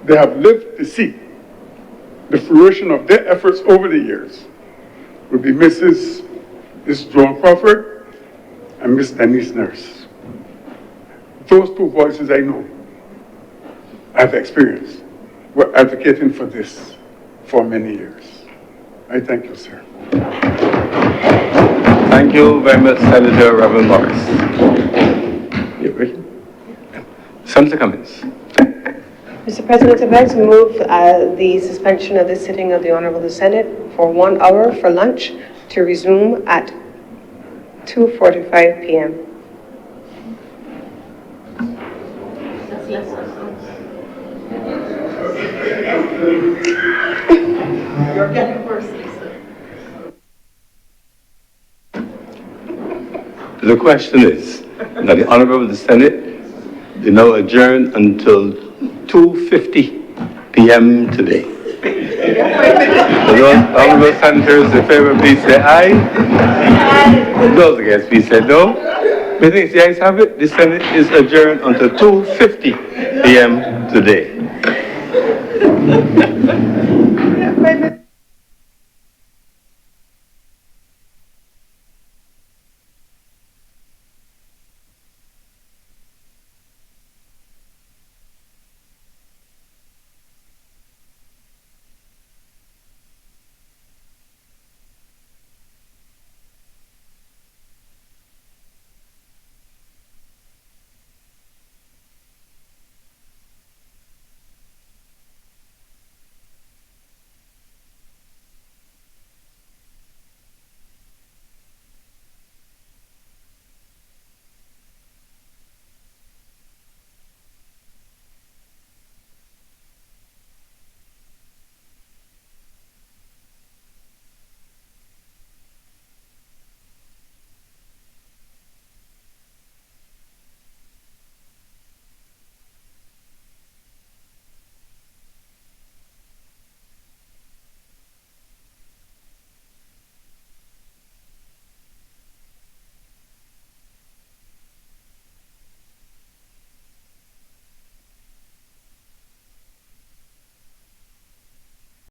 they have lived to see the fruition of their efforts over the years, would be Mrs. Joan Crawford and Miss Denise Nurse. Those two voices I know, I've experienced, were advocating for this for many years. I thank you, sir. Thank you very much, Senator Reverend Morris. Senator Cummins. Mr. President, I'd like to move the suspension of this sitting of the Honorable Senate for 1 hour for lunch to resume at 2:45 p.m. You're getting first, Lisa. The question is that the Honorable Senate be now adjourn until 2:50 p.m. today. For those honorable senators in favor, please say aye. Those against, please say no. We think the ayes have it. The Senate is adjourned until 2:50 p.m. today.